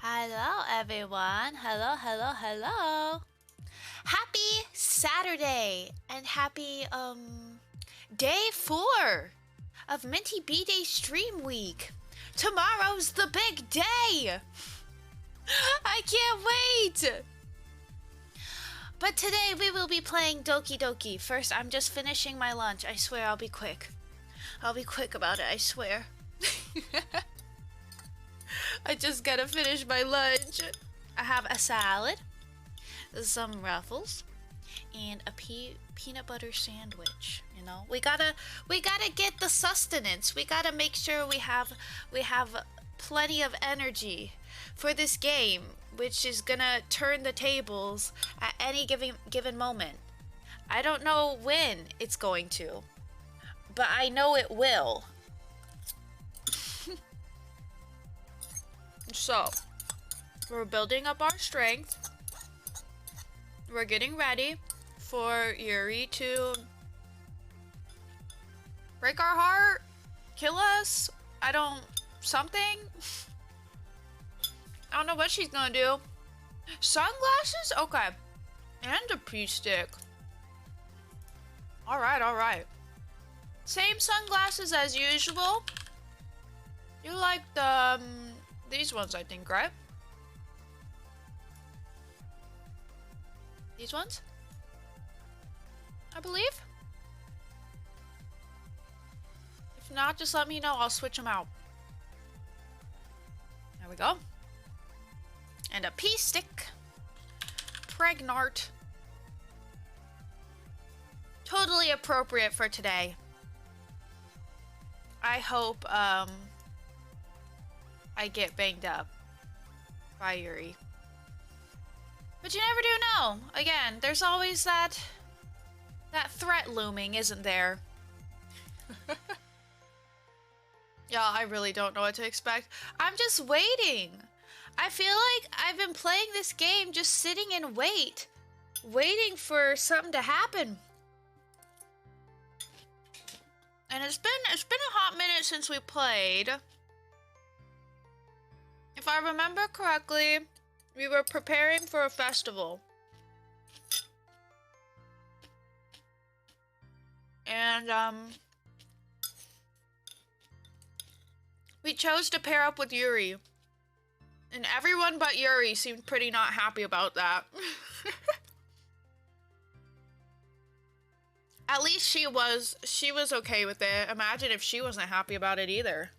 Hello, everyone. Hello, hello, hello. Happy Saturday and happy, day 4 of Minty B-Day Stream Week. Tomorrow's the big day. I can't wait. But today we will be playing Doki Doki. First, I'm just finishing my lunch. I swear I'll be quick. I'll be quick about it, I swear. I just gotta finish my lunch. I have a salad, some Ruffles, and a peanut butter sandwich. You know, we gotta get the sustenance. We gotta make sure we have plenty of energy for this game, which is gonna turn the tables at any given moment. I don't know when it's going to, but I know it will. So, we're building up our strength. We're getting ready for Yuri to break our heart, kill us. Something. I don't know what she's gonna do. Sunglasses? Okay. And a pea stick. Alright. Same sunglasses as usual. You like the, these ones, I think, right? These ones? I believe? If not, just let me know. I'll switch them out. There we go. And a pea stick. Pregnart. Totally appropriate for today. I hope, I get banged up by Yuri. But you never do know. Again, there's always that threat looming, isn't there? Yeah, I really don't know what to expect. I'm just waiting. I feel like I've been playing this game just sitting in waiting for something to happen. And it's been a hot minute since we played. If I remember correctly, we were preparing for a festival. And, we chose to pair up with Yuri. And everyone but Yuri seemed pretty not happy about that. At least she was okay with it. Imagine if she wasn't happy about it either.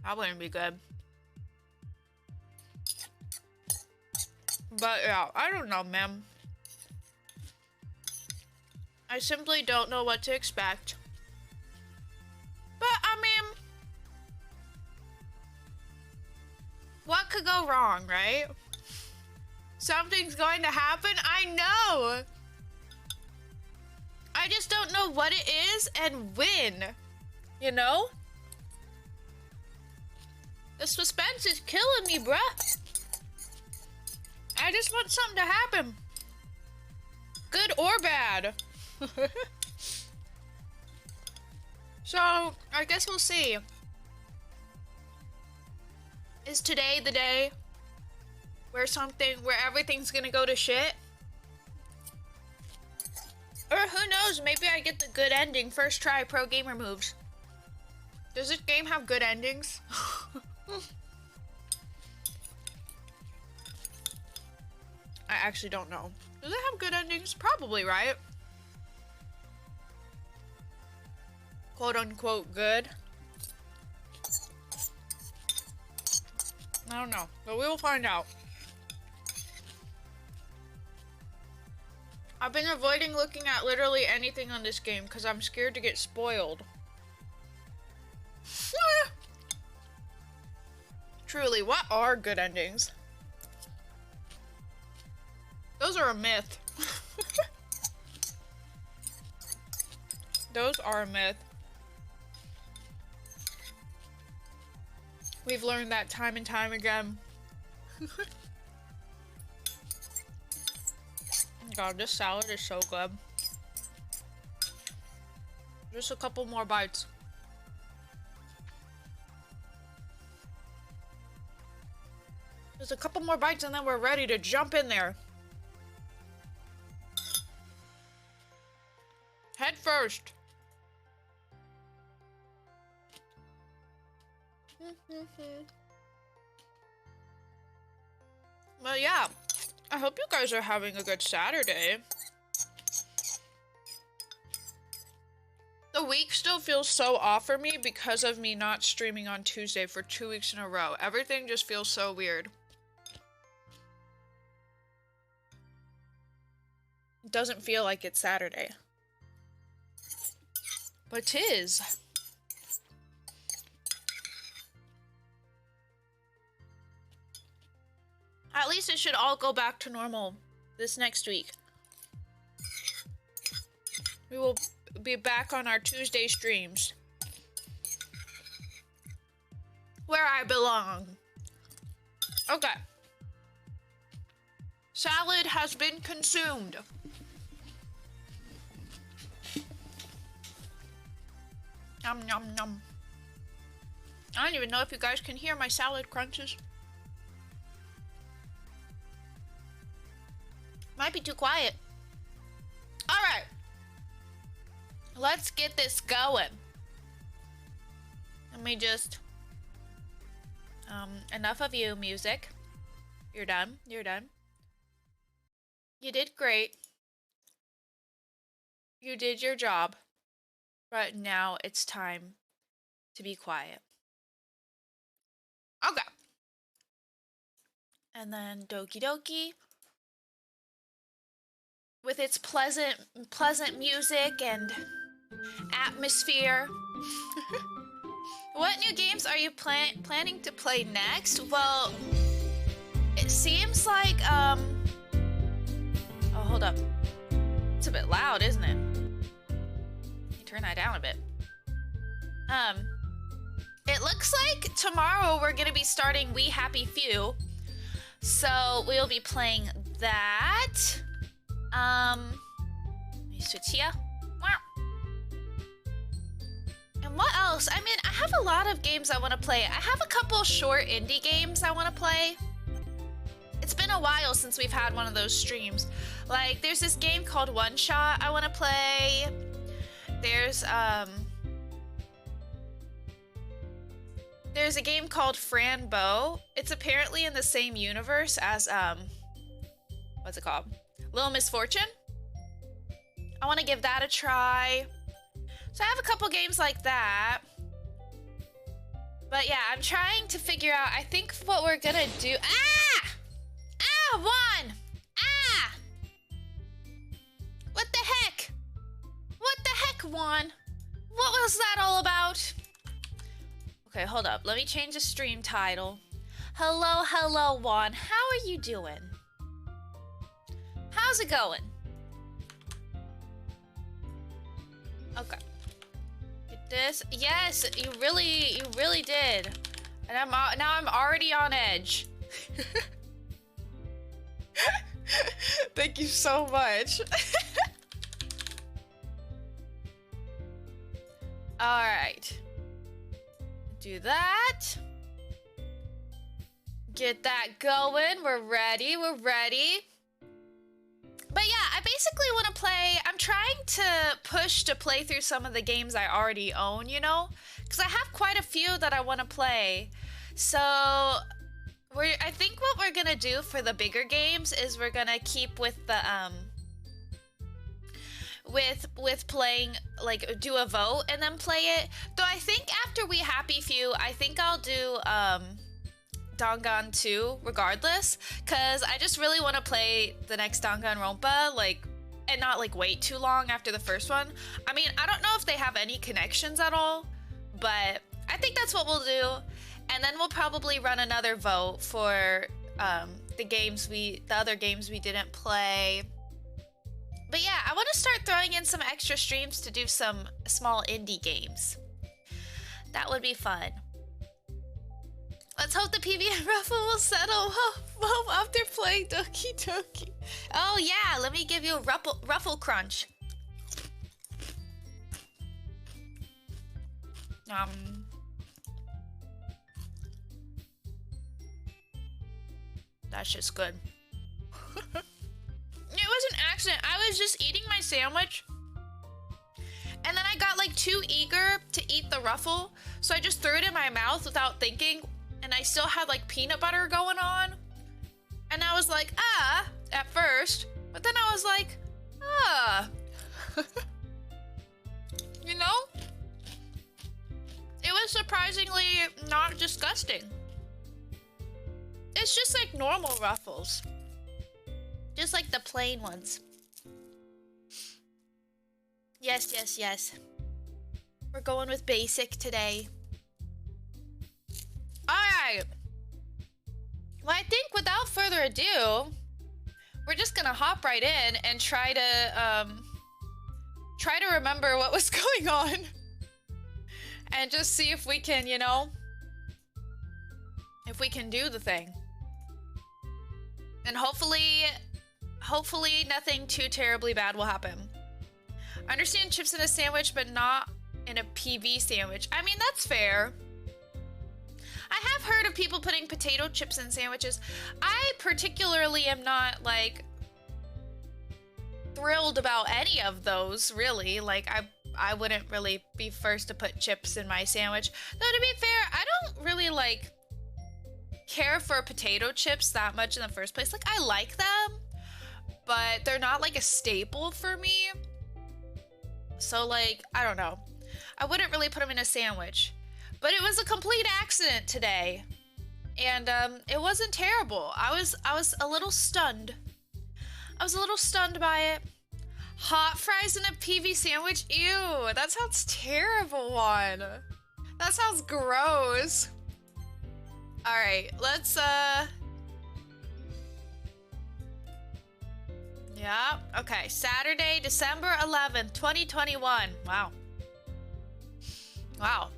That wouldn't be good. But yeah, I don't know, man. I simply don't know what to expect. But, I mean, what could go wrong, right? Something's going to happen? I know! I just don't know what it is and when. You know? The suspense is killing me, bruh. I just want something to happen. Good or bad. So, I guess we'll see. Is today the day where everything's gonna go to shit? Or who knows, maybe I get the good ending. First try, pro gamer moves. Does this game have good endings? I actually don't know. Does it have good endings? Probably, right? Quote unquote good. I don't know, but we will find out. I've been avoiding looking at literally anything on this game because I'm scared to get spoiled. Truly, what are good endings? Those are a myth. Those are a myth. We've learned that time and time again. God, this salad is so good. Just a couple more bites. Just a couple more bites and then we're ready to jump in there. Head first. Well, yeah. I hope you guys are having a good Saturday. The week still feels so off for me because of me not streaming on Tuesday for 2 weeks in a row. Everything just feels so weird. It doesn't feel like it's Saturday. But 'tis. At least it should all go back to normal this next week. We will be back on our Tuesday streams. Where I belong. Okay. Salad has been consumed. Yum, yum, yum. I don't even know if you guys can hear my salad crunches. Might be too quiet. All right. Let's get this going. Let me just... enough of you, music. You're done. You're done. You did great. You did your job. But now it's time to be quiet. Okay. And then Doki Doki. With its pleasant music and atmosphere. What new games are you planning to play next? Well, it seems like, oh, hold up. It's a bit loud, isn't it? Let me turn that down a bit. It looks like tomorrow we're gonna be starting We Happy Few. So we'll be playing that. Let me switch here. And what else? I mean, I have a lot of games I want to play. I have a couple short indie games I want to play. It's been a while since we've had one of those streams. Like, there's this game called One Shot I want to play. There's a game called Fran Bow. It's apparently in the same universe as, what's it called? Little Misfortune. I want to give that a try. So I have a couple games like that. But yeah, I'm trying to figure out, I think what we're gonna do... Ah! Ah, Juan! Ah! What the heck? What the heck, Juan? What was that all about? Okay, hold up. Let me change the stream title. Hello, hello, Juan. How are you doing? How's it going? Okay. Get this. Yes, you really did. And now I'm already on edge. Thank you so much. All right. Do that. Get that going. We're ready. We're ready. But yeah, I basically want to play... I'm trying to push to play through some of the games I already own, you know? Because I have quite a few that I want to play. So... I think what we're gonna do for the bigger games is we're gonna keep with the, with playing, like, do a vote and then play it. Though I think after We Happy Few, I think I'll do, Dangan 2 regardless, because I just really want to play the next Danganronpa, like, and not, like, wait too long after the first one. I mean, I don't know if they have any connections at all, but I think that's what we'll do. And then we'll probably run another vote for the other games we didn't play. But yeah, I want to start throwing in some extra streams to do some small indie games. That would be fun. Let's hope the PB and Ruffle will settle after playing Doki Doki. Oh yeah, let me give you a Ruffle Crunch. That shit's good. It was an accident. I was just eating my sandwich, and then I got like too eager to eat the ruffle, so I just threw it in my mouth without thinking, and I still had like peanut butter going on, and I was like, ah, at first, but then I was like, ah. You know? It was surprisingly not disgusting. It's just like normal Ruffles. Just like the plain ones. Yes, yes, yes. We're going with basic today. Alright. Well, I think without further ado, we're just gonna hop right in and try to remember what was going on. And just see if we can, you know, if we can do the thing. And hopefully nothing too terribly bad will happen. I understand chips in a sandwich, but not in a PV sandwich. I mean, that's fair. I have heard of people putting potato chips in sandwiches. I particularly am not, like, thrilled about any of those, really. Like, I wouldn't really be first to put chips in my sandwich. Though, to be fair, I don't really, like, care for potato chips that much in the first place. Like, I like them, but they're not, like, a staple for me. So, like, I don't know. I wouldn't really put them in a sandwich. But it was a complete accident today. And, it wasn't terrible. I was a little stunned. I was a little stunned by it. Hot fries in a PV sandwich? Ew, that sounds terrible, one. That sounds gross. Alright, let's, yeah, okay. Saturday, December 11th, 2021. Wow. Wow.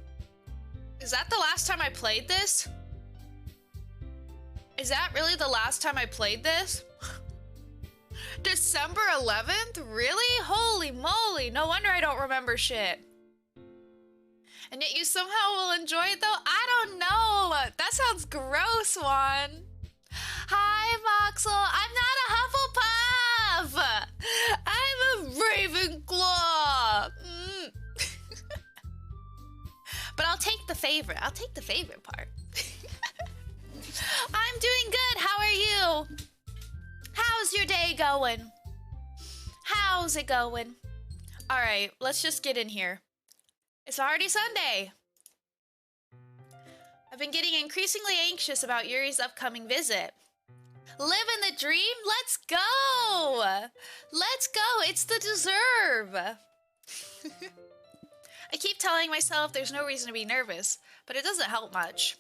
Is that the last time I played this? Is that really the last time I played this? December 11th? Really? Holy moly. No wonder I don't remember shit. And yet you somehow will enjoy it though? I don't know. That sounds gross, one. Hi, Voxel. I'm not a Hufflepuff. I'm a Ravenclaw. But I'll take the favorite. I'll take the favorite part. I'm doing good. How are you? How's your day going? How's it going? All right, let's just get in here. It's already Sunday. I've been getting increasingly anxious about Yuri's upcoming visit. Living the dream? Let's go! Let's go! It's the deserve! I keep telling myself there's no reason to be nervous, but it doesn't help much.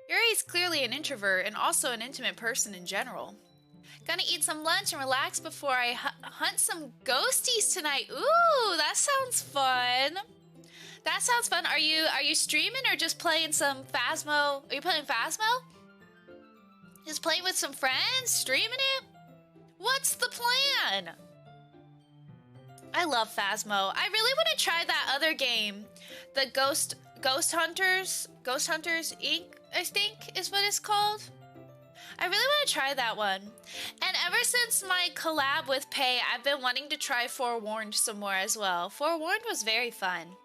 Yuri's clearly an introvert and also an intimate person in general. Gonna eat some lunch and relax before I hunt some ghosties tonight. Ooh, that sounds fun. That sounds fun. Are you streaming or just playing some Phasmo? Are you playing Phasmo? Just playing with some friends? Streaming it? What's the plan? I love Phasmo. I really want to try that other game. The Ghost Hunters Inc., I think is what it's called. I really want to try that one. And ever since my collab with Pei, I've been wanting to try Forewarned some more as well. Forewarned was very fun.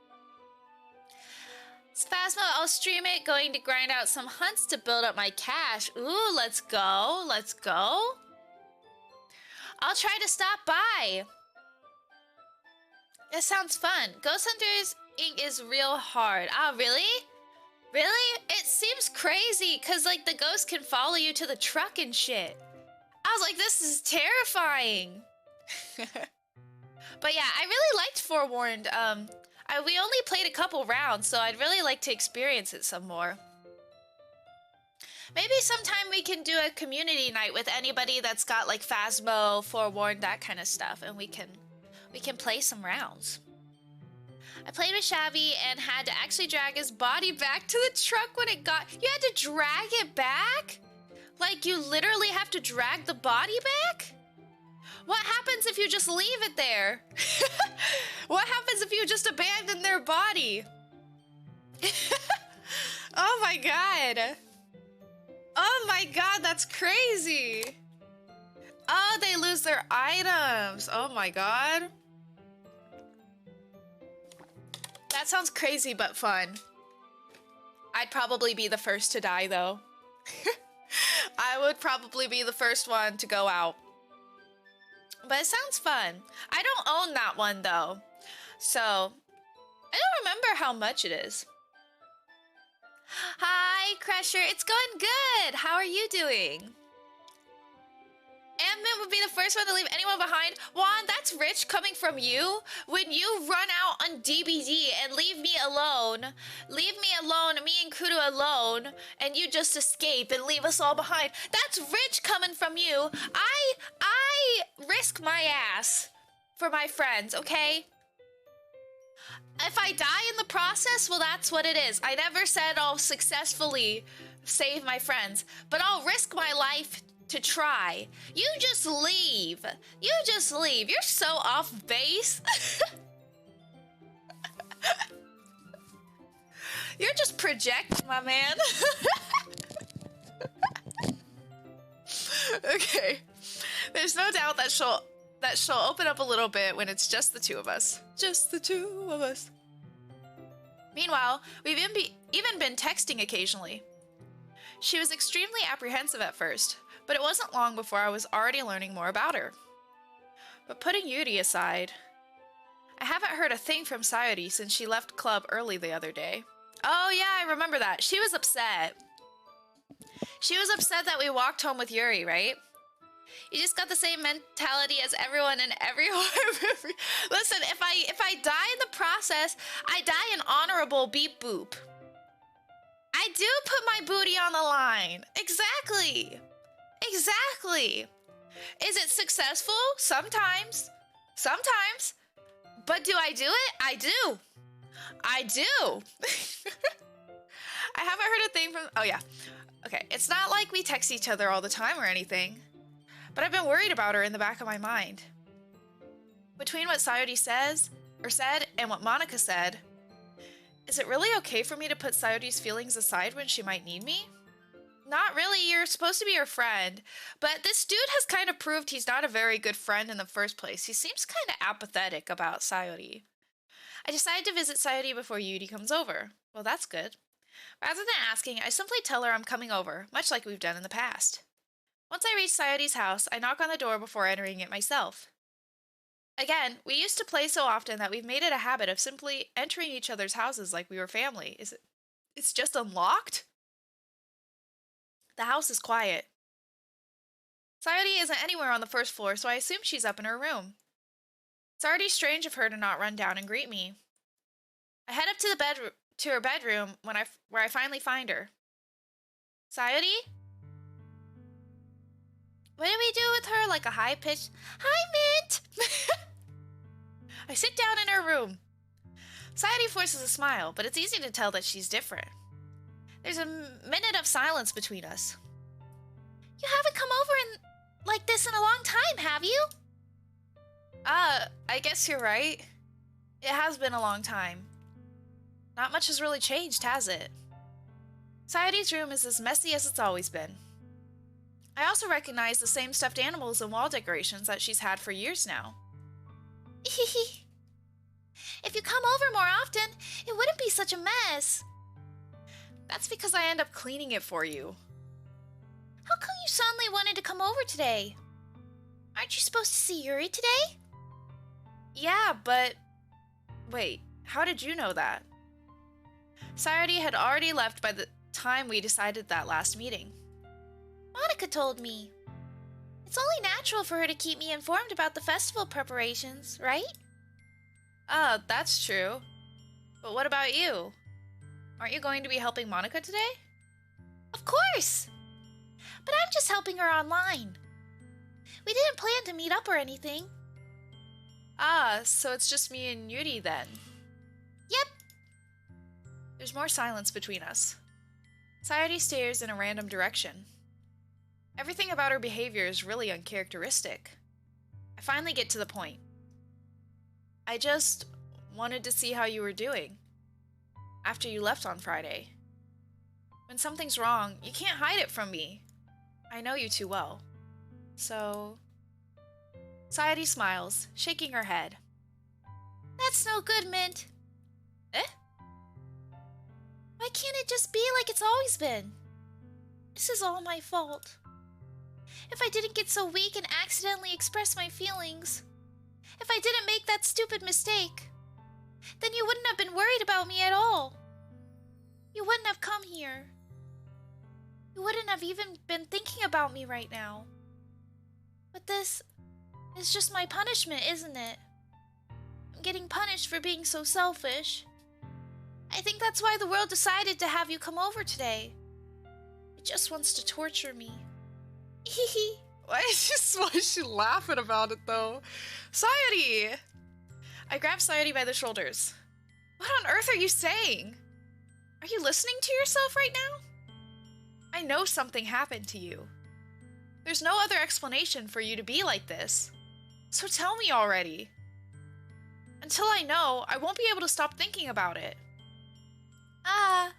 Phasmo, I'll stream it, going to grind out some hunts to build up my cash. Ooh, let's go. Let's go. I'll try to stop by. It sounds fun. Ghost Hunters Inc. is real hard. Ah, really? Really? It seems crazy, because, like, the ghost can follow you to the truck and shit. I was like, this is terrifying. But yeah, I really liked Forewarned. We only played a couple rounds, so I'd really like to experience it some more. Maybe sometime we can do a community night with anybody that's got, like, Phasmo, Forewarned, that kind of stuff, and we can play some rounds. I played with Shabby and had to actually drag his body back to the truck when it got... You had to drag it back? Like, you literally have to drag the body back? What happens if you just leave it there? What happens if you just abandon their body? Oh my god. Oh my god, that's crazy. Oh, they lose their items. Oh my god. That sounds crazy but fun. I'd probably be the first to die though. I would probably be the first one to go out. But it sounds fun. I don't own that one though. So, I don't remember how much it is. Hi, Crusher. It's going good. How are you doing? Ant-Man would be the first one to leave anyone behind. Juan, that's rich coming from you. When you run out on DBD and leave me alone, me and Kudo alone, and you just escape and leave us all behind. That's rich coming from you. I risk my ass for my friends, okay? If I die in the process, well, that's what it is. I never said I'll successfully save my friends, but I'll risk my life to try. You just leave. You just leave. You're so off base. You're just project, my man. Okay. There's no doubt that she'll open up a little bit when it's just the two of us. Just the two of us. Meanwhile, we've even been texting occasionally. She was extremely apprehensive at first, but it wasn't long before I was already learning more about her. But putting Yuri aside, I haven't heard a thing from Sayori since she left club early the other day. Oh yeah, I remember that. She was upset. She was upset that we walked home with Yuri, right? You just got the same mentality as everyone and everywhere. Listen, if I die in the process, I die an honorable beep boop. I do put my booty on the line. Exactly. Exactly. Is it successful? Sometimes. Sometimes. But do I do it? I do. I do. I haven't heard a thing from... Oh, yeah. Okay, it's not like we text each other all the time or anything. But I've been worried about her in the back of my mind. Between what Sayori said and what Monica said, is it really okay for me to put Sayori's feelings aside when she might need me? Not really, you're supposed to be her friend. But this dude has kind of proved he's not a very good friend in the first place. He seems kind of apathetic about Sayori. I decided to visit Sayori before Yuri comes over. Well, that's good. Rather than asking, I simply tell her I'm coming over, much like we've done in the past. Once I reach Sayori's house, I knock on the door before entering it myself. Again, we used to play so often that we've made it a habit of simply entering each other's houses like we were family. It's just unlocked? The house is quiet. Sayori isn't anywhere on the first floor, so I assume she's up in her room. It's already strange of her to not run down and greet me. I head up to her bedroom where I finally find her. Sayori? What do we do with her? Like a high-pitched, "Hi, Mint!" I sit down in her room. Sayori forces a smile, but it's easy to tell that she's different. There's a minute of silence between us. You haven't come over like this in a long time, have you? I guess you're right. It has been a long time. Not much has really changed, has it? Sayori's room is as messy as it's always been. I also recognize the same stuffed animals and wall decorations that she's had for years now. If you come over more often, it wouldn't be such a mess. That's because I end up cleaning it for you. How come you suddenly wanted to come over today? Aren't you supposed to see Yuri today? Yeah, but... Wait, how did you know that? Sayori had already left by the time we decided that last meeting. Monica told me. It's only natural for her to keep me informed about the festival preparations, right? That's true. But what about you? Aren't you going to be helping Monica today? Of course! But I'm just helping her online. We didn't plan to meet up or anything. So it's just me and Yuri then? Yep. There's more silence between us. Sayori stares in a random direction. Everything about her behavior is really uncharacteristic. I finally get to the point. I just wanted to see how you were doing after you left on Friday. When something's wrong, you can't hide it from me. I know you too well. So... Sayori smiles, shaking her head. That's no good, Mint. Eh? Why can't it just be like it's always been? This is all my fault. If I didn't get so weak and accidentally express my feelings, if I didn't make that stupid mistake, then you wouldn't have been worried about me at all. You wouldn't have come here. You wouldn't have even been thinking about me right now. But this is just my punishment, isn't it? I'm getting punished for being so selfish. I think that's why the world decided to have you come over today. It just wants to torture me. Hee. Why is she laughing about it, though? Sayori! I grab Sayori by the shoulders. What on earth are you saying? Are you listening to yourself right now? I know something happened to you. There's no other explanation for you to be like this. So tell me already. Until I know, I won't be able to stop thinking about it. Ah.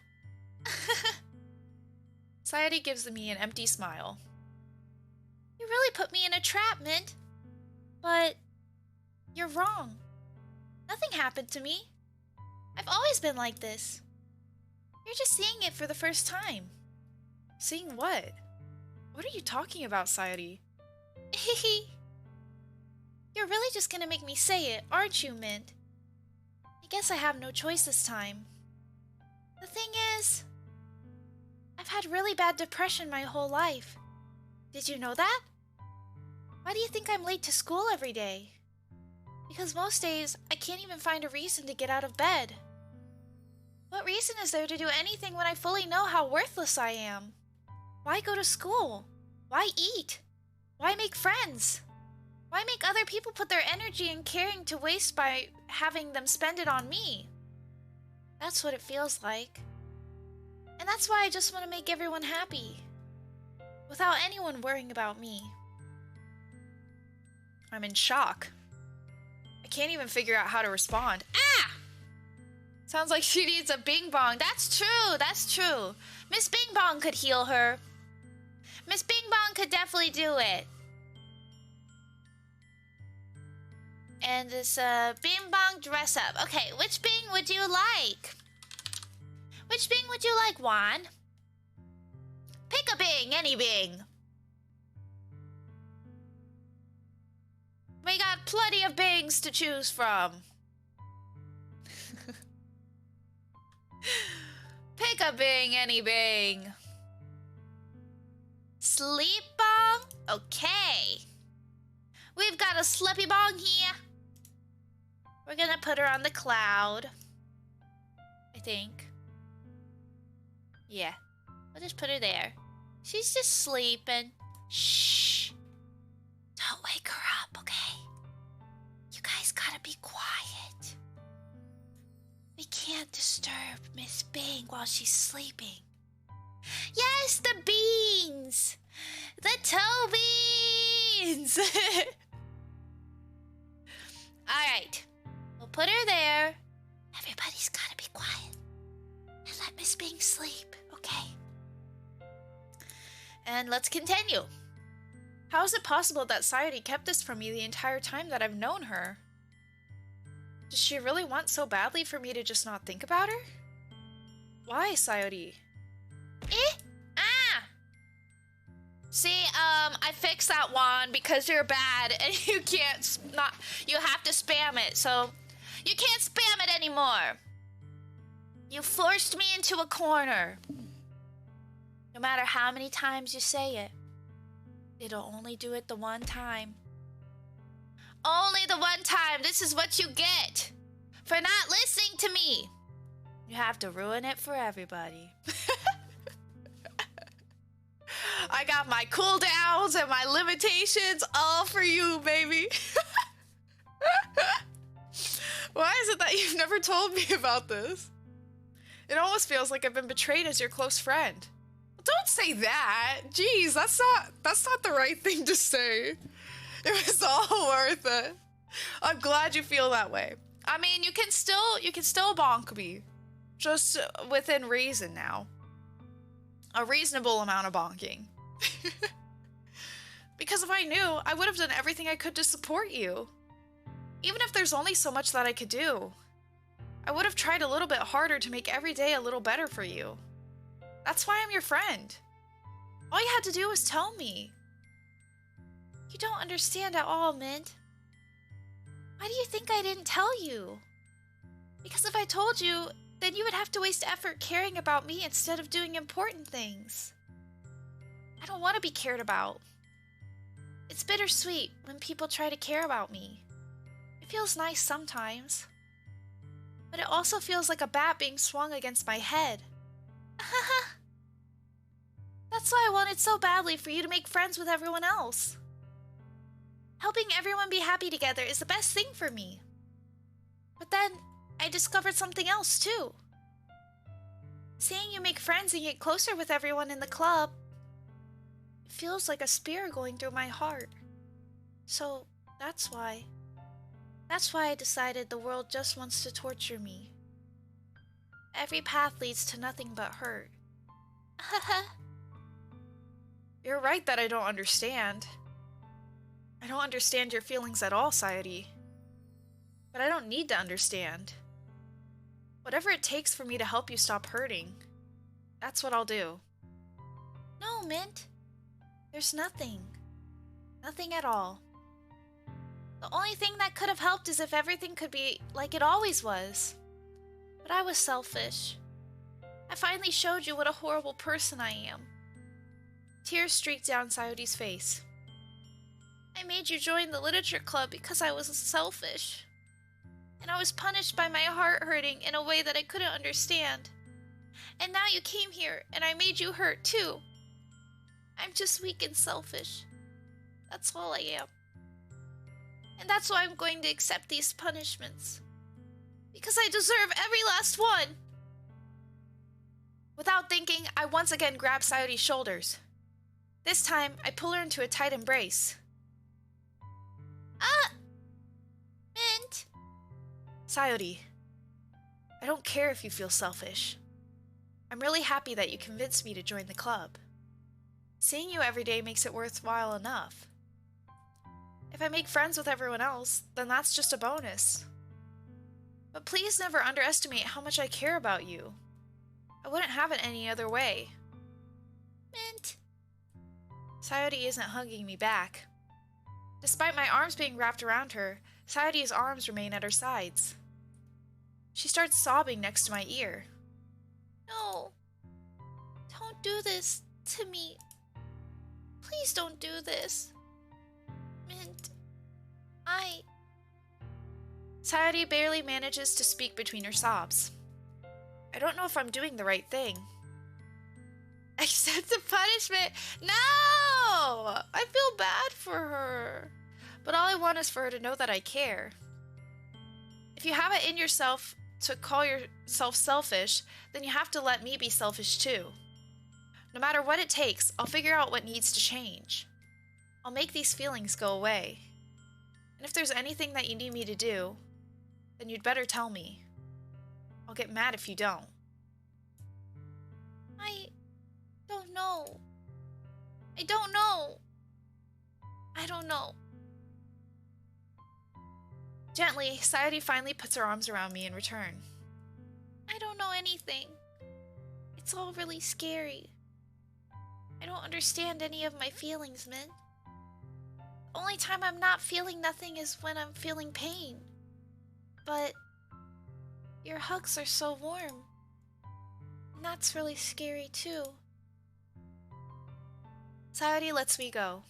Sayori gives me an empty smile. You really put me in a trap, Mint. But you're wrong. Nothing happened to me. I've always been like this. You're just seeing it for the first time. Seeing what? What are you talking about, Sayori? You're really just gonna make me say it, aren't you, Mint? I guess I have no choice this time. The thing is, I've had really bad depression my whole life. Did you know that? Why do you think I'm late to school every day? Because most days, I can't even find a reason to get out of bed. What reason is there to do anything when I fully know how worthless I am? Why go to school? Why eat? Why make friends? Why make other people put their energy and caring to waste by having them spend it on me? That's what it feels like. And that's why I just want to make everyone happy. Without anyone worrying about me. I'm in shock. I can't even figure out how to respond. Ah! Sounds like she needs a bing bong. That's true. Miss Bing Bong could heal her. Miss Bing Bong could definitely do it. And this Bing Bong dress up. Okay, which Bing would you like? Which Bing would you like, Juan? Pick a Bing, any Bing. We got plenty of Bings to choose from. Pick a Bing, any Bing. Sleep Bong? Okay. We've got a Slippy Bong here. We're gonna put her on the cloud. I think. Yeah. We'll just put her there. She's just sleeping. Shh. Don't wake her up, okay? You guys gotta be quiet. We can't disturb Miss Bing while she's sleeping. Yes, the beans! The toe beans! Alright. We'll put her there. Everybody's gotta be quiet. And let Miss Bing sleep, okay? And let's continue. How is it possible that Sayori kept this from me the entire time that I've known her? Does she really want so badly for me to just not think about her? Why, Sayori? See, I fixed that one because you're bad and you can't you have to spam it, so you can't spam it anymore. You forced me into a corner. No matter how many times you say it, it'll only do it the one time. Only the one time. This is what you get for not listening to me. You have to ruin it for everybody. I got my cooldowns and my limitations all for you, baby. Why is it that you've never told me about this? It almost feels like I've been betrayed as your close friend. Don't say that. Jeez, that's not the right thing to say. It was all worth it. I'm glad you feel that way. I mean, you can still bonk me. Just within reason now. A reasonable amount of bonking. Because if I knew, I would have done everything I could to support you. Even if there's only so much that I could do. I would have tried a little bit harder to make every day a little better for you. That's why I'm your friend. All you had to do was tell me. You don't understand at all, Mint. Why do you think I didn't tell you? Because if I told you, then you would have to waste effort caring about me instead of doing important things. I don't want to be cared about. It's bittersweet when people try to care about me. It feels nice sometimes. But it also feels like a bat being swung against my head. That's why I wanted so badly for you to make friends with everyone else. Helping everyone be happy together is the best thing for me. But then, I discovered something else too. Seeing you make friends and get closer with everyone in the club, it feels like a spear going through my heart. So, that's why I decided the world just wants to torture me. Every path leads to nothing but hurt. You're right that I don't understand. I don't understand your feelings at all, Sayori. But I don't need to understand. Whatever it takes for me to help you stop hurting, that's what I'll do. No, Mint. There's nothing. Nothing at all. The only thing that could have helped is if everything could be like it always was. But I was selfish. I finally showed you what a horrible person I am. Tears streaked down Sayori's face. I made you join the literature club because I was selfish. And I was punished by my heart hurting in a way that I couldn't understand. And now you came here and I made you hurt too. I'm just weak and selfish. That's all I am. And that's why I'm going to accept these punishments. Because I deserve every last one. Without thinking, I once again grab Sayori's shoulders. This time, I pull her into a tight embrace. Mint. Sayori, I don't care if you feel selfish. I'm really happy that you convinced me to join the club. Seeing you every day makes it worthwhile enough. If I make friends with everyone else, then that's just a bonus. But please never underestimate how much I care about you. I wouldn't have it any other way. Mint. Sayori isn't hugging me back. Despite my arms being wrapped around her, Sayori's arms remain at her sides. She starts sobbing next to my ear. No. Don't do this to me. Please don't do this. Mint. Sayori barely manages to speak between her sobs. I don't know if I'm doing the right thing. Accept the punishment? No! I feel bad for her. But all I want is for her to know that I care. If you have it in yourself to call yourself selfish, then you have to let me be selfish too. No matter what it takes, I'll figure out what needs to change. I'll make these feelings go away. And if there's anything that you need me to do, then you'd better tell me. I'll get mad if you don't. I don't know. I don't know. I don't know. Gently, Sayori finally puts her arms around me in return. I don't know anything. It's all really scary. I don't understand any of my feelings, Mint. The only time I'm not feeling nothing is when I'm feeling pain. But your hugs are so warm. And that's really scary too. Sayori lets me go.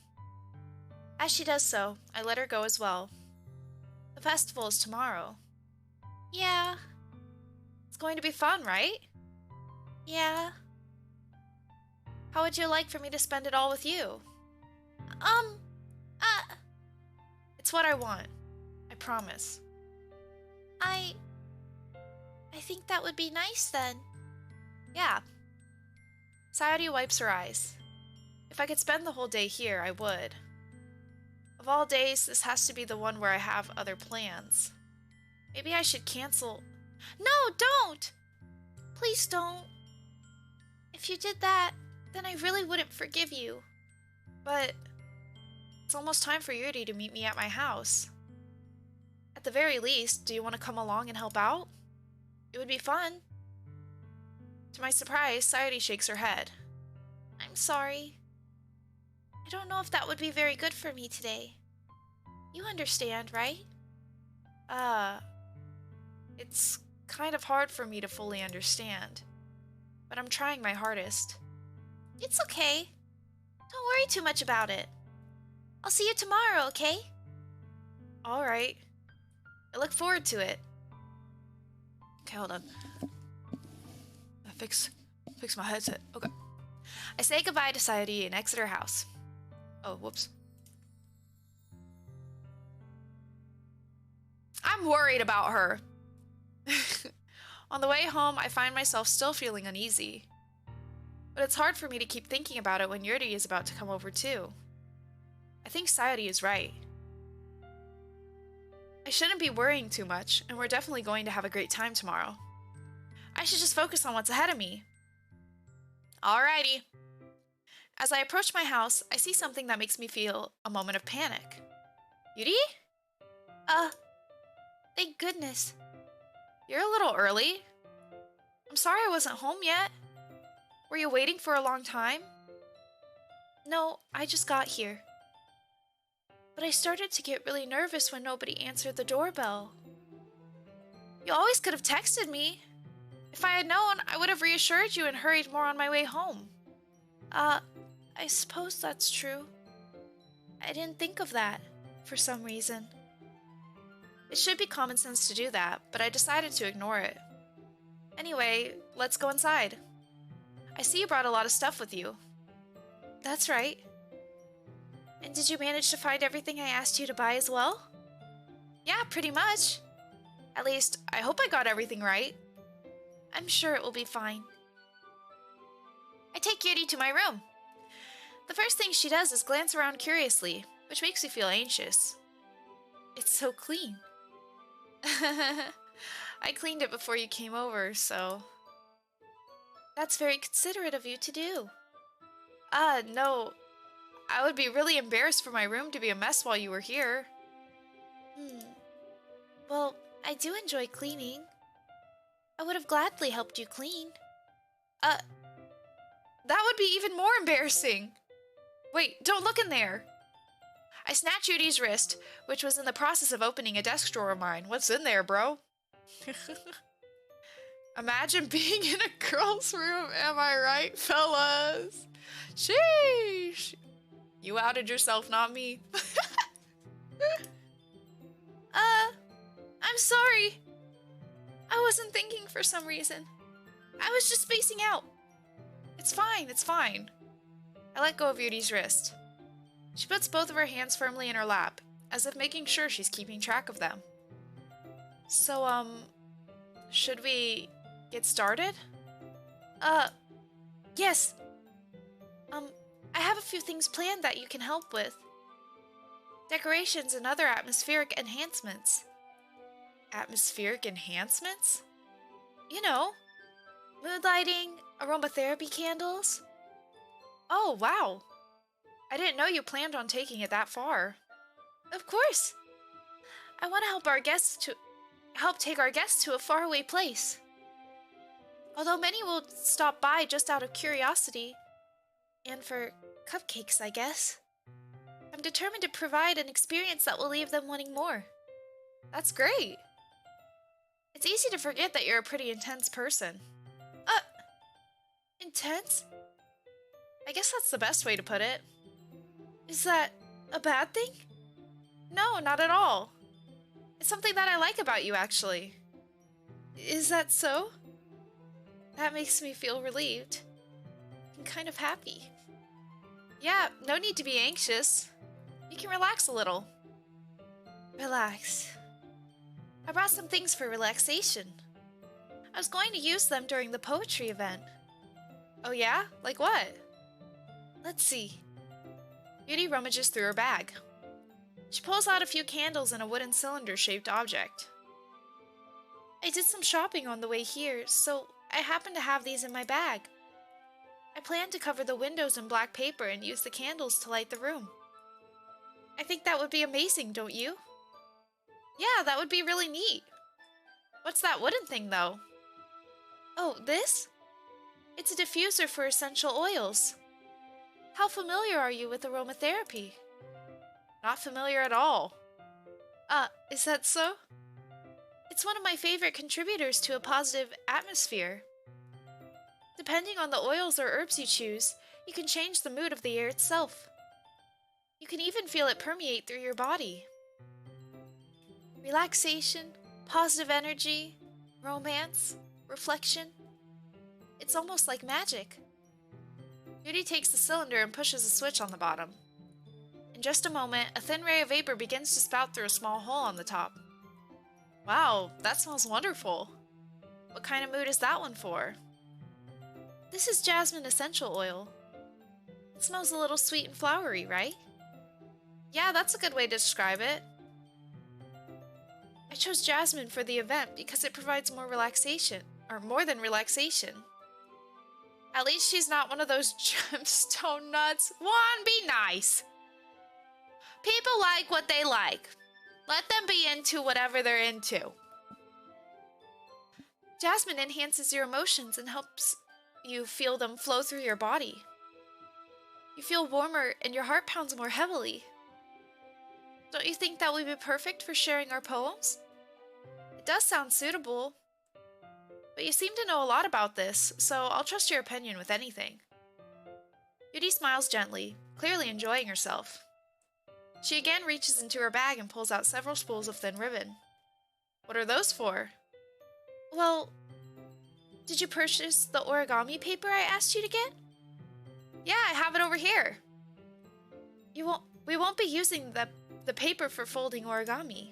As she does so, I let her go as well. The festival is tomorrow. Yeah. It's going to be fun, right? Yeah. How would you like for me to spend it all with you? It's what I want. I promise. I think that would be nice then. Yeah. Sayori wipes her eyes. If I could spend the whole day here, I would. Of all days, this has to be the one where I have other plans. Maybe I should cancel. No, don't! Please don't. If you did that, then I really wouldn't forgive you. But it's almost time for Yuri to meet me at my house. At the very least, do you want to come along and help out? It would be fun. To my surprise, Sayuri shakes her head. I'm sorry. I don't know if that would be very good for me today. You understand, right? It's kind of hard for me to fully understand, but I'm trying my hardest. It's okay. Don't worry too much about it. I'll see you tomorrow, okay? All right. I look forward to it. Okay, hold on. I fix my headset. Okay. I say goodbye to Sayuri and exit her house. Oh, whoops. I'm worried about her. On the way home, I find myself still feeling uneasy. But it's hard for me to keep thinking about it when Yuri is about to come over too. I think Sayuri is right. I shouldn't be worrying too much, and we're definitely going to have a great time tomorrow. I should just focus on what's ahead of me. Alrighty. As I approach my house, I see something that makes me feel a moment of panic. Yuri? Thank goodness. You're a little early. I'm sorry I wasn't home yet. Were you waiting for a long time? No, I just got here. But I started to get really nervous when nobody answered the doorbell. You always could have texted me. If I had known, I would have reassured you and hurried more on my way home. I suppose that's true. I didn't think of that, for some reason. It should be common sense to do that, but I decided to ignore it. Anyway, let's go inside. I see you brought a lot of stuff with you. That's right. And did you manage to find everything I asked you to buy as well? Yeah, pretty much. At least, I hope I got everything right. I'm sure it will be fine. I take Yuri to my room. The first thing she does is glance around curiously, which makes me feel anxious. It's so clean. I cleaned it before you came over, so... That's very considerate of you to do. No. I would be really embarrassed for my room to be a mess while you were here. Well, I do enjoy cleaning. I would have gladly helped you clean. That would be even more embarrassing. Wait, don't look in there. I snatch Yuri's wrist, which was in the process of opening a desk drawer of mine. What's in there, bro? Imagine being in a girl's room, am I right, fellas? Sheesh. You outed yourself, not me. I'm sorry. I wasn't thinking for some reason. I was just spacing out. It's fine, it's fine. I let go of Yuri's wrist. She puts both of her hands firmly in her lap, as if making sure she's keeping track of them. So, should we get started? Yes. I have a few things planned that you can help with. Decorations and other atmospheric enhancements. Atmospheric enhancements? You know, mood lighting, aromatherapy candles. Oh, wow. I didn't know you planned on taking it that far. Of course. I want to help take our guests to a faraway place. Although many will stop by just out of curiosity, and for cupcakes, I guess. I'm determined to provide an experience that will leave them wanting more. That's great. It's easy to forget that you're a pretty intense person. Intense? I guess that's the best way to put it. Is that a bad thing? No, not at all. It's something that I like about you, actually. Is that so? That makes me feel relieved. And kind of happy. Yeah, no need to be anxious. You can relax a little. Relax. I brought some things for relaxation. I was going to use them during the poetry event. Oh yeah? Like what? Let's see. Yuri rummages through her bag. She pulls out a few candles and a wooden cylinder-shaped object. I did some shopping on the way here, so I happen to have these in my bag. I plan to cover the windows in black paper and use the candles to light the room. I think that would be amazing, don't you? Yeah, that would be really neat. What's that wooden thing, though? Oh, this? It's a diffuser for essential oils. How familiar are you with aromatherapy? Not familiar at all. Is that so? It's one of my favorite contributors to a positive atmosphere. Depending on the oils or herbs you choose, you can change the mood of the air itself. You can even feel it permeate through your body. Relaxation, positive energy, romance, reflection. It's almost like magic. Yuri takes the cylinder and pushes a switch on the bottom. In just a moment, a thin ray of vapor begins to spout through a small hole on the top. Wow, that smells wonderful. What kind of mood is that one for? This is jasmine essential oil. It smells a little sweet and flowery, right? Yeah, that's a good way to describe it. I chose jasmine for the event because it provides more relaxation, or more than relaxation. At least she's not one of those gemstone nuts. One, be nice. People like what they like. Let them be into whatever they're into. Jasmine enhances your emotions and helps you feel them flow through your body. You feel warmer and your heart pounds more heavily. Don't you think that would be perfect for sharing our poems? It does sound suitable. But you seem to know a lot about this, so I'll trust your opinion with anything. Yuri smiles gently, clearly enjoying herself. She again reaches into her bag and pulls out several spools of thin ribbon. What are those for? Well, did you purchase the origami paper I asked you to get? Yeah, I have it over here. We won't be using the paper for folding origami.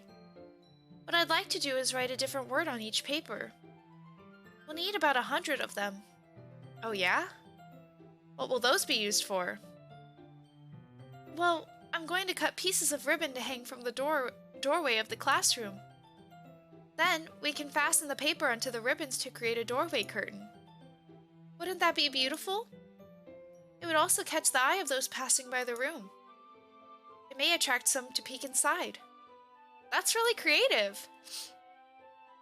What I'd like to do is write a different word on each paper. We'll need about 100 of them. Oh yeah? What will those be used for? Well, I'm going to cut pieces of ribbon to hang from the doorway of the classroom. Then, we can fasten the paper onto the ribbons to create a doorway curtain. Wouldn't that be beautiful? It would also catch the eye of those passing by the room. It may attract some to peek inside. That's really creative.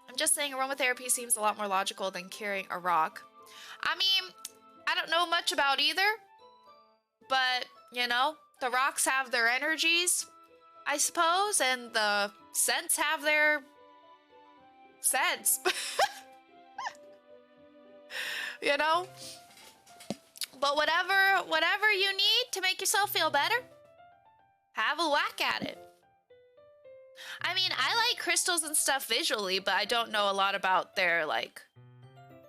I'm just saying aromatherapy seems a lot more logical than carrying a rock. I mean, I don't know much about either, but, you know, the rocks have their energies, I suppose, and the scents have their scents. You know? But whatever you need to make yourself feel better, have a whack at it. I mean, I like crystals and stuff visually, but I don't know a lot about their, like,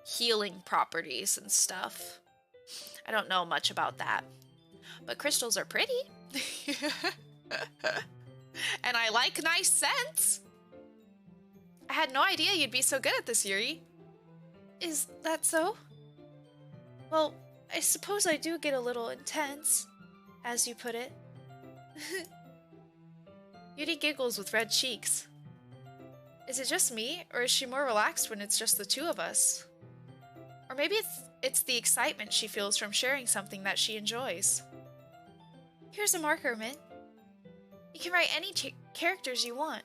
healing properties and stuff. I don't know much about that. But crystals are pretty. And I like nice scents. I had no idea you'd be so good at this, Yuri. Is that so? Well, I suppose I do get a little intense, as you put it. Yuri giggles with red cheeks. Is it just me, or is she more relaxed when it's just the two of us? Or maybe it's the excitement she feels from sharing something that she enjoys. Here's a marker, Mint. You can write any characters you want.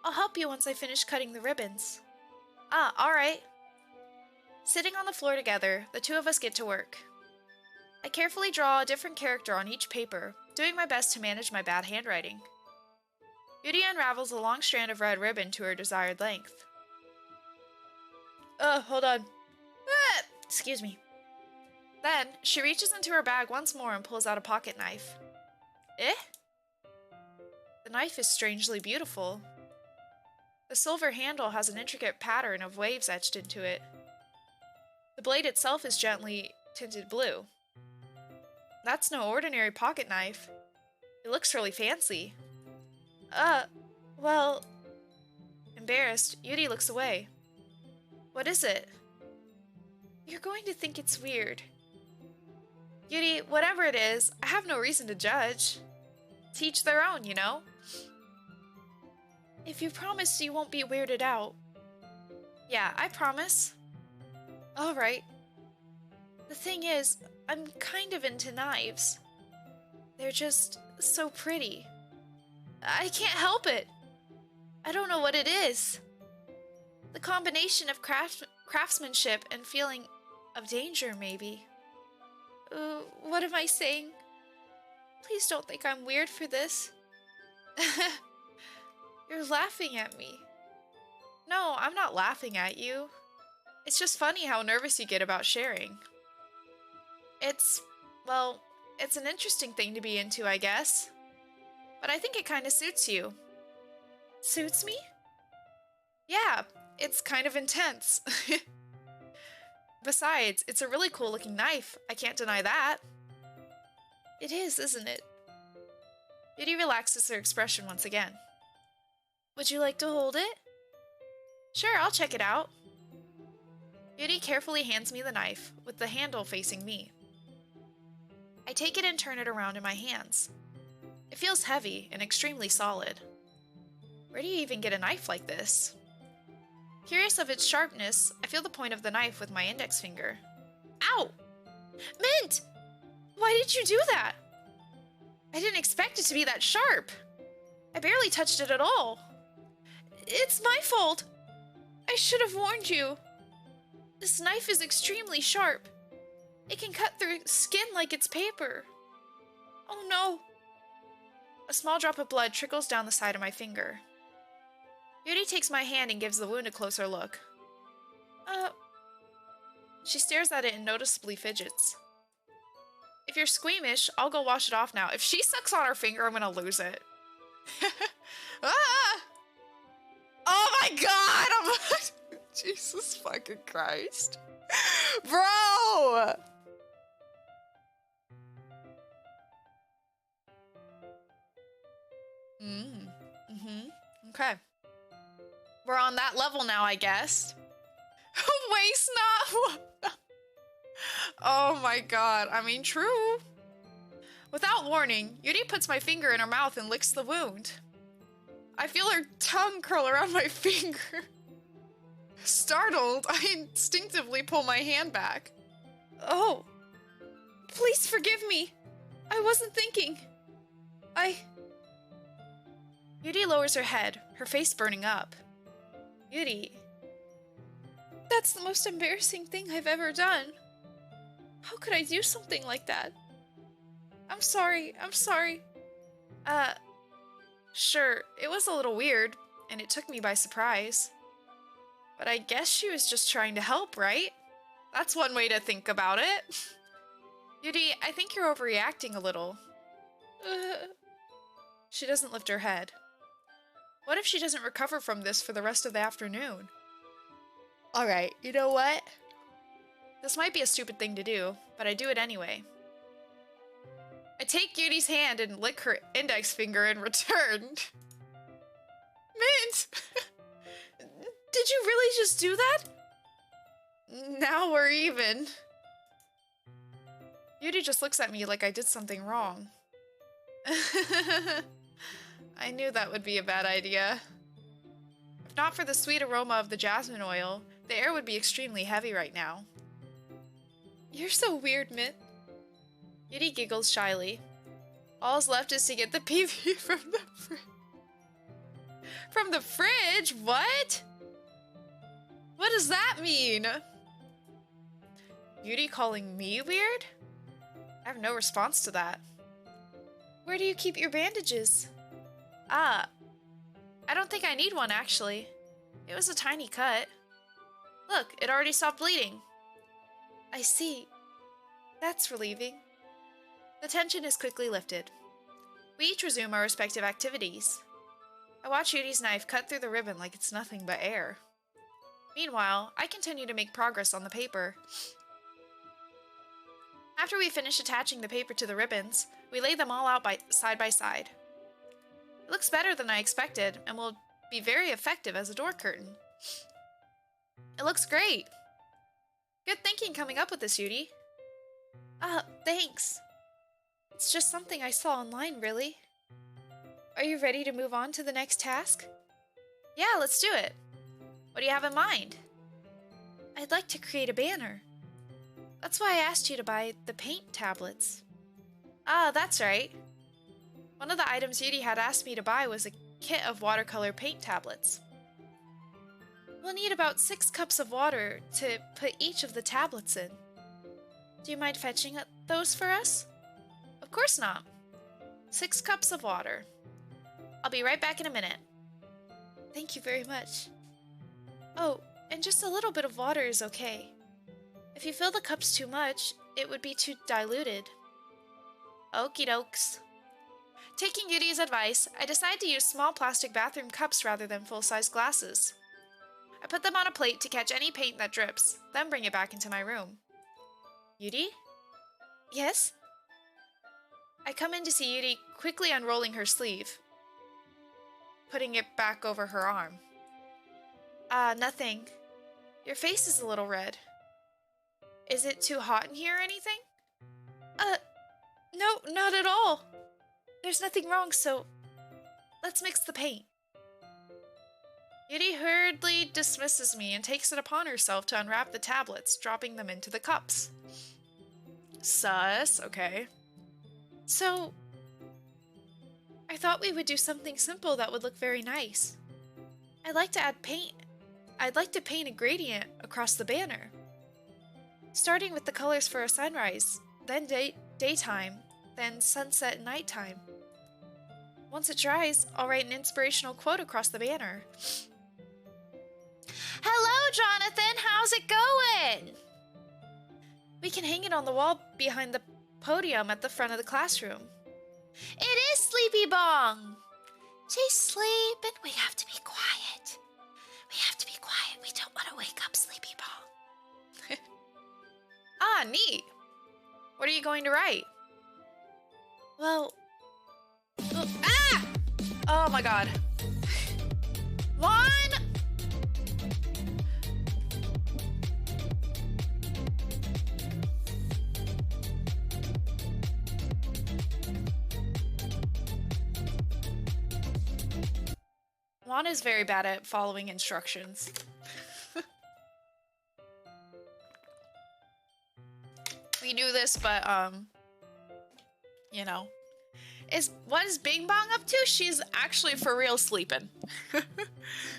I'll help you once I finish cutting the ribbons. Ah, alright. Sitting on the floor together, the two of us get to work. I carefully draw a different character on each paper, doing my best to manage my bad handwriting. Yuri unravels a long strand of red ribbon to her desired length. Hold on. Excuse me. Then, she reaches into her bag once more and pulls out a pocket knife. Eh? The knife is strangely beautiful. The silver handle has an intricate pattern of waves etched into it. The blade itself is gently tinted blue. That's no ordinary pocket knife. It looks really fancy. Well... Embarrassed, Yuri looks away. What is it? You're going to think it's weird. Yuri, whatever it is, I have no reason to judge. To each their own, you know? If you promise you won't be weirded out. Yeah, I promise. Alright. The thing is, I'm kind of into knives. They're just so pretty. I can't help it. I don't know what it is. The combination of craftsmanship and feeling of danger, maybe. What am I saying? Please don't think I'm weird for this. You're laughing at me. No, I'm not laughing at you. It's just funny how nervous you get about sharing. Well, it's an interesting thing to be into, I guess. But I think it kind of suits you. Suits me? Yeah, it's kind of intense. Besides, it's a really cool looking knife. I can't deny that. It is, isn't it? Yuri relaxes her expression once again. Would you like to hold it? Sure, I'll check it out. Yuri carefully hands me the knife, with the handle facing me. I take it and turn it around in my hands. It feels heavy and extremely solid. Where do you even get a knife like this? Curious of its sharpness, I feel the point of the knife with my index finger. Ow! Mint! Why did you do that? I didn't expect it to be that sharp. I barely touched it at all. It's my fault. I should have warned you. This knife is extremely sharp. It can cut through skin like it's paper. Oh no. A small drop of blood trickles down the side of my finger. Yuri takes my hand and gives the wound a closer look. She stares at it and noticeably fidgets. If you're squeamish, I'll go wash it off now. If she sucks on her finger, I'm gonna lose it. Ah! Oh my god! Jesus fucking Christ. Bro! Okay. We're on that level now, I guess. Waste not. Oh my god. I mean, true. Without warning, Yuri puts my finger in her mouth and licks the wound. I feel her tongue curl around my finger. Startled, I instinctively pull my hand back. Oh. Please forgive me. I wasn't thinking. Yuri lowers her head, her face burning up. Yuri. That's the most embarrassing thing I've ever done. How could I do something like that? I'm sorry. Sure, it was a little weird, and it took me by surprise. But I guess she was just trying to help, right? That's one way to think about it. Yuri, I think you're overreacting a little. She doesn't lift her head. What if she doesn't recover from this for the rest of the afternoon? Alright, you know what? This might be a stupid thing to do, but I do it anyway. I take Yuri's hand and lick her index finger in return. Mint! Did you really just do that? Now we're even. Yuri just looks at me like I did something wrong. I knew that would be a bad idea. If not for the sweet aroma of the jasmine oil, the air would be extremely heavy right now. You're so weird, Mint. Yuri giggles shyly. All's left is to get the PV from the fridge. From the fridge? What? What does that mean? Yuri calling me weird? I have no response to that. Where do you keep your bandages? I don't think I need one, actually. It was a tiny cut. Look, it already stopped bleeding. I see. That's relieving. The tension is quickly lifted. We each resume our respective activities. I watch Yuri's knife cut through the ribbon like it's nothing but air. Meanwhile, I continue to make progress on the paper. After we finish attaching the paper to the ribbons, we lay them all out side by side. It looks better than I expected and will be very effective as a door curtain. It looks great. Good thinking coming up with this, Yuri. Thanks. It's just something I saw online, really. Are you ready to move on to the next task? Yeah, let's do it. What do you have in mind? I'd like to create a banner. That's why I asked you to buy the paint tablets. Ah, that's right. One of the items Yuri had asked me to buy was a kit of watercolor paint tablets. We'll need about 6 cups of water to put each of the tablets in. Do you mind fetching those for us? Of course not. 6 cups of water. I'll be right back in a minute. Thank you very much. Oh, and just a little bit of water is okay. If you fill the cups too much, it would be too diluted. Okie dokes. Taking Yuri's advice, I decided to use small plastic bathroom cups rather than full-size glasses. I put them on a plate to catch any paint that drips, then bring it back into my room. Yuri? Yes? I come in to see Yuri quickly unrolling her sleeve, putting it back over her arm. Nothing. Your face is a little red. Is it too hot in here or anything? No, not at all. There's nothing wrong, so let's mix the paint. Yuri hurriedly dismisses me and takes it upon herself to unwrap the tablets, dropping them into the cups. Sus, okay. So, I thought we would do something simple that would look very nice. I'd like to paint a gradient across the banner. Starting with the colors for a sunrise, then daytime, then sunset and nighttime. Once it dries, I'll write an inspirational quote across the banner. Hello, Jonathan! How's it going? We can hang it on the wall behind the podium at the front of the classroom. It is Sleepy Bong! She's sleeping. We have to be quiet. We have to be quiet. We don't want to wake up Sleepy Bong. Ah, neat. What are you going to write? Well... Oh my god. Juan! Juan is very bad at following instructions. We knew this, but, you know. What is Bing Bong up to? She's actually for real sleeping.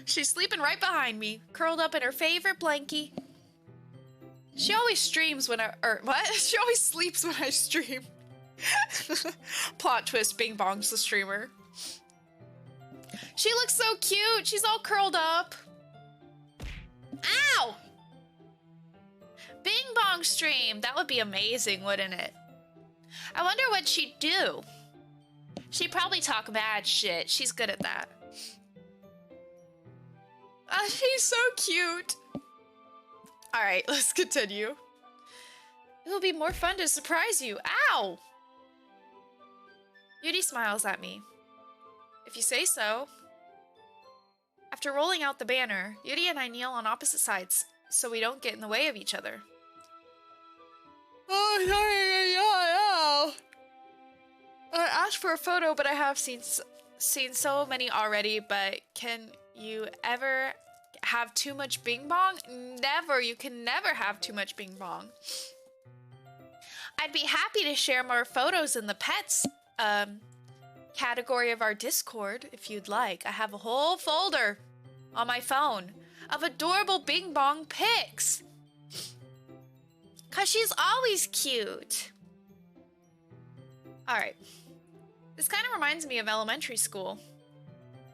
She's sleeping right behind me, curled up in her favorite blankie. She always streams when what? She always sleeps when I stream. Plot twist, Bing Bong's the streamer. She looks so cute. She's all curled up. Ow! Bing Bong stream. That would be amazing, wouldn't it? I wonder what she'd do. She'd probably talk mad shit. She's good at that. She's so cute. Alright, let's continue. It will be more fun to surprise you. Ow! Yuri smiles at me. If you say so. After rolling out the banner, Yuri and I kneel on opposite sides so we don't get in the way of each other. Oh, sorry, I asked for a photo, but I have seen so many already, but can you ever have too much Bing Bong? Never. You can never have too much Bing Bong. I'd be happy to share more photos in the pets category of our Discord if you'd like. I have a whole folder on my phone of adorable Bing Bong pics. 'Cause she's always cute. Alright. This kind of reminds me of elementary school.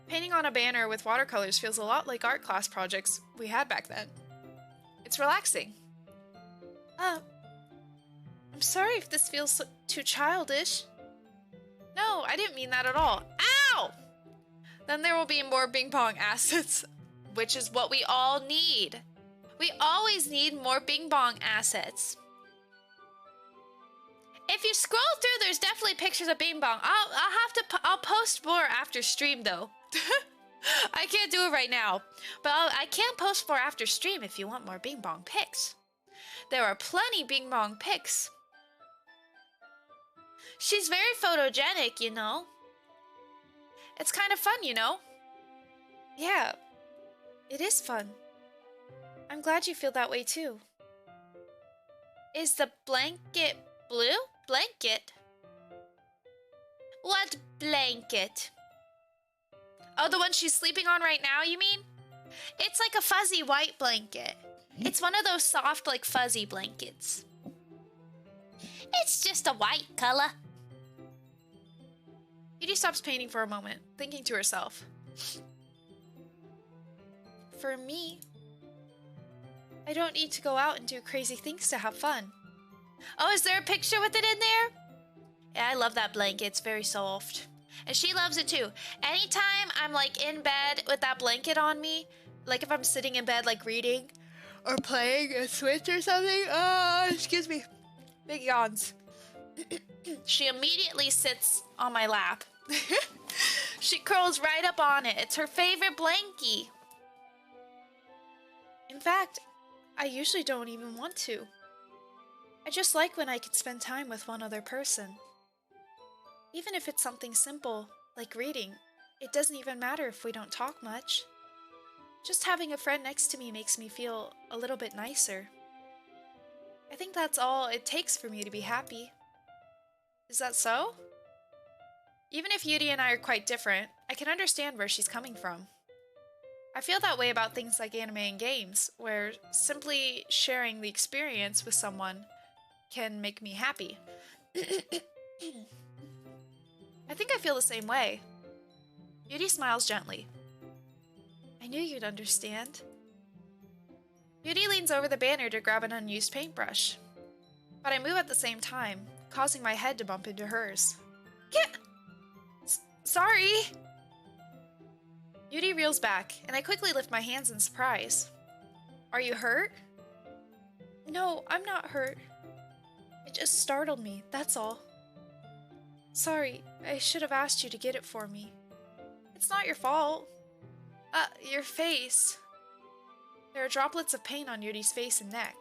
Painting on a banner with watercolors feels a lot like art class projects we had back then. It's relaxing. I'm sorry if this feels too childish. No, I didn't mean that at all. Ow! Then there will be more Bing Bong assets, which is what we all need. We always need more Bing Bong assets. If you scroll through, there's definitely pictures of Bing Bong. I'll post more after stream though. I can't do it right now, but I can post more after stream if you want more Bing Bong pics. There are plenty Bing Bong pics. She's very photogenic, you know. It's kind of fun, you know. Yeah, it is fun. I'm glad you feel that way too. Is the blanket blue? Blanket? What blanket? Oh, the one she's sleeping on right now, you mean? It's like a fuzzy white blanket. It's one of those soft, like, fuzzy blankets. It's just a white color. Yuri stops painting for a moment, thinking to herself. For me, I don't need to go out and do crazy things to have fun. Oh, is there a picture with it in there? Yeah, I love that blanket. It's very soft. And she loves it too. Anytime I'm like in bed with that blanket on me, like if I'm sitting in bed like reading or playing a Switch or something, excuse me, big yawns. She immediately sits on my lap. She curls right up on it. It's her favorite blankie. In fact, I usually don't even want to. I just like when I can spend time with one other person. Even if it's something simple, like reading, it doesn't even matter if we don't talk much. Just having a friend next to me makes me feel a little bit nicer. I think that's all it takes for me to be happy. Is that so? Even if Yuri and I are quite different, I can understand where she's coming from. I feel that way about things like anime and games, where simply sharing the experience with someone can make me happy. I think I feel the same way. Yuri smiles gently. I knew you'd understand. Yuri leans over the banner to grab an unused paintbrush, but I move at the same time, causing my head to bump into hers. Sorry! Yuri reels back, and I quickly lift my hands in surprise. Are you hurt? No, I'm not hurt. It just startled me, that's all. Sorry, I should have asked you to get it for me. It's not your fault. Your face. There are droplets of paint on Yuri's face and neck.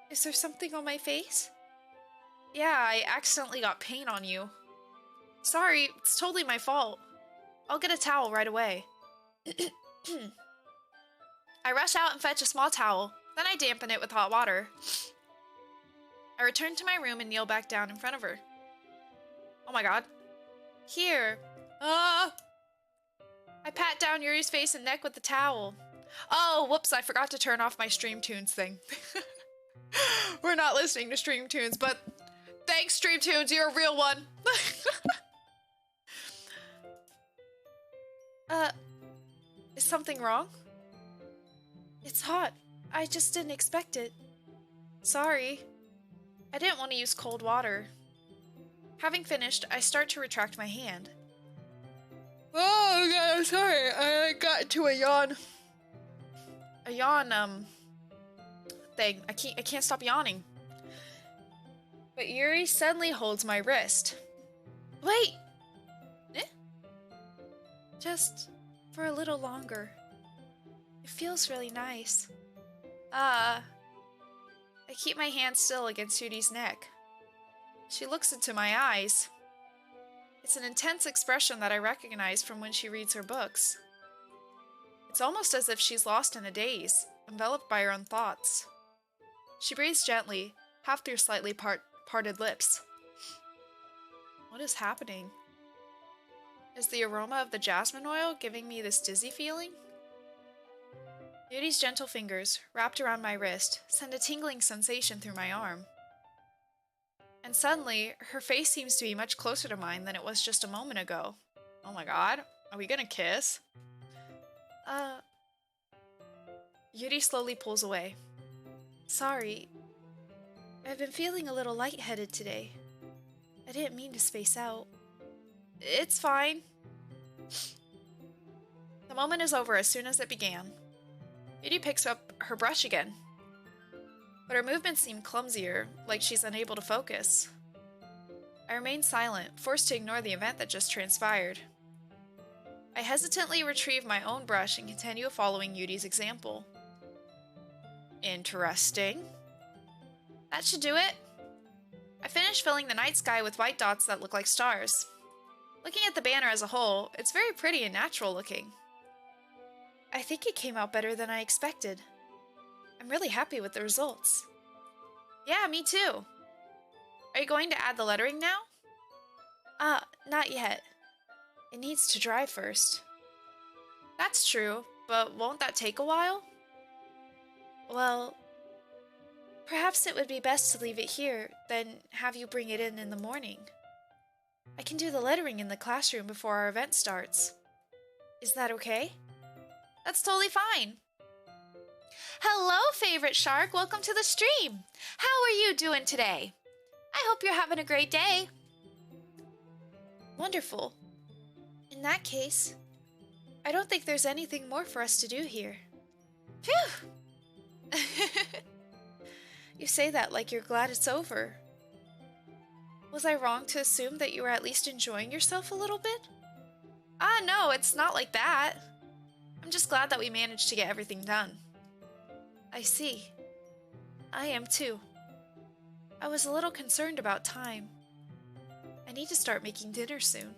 Is there something on my face? Yeah, I accidentally got paint on you. Sorry, it's totally my fault. I'll get a towel right away. I rush out and fetch a small towel, then I dampen it with hot water. I return to my room and kneel back down in front of her. Oh my god. Here. I pat down Yuri's face and neck with the towel. Oh, whoops, I forgot to turn off my Stream Tunes thing. We're not listening to Stream Tunes, but thanks, Stream Tunes, you're a real one. Is something wrong? It's hot. I just didn't expect it. Sorry. I didn't want to use cold water. Having finished, I start to retract my hand. Oh god, I'm sorry. I got into a yawn. A yawn, thing. I can't stop yawning. But Yuri suddenly holds my wrist. Wait! Eh? Just for a little longer. It feels really nice. I keep my hand still against Yuri's neck. She looks into my eyes. It's an intense expression that I recognize from when she reads her books. It's almost as if she's lost in a daze, enveloped by her own thoughts. She breathes gently, half through slightly parted lips. What is happening? Is the aroma of the jasmine oil giving me this dizzy feeling? Yuri's gentle fingers, wrapped around my wrist, send a tingling sensation through my arm. And suddenly, her face seems to be much closer to mine than it was just a moment ago. Oh my god, are we gonna kiss? Yuri slowly pulls away. Sorry. I've been feeling a little lightheaded today. I didn't mean to space out. It's fine. The moment is over as soon as it began. Yuri picks up her brush again. But her movements seem clumsier, like she's unable to focus. I remain silent, forced to ignore the event that just transpired. I hesitantly retrieve my own brush and continue following Yuri's example. Interesting. That should do it. I finish filling the night sky with white dots that look like stars. Looking at the banner as a whole, it's very pretty and natural looking. I think it came out better than I expected. I'm really happy with the results. Yeah, me too. Are you going to add the lettering now? Not yet. It needs to dry first. That's true, but won't that take a while? Well, perhaps it would be best to leave it here, then have you bring it in the morning. I can do the lettering in the classroom before our event starts. Is that okay? That's totally fine. Hello, favorite shark. Welcome to the stream. How are you doing today? I hope you're having a great day. Wonderful. In that case, I don't think there's anything more for us to do here. Phew! You say that like you're glad it's over. Was I wrong to assume that you were at least enjoying yourself a little bit? No, it's not like that. I'm just glad that we managed to get everything done. I see. I am too. I was a little concerned about time. I need to start making dinner soon.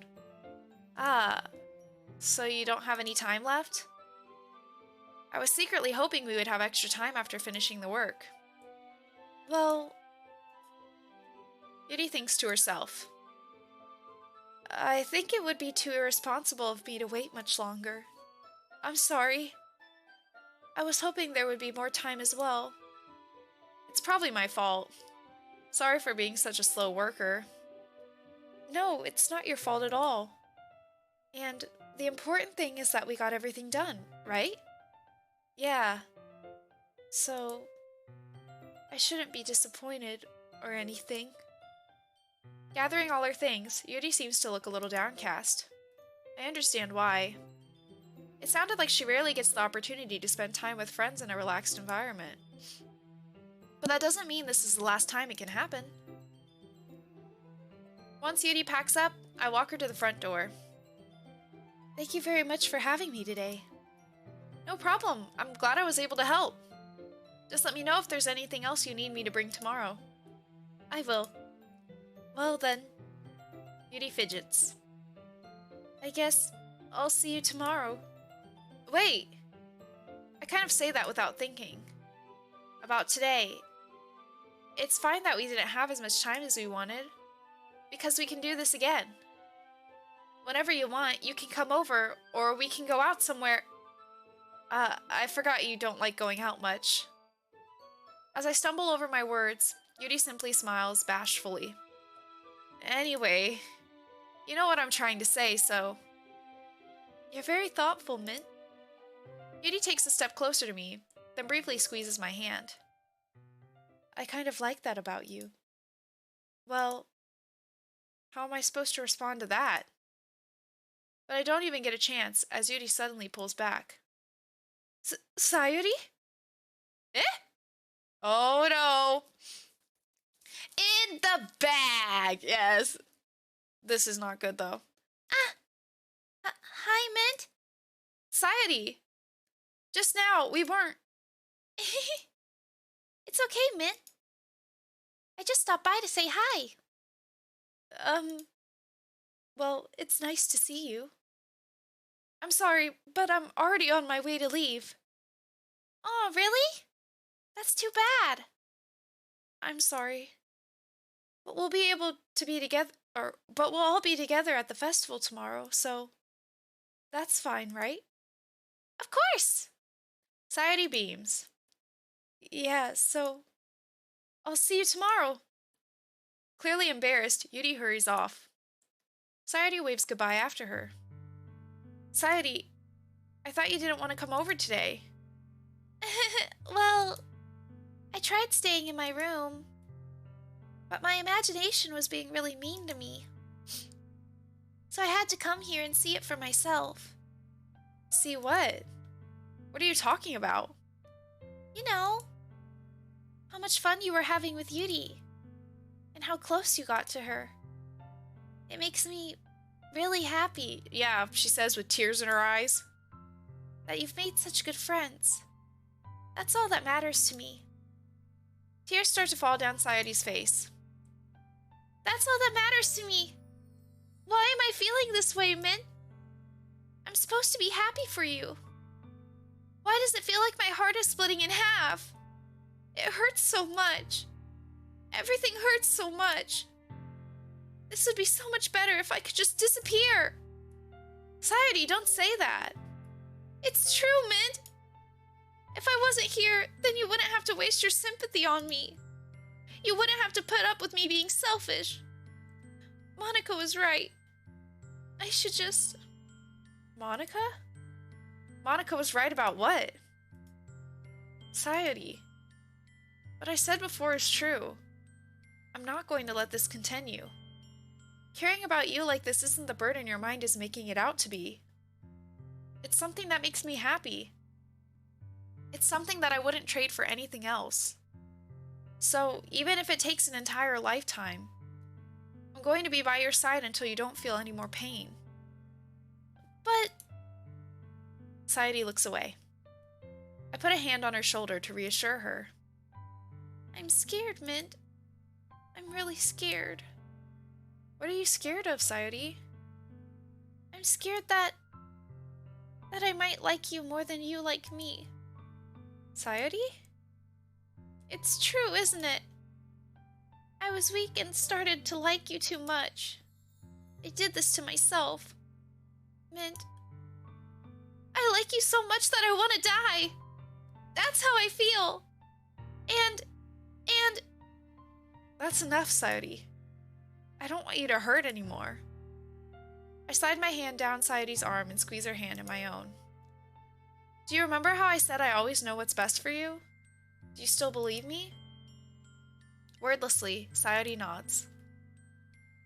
So you don't have any time left? I was secretly hoping we would have extra time after finishing the work. Well, Yuri thinks to herself. I think it would be too irresponsible of me to wait much longer. I'm sorry. I was hoping there would be more time as well. It's probably my fault. Sorry for being such a slow worker. No, it's not your fault at all. And the important thing is that we got everything done, right? Yeah. So, I shouldn't be disappointed or anything. Gathering all her things, Yuri seems to look a little downcast. I understand why. It sounded like she rarely gets the opportunity to spend time with friends in a relaxed environment. But that doesn't mean this is the last time it can happen. Once Yuri packs up, I walk her to the front door. Thank you very much for having me today. No problem. I'm glad I was able to help. Just let me know if there's anything else you need me to bring tomorrow. I will. Well then. Yuri fidgets. I guess I'll see you tomorrow. Wait! I kind of say that without thinking. About today. It's fine that we didn't have as much time as we wanted. Because we can do this again. Whenever you want, you can come over, or we can go out somewhere. I forgot you don't like going out much. As I stumble over my words, Yuri simply smiles bashfully. Anyway, you know what I'm trying to say, so... You're very thoughtful, Mint. Yuri takes a step closer to me, then briefly squeezes my hand. I kind of like that about you. Well, how am I supposed to respond to that? But I don't even get a chance, as Yuri suddenly pulls back. Sayuri? Eh? Oh no! In the bag! Yes. This is not good, though. Hi, Mint. Sayuri. Just now, we weren't... It's okay, Mint. I just stopped by to say hi. Well, it's nice to see you. I'm sorry, but I'm already on my way to leave. Oh, really? That's too bad. I'm sorry. But we'll be able to be together, but we'll all be together at the festival tomorrow, so that's fine, right? Of course. Sayuri beams. Yeah, so I'll see you tomorrow. Clearly embarrassed, Yuri hurries off. Sayuri waves goodbye after her. Sayuri, I thought you didn't want to come over today. Well, I tried staying in my room, but my imagination was being really mean to me. So I had to come here and see it for myself. See what? What are you talking about? You know, how much fun you were having with Yuri, and how close you got to her. It makes me really happy. Yeah, she says with tears in her eyes. That you've made such good friends. That's all that matters to me. Tears start to fall down Sayuri's face. That's all that matters to me. Why am I feeling this way, Min? I'm supposed to be happy for you. Why does it feel like my heart is splitting in half? It hurts so much. Everything hurts so much. This would be so much better if I could just disappear. Sayuri, don't say that. It's true, Mint. If I wasn't here, then you wouldn't have to waste your sympathy on me. You wouldn't have to put up with me being selfish. Monica was right. I should just... Monica? Monica was right about what? Sayuri. What I said before is true. I'm not going to let this continue. Caring about you like this isn't the burden your mind is making it out to be. It's something that makes me happy. It's something that I wouldn't trade for anything else. So, even if it takes an entire lifetime, I'm going to be by your side until you don't feel any more pain. But... Sayuri looks away. I put a hand on her shoulder to reassure her. I'm scared, Mint. I'm really scared. What are you scared of, Sayuri? I'm scared that I might like you more than you like me. Sayuri? It's true, isn't it? I was weak and started to like you too much. I did this to myself. Mint, I like you so much that I want to die. That's how I feel. And... That's enough, Sayuri. I don't want you to hurt anymore. I slide my hand down Sayuri's arm and squeeze her hand in my own. Do you remember how I said I always know what's best for you? Do you still believe me? Wordlessly, Sayuri nods.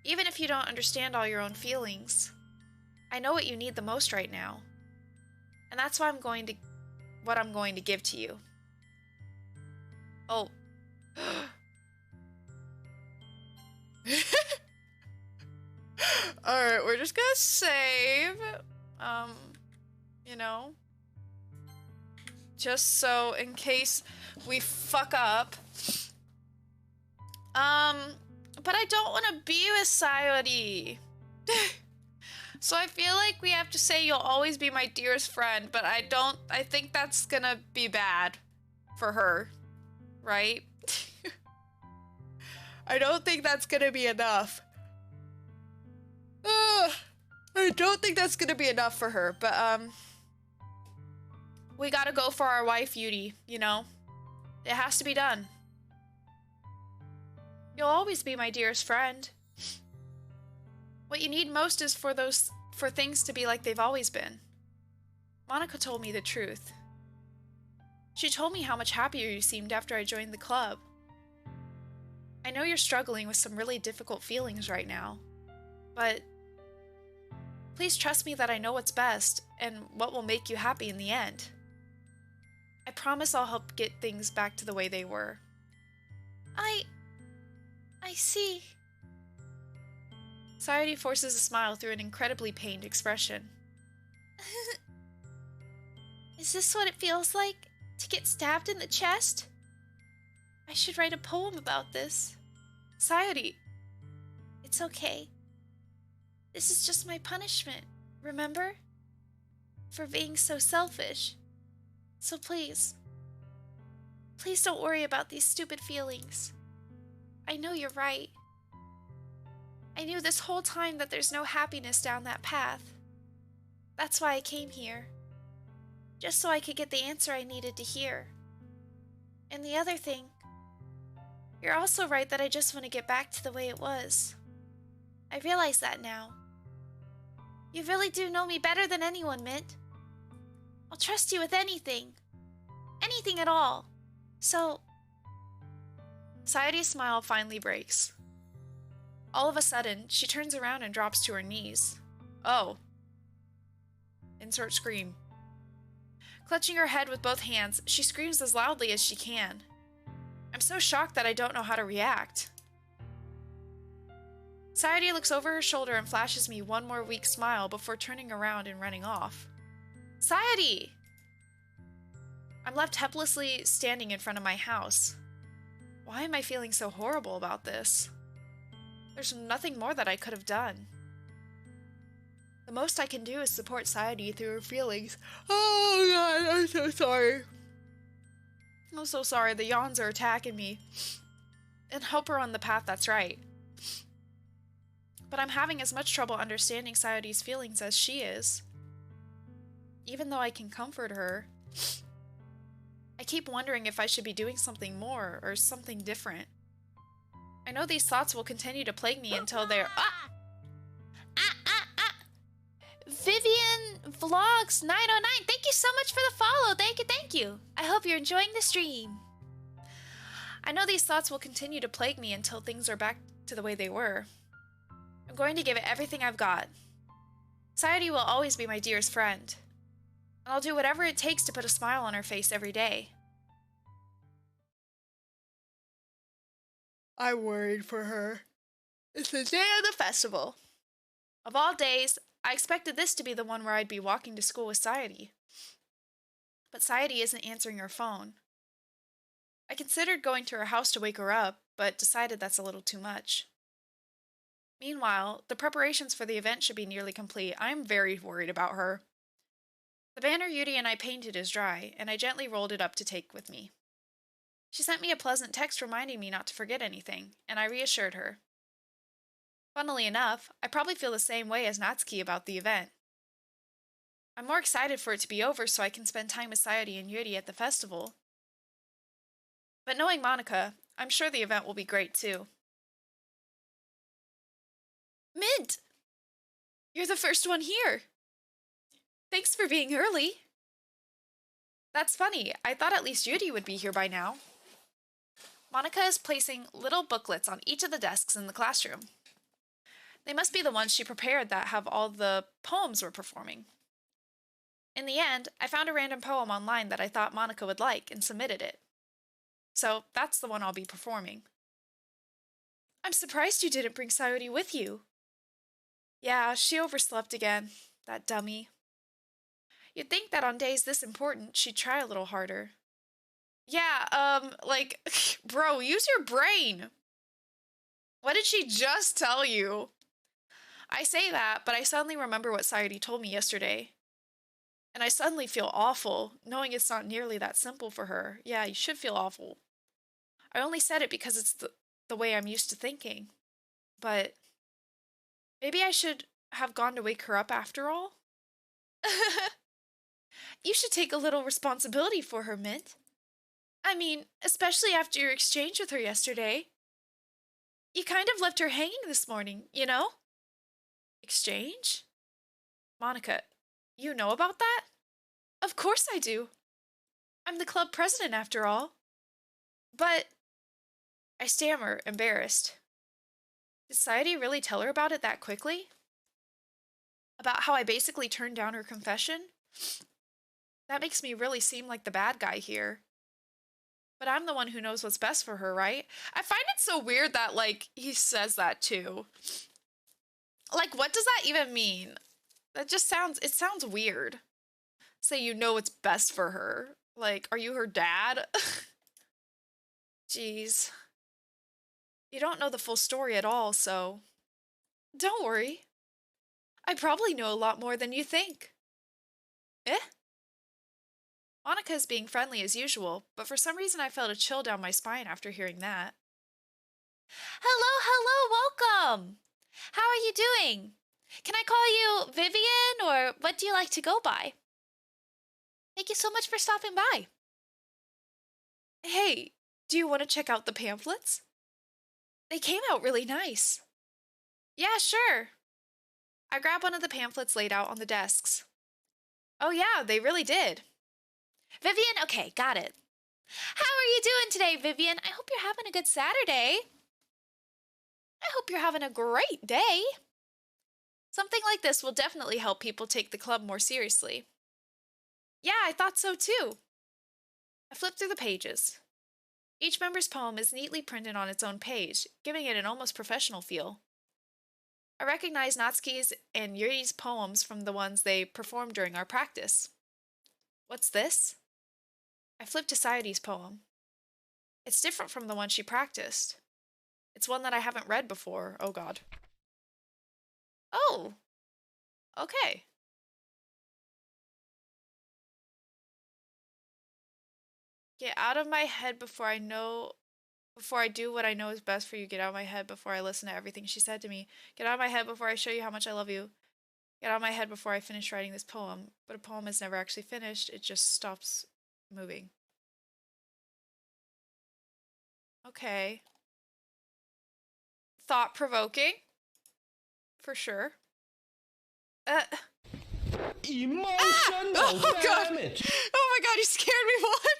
Even if you don't understand all your own feelings, I know what you need the most right now. And that's what I'm going to give to you. Oh. Alright, we're just gonna save. You know. Just so in case we fuck up. But I don't want to be with Sayuri. So I feel like we have to say you'll always be my dearest friend, but I think that's gonna be bad for her. Right? I don't think that's gonna be enough. I don't think that's gonna be enough for her, but we gotta go for our wife, Yuri, you know? It has to be done. You'll always be my dearest friend. What you need most is for things to be like they've always been. Monica told me the truth. She told me how much happier you seemed after I joined the club. I know you're struggling with some really difficult feelings right now, but please trust me that I know what's best and what will make you happy in the end. I promise I'll help get things back to the way they were. I see. Sayuri forces a smile through an incredibly pained expression. Is this what it feels like? To get stabbed in the chest? I should write a poem about this. Sayuri! It's okay. This is just my punishment, remember? For being so selfish. So please don't worry about these stupid feelings. I know you're right. I knew this whole time that there's no happiness down that path. That's why I came here. Just so I could get the answer I needed to hear. And the other thing, you're also right that I just want to get back to the way it was. I realize that now. You really do know me better than anyone, Mint. I'll trust you with anything. Anything at all. So... Sayuri's smile finally breaks. All of a sudden, she turns around and drops to her knees. Oh. Insert scream. Clutching her head with both hands, she screams as loudly as she can. I'm so shocked that I don't know how to react. Sayuri looks over her shoulder and flashes me one more weak smile before turning around and running off. Sayuri! I'm left helplessly standing in front of my house. Why am I feeling so horrible about this? There's nothing more that I could have done. The most I can do is support Sayuri through her feelings. Oh god, I'm so sorry. I'm so sorry, the yawns are attacking me. and help her on the path that's right. But I'm having as much trouble understanding Sayori's feelings as she is. Even though I can comfort her, I keep wondering if I should be doing something more or something different. I know these thoughts will continue to plague me until they're— Vivian Vlogs 909, thank you so much for the follow. Thank you. I hope you're enjoying the stream. I know these thoughts will continue to plague me until things are back to the way they were. I'm going to give it everything I've got. Sayori will always be my dearest friend. And I'll do whatever it takes to put a smile on her face every day. I'm worried for her. It's the day of the festival. Of all days, I expected this to be the one where I'd be walking to school with Sayori. But Sayori isn't answering her phone. I considered going to her house to wake her up, but decided that's a little too much. Meanwhile, the preparations for the event should be nearly complete. I'm very worried about her. The banner Yuri and I painted is dry, and I gently rolled it up to take with me. She sent me a pleasant text reminding me not to forget anything, and I reassured her. Funnily enough, I probably feel the same way as Natsuki about the event. I'm more excited for it to be over so I can spend time with Sayori and Yuri at the festival. But knowing Monica, I'm sure the event will be great too. Mint! You're the first one here. Thanks for being early. That's funny. I thought at least Yuri would be here by now. Monica is placing little booklets on each of the desks in the classroom. They must be the ones she prepared that have all the poems we're performing. In the end, I found a random poem online that I thought Monica would like and submitted it. So that's the one I'll be performing. I'm surprised you didn't bring Sayori with you. Yeah, she overslept again, that dummy. You'd think that on days this important, she'd try a little harder. Yeah, bro, use your brain. What did she just tell you? I say that, but I suddenly remember what Sayori told me yesterday. And I suddenly feel awful, knowing it's not nearly that simple for her. Yeah, you should feel awful. I only said it because it's the way I'm used to thinking. But maybe I should have gone to wake her up after all? You should take a little responsibility for her, Mint. I mean, especially after your exchange with her yesterday. You kind of left her hanging this morning, you know? Exchange? Monica, you know about that? Of course I do. I'm the club president after all. But I stammer, embarrassed. Did Sayori really tell her about it that quickly? About how I basically turned down her confession? That makes me really seem like the bad guy here. But I'm the one who knows what's best for her, right? I find it so weird that, he says that too. What does that even mean? It sounds weird. Say you know what's best for her. Are you her dad? Jeez. You don't know the full story at all, so... Don't worry. I probably know a lot more than you think. Eh? Monica is being friendly as usual, but for some reason I felt a chill down my spine after hearing that. Hello, welcome! How are you doing? Can I call you Vivian, or what do you like to go by? Thank you so much for stopping by. Hey, do you want to check out the pamphlets? They came out really nice. Yeah, sure. I grabbed one of the pamphlets laid out on the desks. Oh yeah, they really did. Vivian, okay, got it. How are you doing today, Vivian? I hope you're having a good Saturday. I hope you're having a great day. Something like this will definitely help people take the club more seriously. Yeah, I thought so too. I flipped through the pages. Each member's poem is neatly printed on its own page, giving it an almost professional feel. I recognize Natsuki's and Yuri's poems from the ones they performed during our practice. What's this? I flipped to Sayori's poem. It's different from the one she practiced. It's one that I haven't read before. Oh god. Oh! Okay. Get out of my head before I know Before I do what I know is best for you, get out of my head before I listen to everything she said to me. Get out of my head before I show you how much I love you. Get out of my head before I finish writing this poem. But a poem is never actually finished. It just stops moving. Okay. Thought-provoking. For sure. Emotional Oh god! damage. Oh my god, you scared me, what?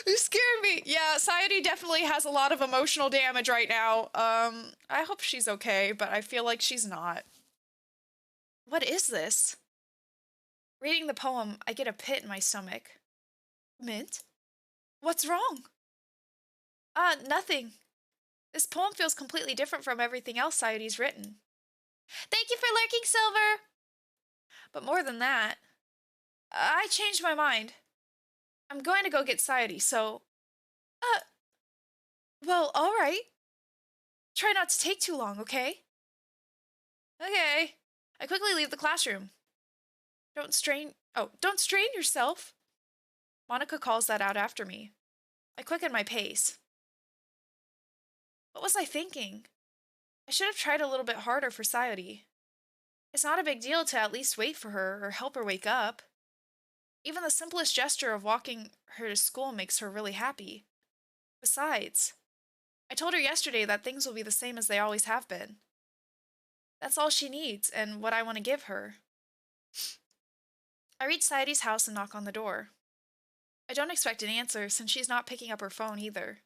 You scared me. Yeah, Sayuri definitely has a lot of emotional damage right now. I hope she's okay, but I feel like she's not. What is this? Reading the poem, I get a pit in my stomach. Mint? What's wrong? Nothing. This poem feels completely different from everything else Sayuri's written. Thank you for lurking, Silver! But more than that, I changed my mind. I'm going to go get Sayuri, so... well, alright. Try not to take too long, okay? Okay. I quickly leave the classroom. Don't strain yourself. Monica calls that out after me. I quicken my pace. What was I thinking? I should have tried a little bit harder for Sayuri. It's not a big deal to at least wait for her or help her wake up. Even the simplest gesture of walking her to school makes her really happy. Besides, I told her yesterday that things will be the same as they always have been. That's all she needs and what I want to give her. I reach Sayuri's house and knock on the door. I don't expect an answer since she's not picking up her phone either.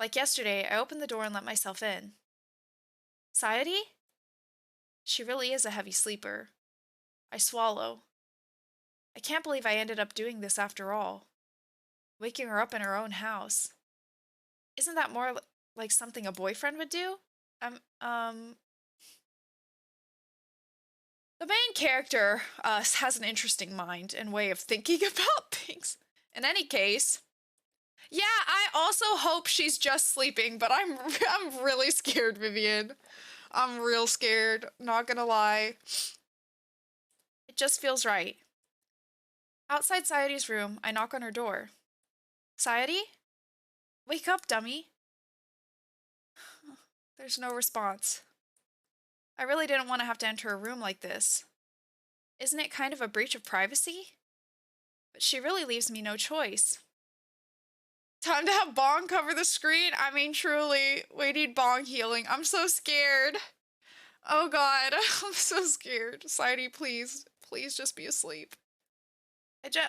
Like yesterday, I open the door and let myself in. Sayuri? She really is a heavy sleeper. I swallow. I can't believe I ended up doing this after all. Waking her up in her own house. Isn't that more like something a boyfriend would do? The main character has an interesting mind and way of thinking about things. In any case, yeah, I also hope she's just sleeping, but I'm really scared, Vivian. I'm real scared, not gonna lie. It just feels right. Outside Sayuri's room, I knock on her door. Sayuri? Wake up, dummy. There's no response. I really didn't want to have to enter a room like this. Isn't it kind of a breach of privacy? But she really leaves me no choice. Time to have Bong cover the screen? I mean, truly, we need Bong healing. I'm so scared. Oh god, I'm so scared. Sayuri, please, please just be asleep.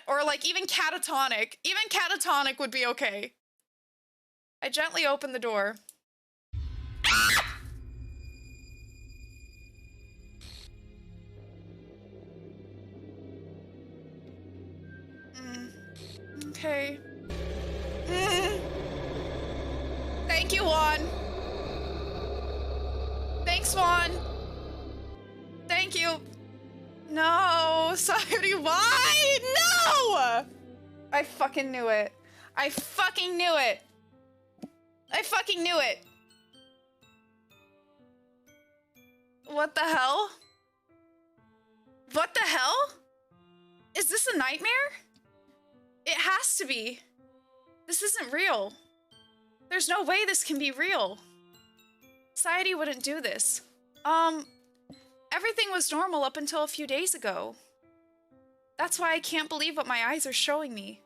Or like even catatonic. Even catatonic would be okay. I gently open the door. Okay. Thank you, Juan. Thanks, Juan. Thank you. No, Sayuri, why? No! I fucking knew it. I fucking knew it. I fucking knew it. What the hell? What the hell? Is this a nightmare? It has to be. This isn't real. There's no way this can be real. Sayuri wouldn't do this. Everything was normal up until a few days ago. That's why I can't believe what my eyes are showing me.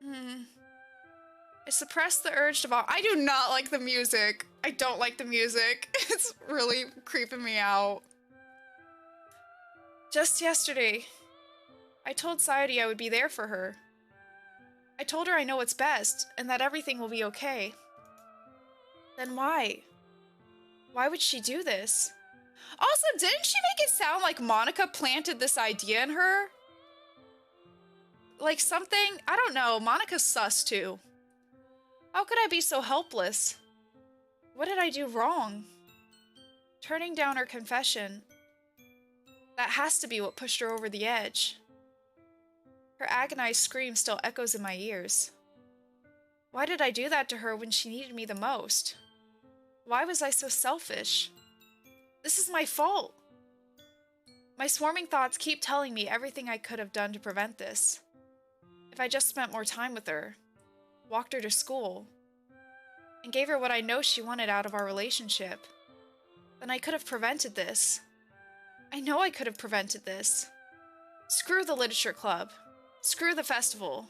I suppressed the urge to vomit. I do not like the music. I don't like the music. It's really creeping me out. Just yesterday, I told Sayuri I would be there for her. I told her I know what's best, and that everything will be okay. Then why? Why would she do this? Also, didn't she make it sound like Monica planted this idea in her? Like something, I don't know, Monica's sus too. How could I be so helpless? What did I do wrong? Turning down her confession. That has to be what pushed her over the edge. Her agonized scream still echoes in my ears. Why did I do that to her when she needed me the most? Why was I so selfish? This is my fault. My swarming thoughts keep telling me everything I could have done to prevent this. If I just spent more time with her. walked her to school, and gave her what I know she wanted out of our relationship, then I could have prevented this. I know I could have prevented this. Screw the literature club. Screw the festival.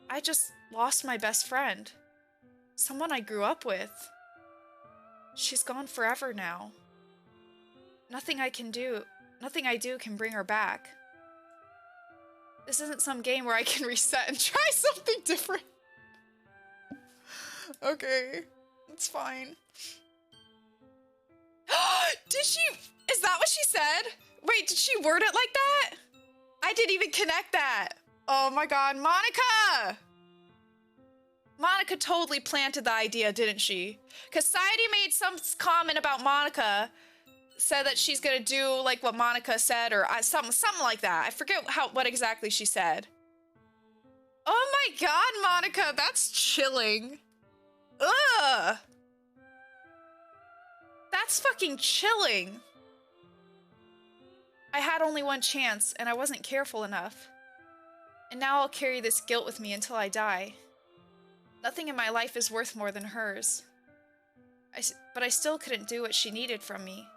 I just lost my best friend. Someone I grew up with. She's gone forever now. Nothing I do can bring her back. This isn't some game where I can reset and try something different. Okay, it's fine. Is that what she said? Wait, did she word it like that? I didn't even connect that. Oh my god, Monica! Monica totally planted the idea, didn't she? Because Saidi made some comment about Monica, said that she's gonna do like what Monica said, or something like that. I forget what exactly she said. Oh my god, Monica, that's chilling. Ugh! That's fucking chilling. I had only one chance, and I wasn't careful enough. And now I'll carry this guilt with me until I die. Nothing in my life is worth more than hers. But I still couldn't do what she needed from me.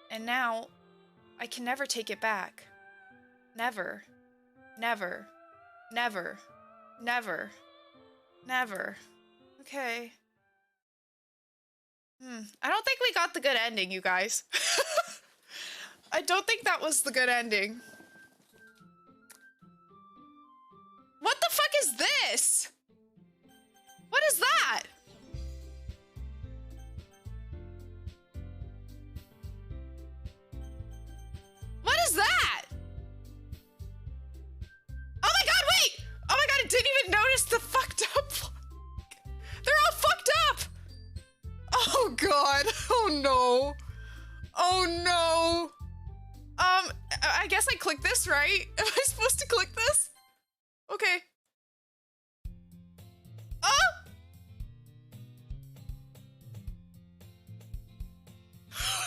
And now, I can never take it back. Never. Never. Never. Never. Never. Okay. I don't think we got the good ending, you guys. I don't think that was the good ending. What the fuck is this? What is that? What is that? Oh my god, wait! Oh my god, I didn't even notice the fucked up. They're all fucked up! Oh god, oh no. Oh no. I guess I clicked this, right? Am I supposed to click this? Okay. Oh!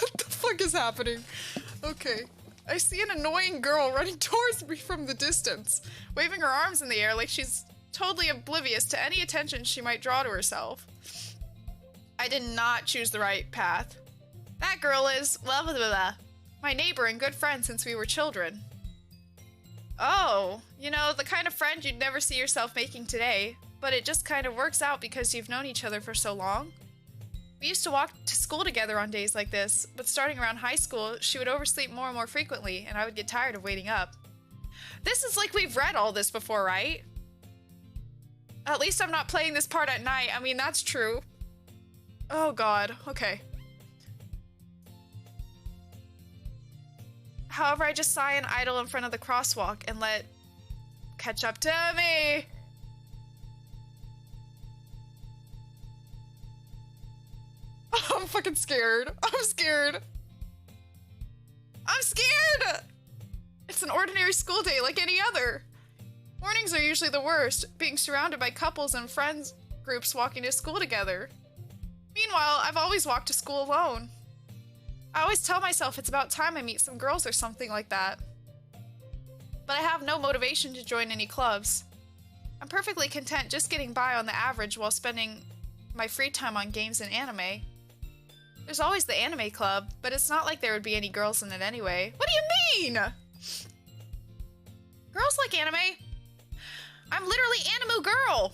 What the fuck is happening? Okay. I see an annoying girl running towards me from the distance, waving her arms in the air like she's totally oblivious to any attention she might draw to herself. I did not choose the right path. That girl is, blah, blah, blah, blah, my neighbor and good friend since we were children. Oh, you know, the kind of friend you'd never see yourself making today, but it just kind of works out because you've known each other for so long. We used to walk to school together on days like this, but starting around high school, she would oversleep more and more frequently, and I would get tired of waiting up. This is like we've read all this before, right? At least I'm not playing this part at night. I mean, that's true. Oh god, okay. However, I just sigh and idle in front of the crosswalk and let catch up to me. I'm fucking scared. I'm scared. I'm scared! It's an ordinary school day like any other. Mornings are usually the worst, being surrounded by couples and friends groups walking to school together. Meanwhile, I've always walked to school alone. I always tell myself it's about time I meet some girls or something like that. But I have no motivation to join any clubs. I'm perfectly content just getting by on the average while spending my free time on games and anime. There's always the anime club, but it's not like there would be any girls in it anyway. What do you mean? Girls like anime? I'm literally Animu Girl!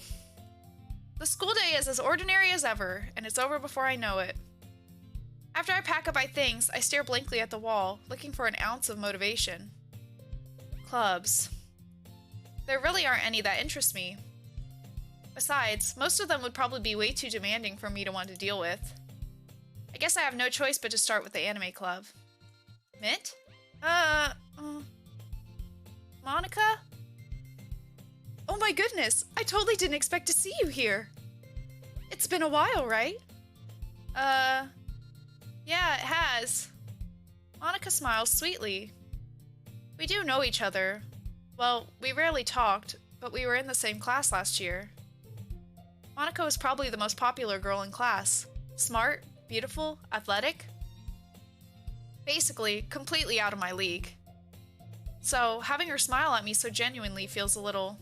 The school day is as ordinary as ever, and it's over before I know it. After I pack up my things, I stare blankly at the wall, looking for an ounce of motivation. Clubs. There really aren't any that interest me. Besides, most of them would probably be way too demanding for me to want to deal with. I guess I have no choice but to start with the anime club. Mint? Monica? Oh my goodness, I totally didn't expect to see you here. It's been a while, right? Yeah, it has. Monica smiles sweetly. We do know each other. Well, we rarely talked, but we were in the same class last year. Monica was probably the most popular girl in class. Smart, beautiful, athletic. Basically, completely out of my league. So, having her smile at me so genuinely feels a little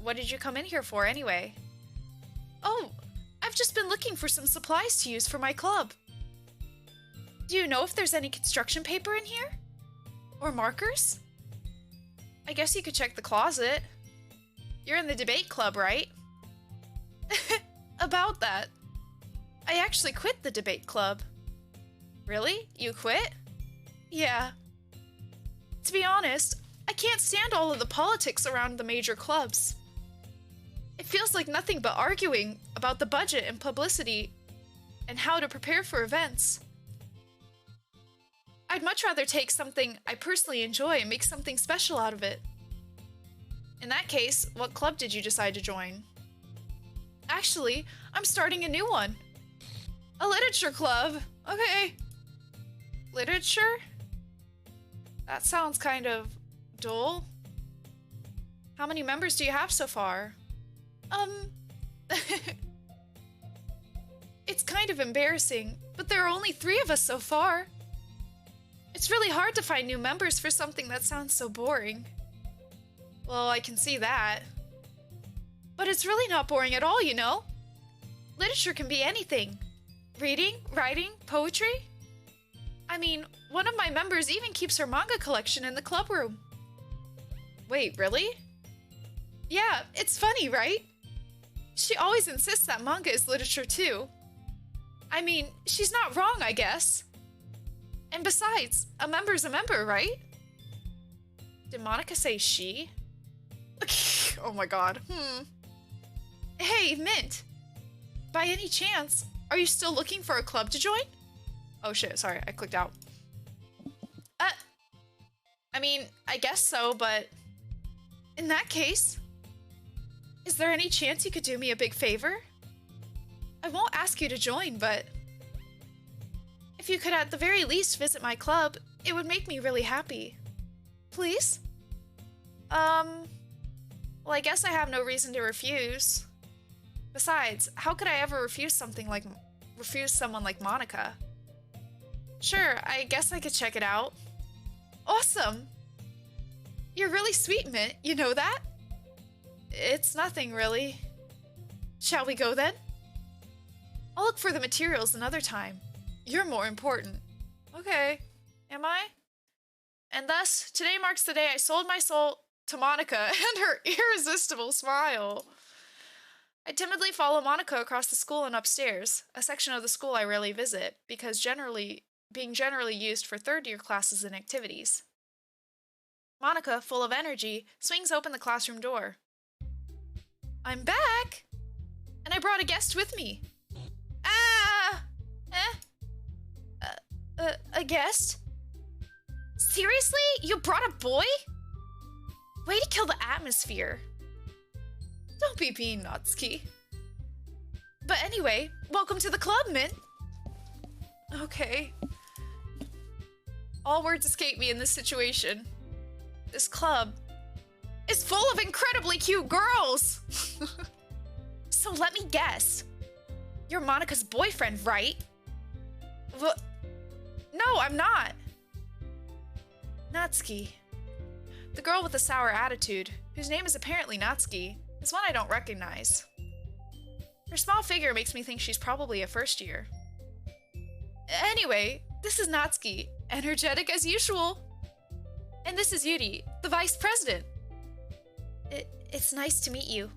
what did you come in here for anyway? Oh, I've just been looking for some supplies to use for my club. Do you know if there's any construction paper in here? Or markers? I guess you could check the closet. You're in the debate club, right? About that. I actually quit the debate club. Really? You quit? Yeah. To be honest, I can't stand all of the politics around the major clubs. It feels like nothing but arguing about the budget and publicity and how to prepare for events. I'd much rather take something I personally enjoy and make something special out of it. In that case, what club did you decide to join? Actually, I'm starting a new one. A literature club. Okay. Literature? That sounds kind of dull. How many members do you have so far? It's kind of embarrassing, but there are only 3 of us so far. It's really hard to find new members for something that sounds so boring. Well, I can see that. But it's really not boring at all, you know? Literature can be anything. Reading, writing, poetry. I mean, one of my members even keeps her manga collection in the club room. Wait, really? Yeah, it's funny, right? She always insists that manga is literature too. I mean, she's not wrong, I guess. And besides, a member's a member, right? Did Monica say she? Oh my god. Hey, Mint. By any chance, are you still looking for a club to join? Oh shit, sorry, I clicked out. I mean, I guess so, but... In that case, is there any chance you could do me a big favor? I won't ask you to join, but... If you could at the very least visit my club, it would make me really happy. Please? Well, I guess I have no reason to refuse. Besides, how could I ever refuse someone like Monica? Sure, I guess I could check it out. Awesome! You're really sweet, Mint, you know that? It's nothing, really. Shall we go then? I'll look for the materials another time. You're more important. Okay. Am I? And thus, today marks the day I sold my soul to Monica and her irresistible smile. I timidly follow Monica across the school and upstairs, a section of the school I rarely visit, because being generally used for third-year classes and activities. Monica, full of energy, swings open the classroom door. I'm back! And I brought a guest with me. A guest? Seriously? You brought a boy? Way to kill the atmosphere. Don't be mean, Natsuki. But anyway, welcome to the club, Mint. Okay. All words escape me in this situation. This club is full of incredibly cute girls! So let me guess. You're Monica's boyfriend, right? No, I'm not. Natsuki. The girl with the sour attitude, whose name is apparently Natsuki, is one I don't recognize. Her small figure makes me think she's probably a first year. Anyway, this is Natsuki, energetic as usual. And this is Yuri, the vice president. It's nice to meet you.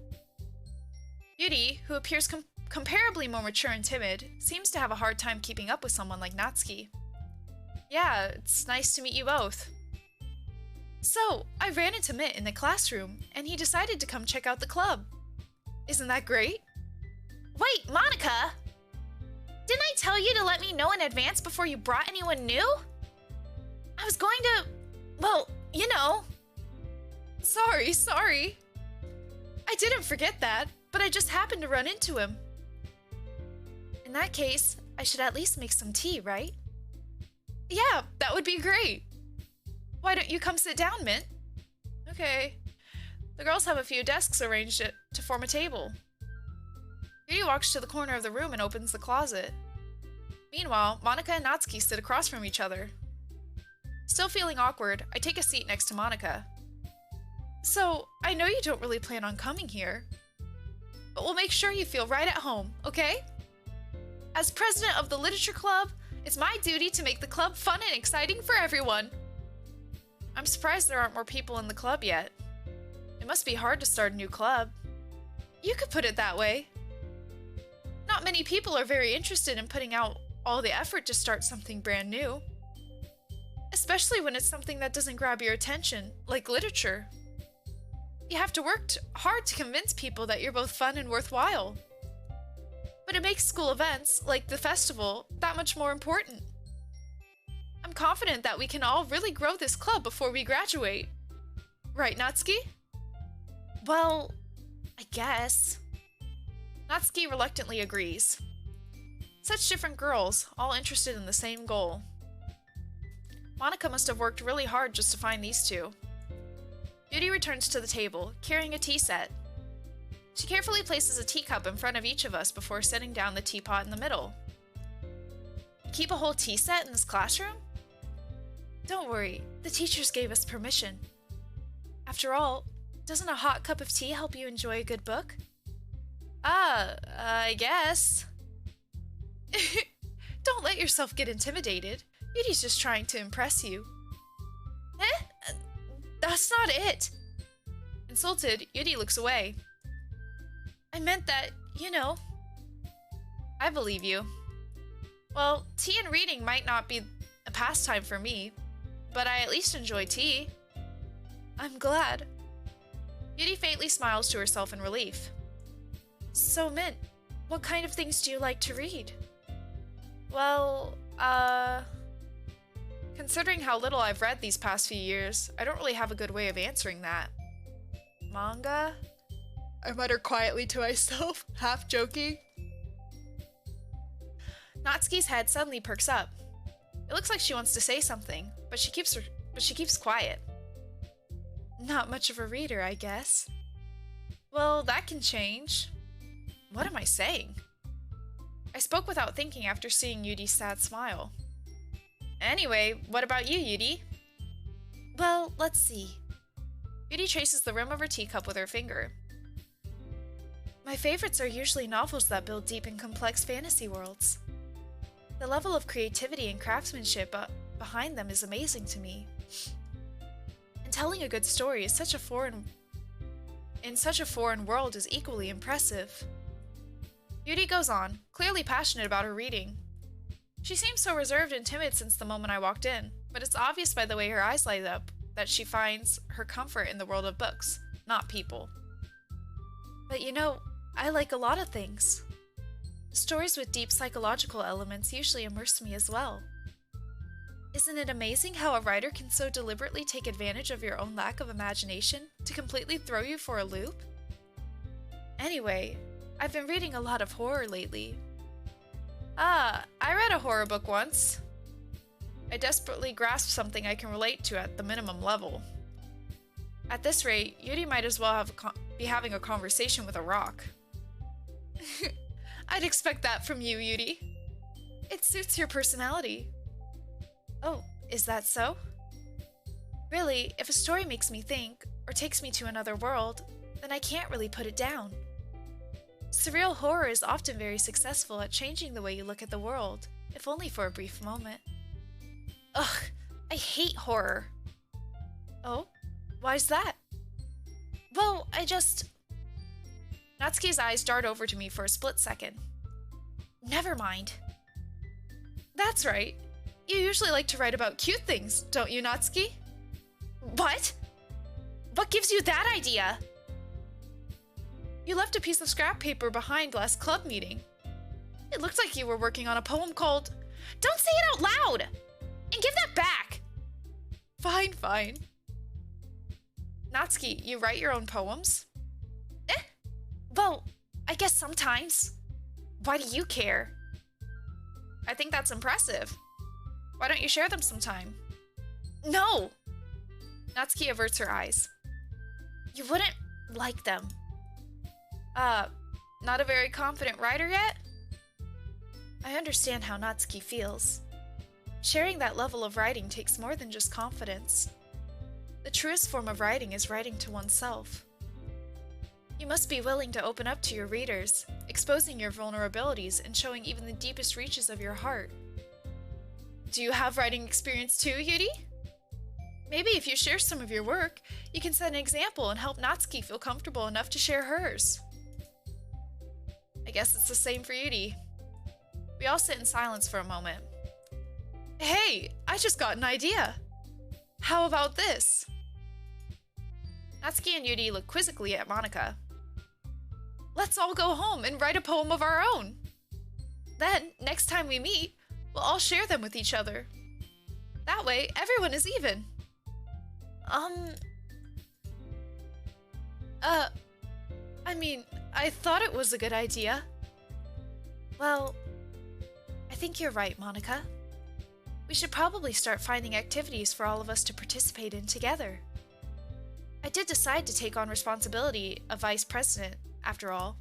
Yuri, who appears comparably more mature and timid, seems to have a hard time keeping up with someone like Natsuki. Yeah, it's nice to meet you both. So, I ran into Mint in the classroom, and he decided to come check out the club. Isn't that great? Wait, Monica! Didn't I tell you to let me know in advance before you brought anyone new? I was going to... well, you know... Sorry. I didn't forget that, but I just happened to run into him. In that case, I should at least make some tea, right? Yeah, that would be great. Why don't you come sit down, Mint? Okay. The girls have a few desks arranged to form a table. Yuri walks to the corner of the room and opens the closet. Meanwhile, Monica and Natsuki sit across from each other. Still feeling awkward, I take a seat next to Monica. So, I know you don't really plan on coming here, but we'll make sure you feel right at home, okay? As president of the Literature Club, it's my duty to make the club fun and exciting for everyone. I'm surprised there aren't more people in the club yet. It must be hard to start a new club. You could put it that way. Not many people are very interested in putting out all the effort to start something brand new. Especially when it's something that doesn't grab your attention, like literature. You have to work hard to convince people that you're both fun and worthwhile. But it makes school events, like the festival, that much more important. I'm confident that we can all really grow this club before we graduate. Right, Natsuki? Well, I guess. Natsuki reluctantly agrees. Such different girls, all interested in the same goal. Monica must have worked really hard just to find these two. Yuri returns to the table, carrying a tea set. She carefully places a teacup in front of each of us before setting down the teapot in the middle. You keep a whole tea set in this classroom? Don't worry, the teachers gave us permission. After all, doesn't a hot cup of tea help you enjoy a good book? I guess. Don't let yourself get intimidated. Yuri's just trying to impress you. That's not it. Insulted, Yuri looks away. I meant that, you know. I believe you. Well, tea and reading might not be a pastime for me, but I at least enjoy tea. I'm glad. Yuri faintly smiles to herself in relief. So, Mint, what kind of things do you like to read? Well, considering how little I've read these past few years, I don't really have a good way of answering that. Manga? I mutter quietly to myself, half joking. Natsuki's head suddenly perks up. It looks like she wants to say something, but she keeps quiet. Not much of a reader, I guess. Well, that can change. What am I saying? I spoke without thinking after seeing Yuri's sad smile. Anyway, what about you, Yuri? Well, let's see. Yuri traces the rim of her teacup with her finger. My favorites are usually novels that build deep and complex fantasy worlds. The level of creativity and craftsmanship behind them is amazing to me. And telling a good story is in such a foreign world is equally impressive. Yuri goes on, clearly passionate about her reading. She seems so reserved and timid since the moment I walked in, but it's obvious by the way her eyes light up that she finds her comfort in the world of books, not people. But you know, I like a lot of things. Stories with deep psychological elements usually immerse me as well. Isn't it amazing how a writer can so deliberately take advantage of your own lack of imagination to completely throw you for a loop? Anyway, I've been reading a lot of horror lately. I read a horror book once. I desperately grasped something I can relate to at the minimum level. At this rate, Yuri might as well be having a conversation with a rock. I'd expect that from you, Yuri. It suits your personality. Oh, is that so? Really, if a story makes me think, or takes me to another world, then I can't really put it down. Surreal horror is often very successful at changing the way you look at the world, if only for a brief moment. Ugh, I hate horror. Oh? Why's that? Well, Natsuki's eyes dart over to me for a split second. Never mind. That's right. You usually like to write about cute things, don't you, Natsuki? What? What gives you that idea? You left a piece of scrap paper behind last club meeting. It looked like you were working on a poem called... Don't say it out loud! And give that back! Fine, fine. Natsuki, you write your own poems? Well, I guess sometimes. Why do you care? I think that's impressive. Why don't you share them sometime? No! Natsuki averts her eyes. You wouldn't like them. Not a very confident writer yet? I understand how Natsuki feels. Sharing that level of writing takes more than just confidence. The truest form of writing is writing to oneself. You must be willing to open up to your readers, exposing your vulnerabilities and showing even the deepest reaches of your heart. Do you have writing experience too, Yuri? Maybe if you share some of your work, you can set an example and help Natsuki feel comfortable enough to share hers. I guess it's the same for Yuri. We all sit in silence for a moment. Hey, I just got an idea. How about this? Natsuki and Yuri look quizzically at Monika. Let's all go home and write a poem of our own. Then, next time we meet, we'll all share them with each other. That way, everyone is even. I thought it was a good idea. Well, I think you're right, Monika. We should probably start finding activities for all of us to participate in together. I did decide to take on responsibility of vice president, after all.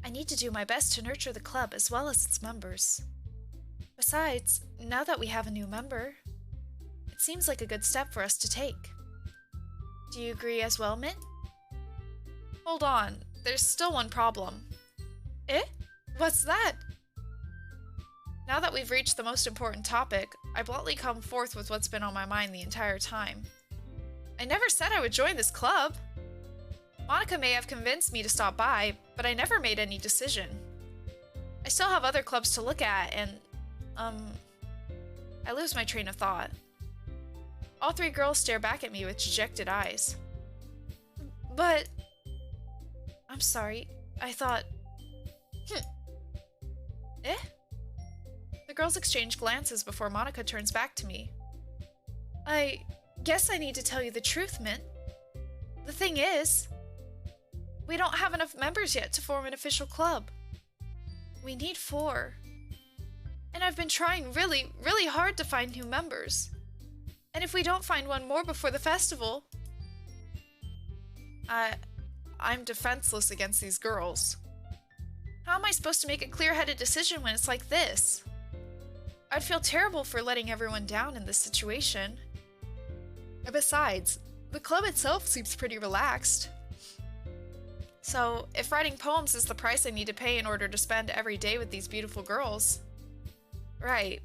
I need to do my best to nurture the club as well as its members. Besides, now that we have a new member, it seems like a good step for us to take. Do you agree as well, Mint? Hold on, there's still one problem. Eh? What's that? Now that we've reached the most important topic, I bluntly come forth with what's been on my mind the entire time. I never said I would join this club. Monika may have convinced me to stop by, but I never made any decision. I still have other clubs to look at, and, I lose my train of thought. All three girls stare back at me with dejected eyes. But... I'm sorry, I thought... Eh? The girls exchange glances before Monika turns back to me. I guess I need to tell you the truth, Mint. The thing is, we don't have enough members yet to form an official club. We need 4. And I've been trying really, really hard to find new members. And if we don't find one more before the festival... I'm defenseless against these girls. How am I supposed to make a clear-headed decision when it's like this? I'd feel terrible for letting everyone down in this situation. And besides, the club itself seems pretty relaxed. So, if writing poems is the price I need to pay in order to spend every day with these beautiful girls... Right.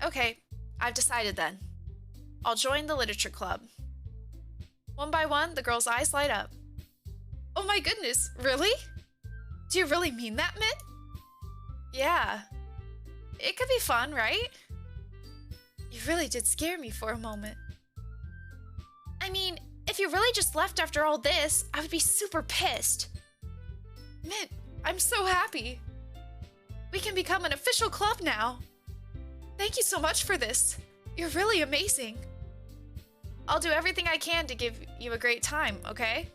Okay, I've decided then. I'll join the literature club. One by one, the girls' eyes light up. Oh my goodness, really? Do you really mean that, Mint? Yeah. It could be fun, right? You really did scare me for a moment. I mean, if you really just left after all this, I would be super pissed. Mint, I'm so happy. We can become an official club now. Thank you so much for this. You're really amazing. I'll do everything I can to give you a great time, okay?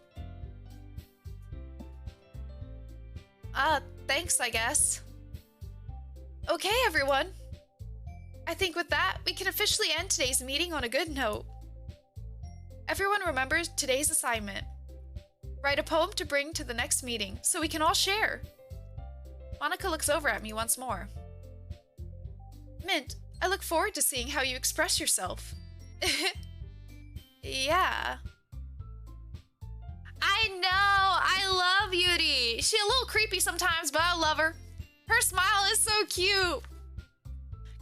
Thanks, I guess. Okay, everyone. I think with that, we can officially end today's meeting on a good note. Everyone remembers today's assignment. Write a poem to bring to the next meeting, so we can all share. Monika looks over at me once more. Mint, I look forward to seeing how you express yourself. Yeah. I know! I love Yuri! She's a little creepy sometimes, but I love her. Her smile is so cute!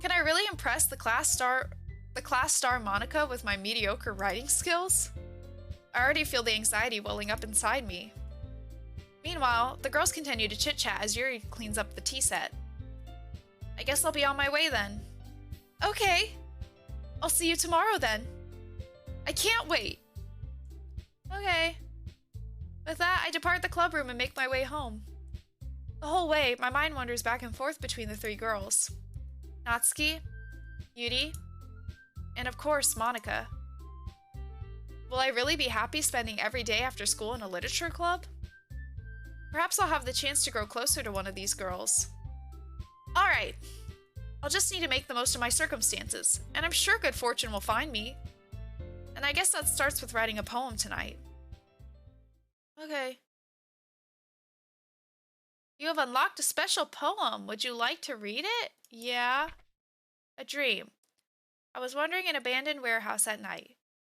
Can I really impress the class star Monika with my mediocre writing skills? I already feel the anxiety welling up inside me. Meanwhile, the girls continue to chit-chat as Yuri cleans up the tea set. I guess I'll be on my way then. Okay. I'll see you tomorrow then. I can't wait. Okay. With that, I depart the club room and make my way home. The whole way, my mind wanders back and forth between the 3 girls. Natsuki, Yuri, and of course, Monika. Will I really be happy spending every day after school in a literature club? Perhaps I'll have the chance to grow closer to one of these girls. Alright, I'll just need to make the most of my circumstances, and I'm sure good fortune will find me. And I guess that starts with writing a poem tonight. Okay. You have unlocked a special poem. Would you like to read it? Yeah. A dream. I was wandering an abandoned warehouse at night.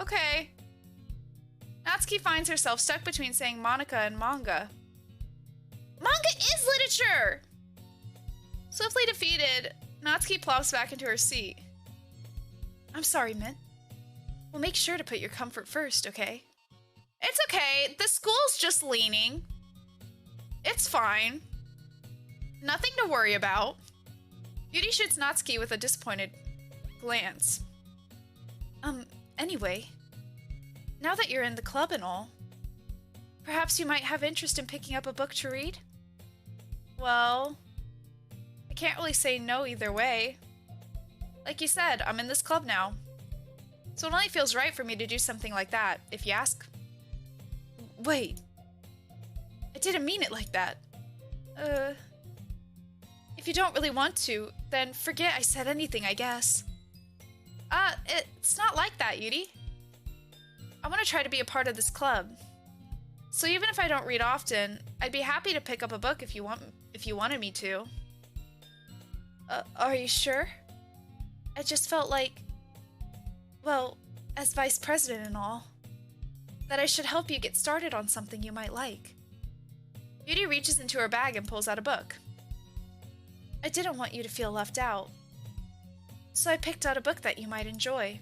Okay. Natsuki finds herself stuck between saying Monica and manga. Manga is literature! Swiftly defeated, Natsuki plops back into her seat. I'm sorry, Mint. We'll make sure to put your comfort first, okay? It's okay. The school's just leaning. It's fine. Nothing to worry about. Yuri shoots Natsuki with a disappointed glance. Anyway, now that you're in the club and all, perhaps you might have interest in picking up a book to read? Well, I can't really say no either way. Like you said, I'm in this club now. So it only feels right for me to do something like that, if you ask. Wait. I didn't mean it like that. If you don't really want to, then forget I said anything, I guess. It's not like that, Yuri. I want to try to be a part of this club. So even if I don't read often, I'd be happy to pick up a book if you wanted me to. Are you sure? I just felt like, well, as vice president and all, that I should help you get started on something you might like. Yuri reaches into her bag and pulls out a book. I didn't want you to feel left out, so I picked out a book that you might enjoy.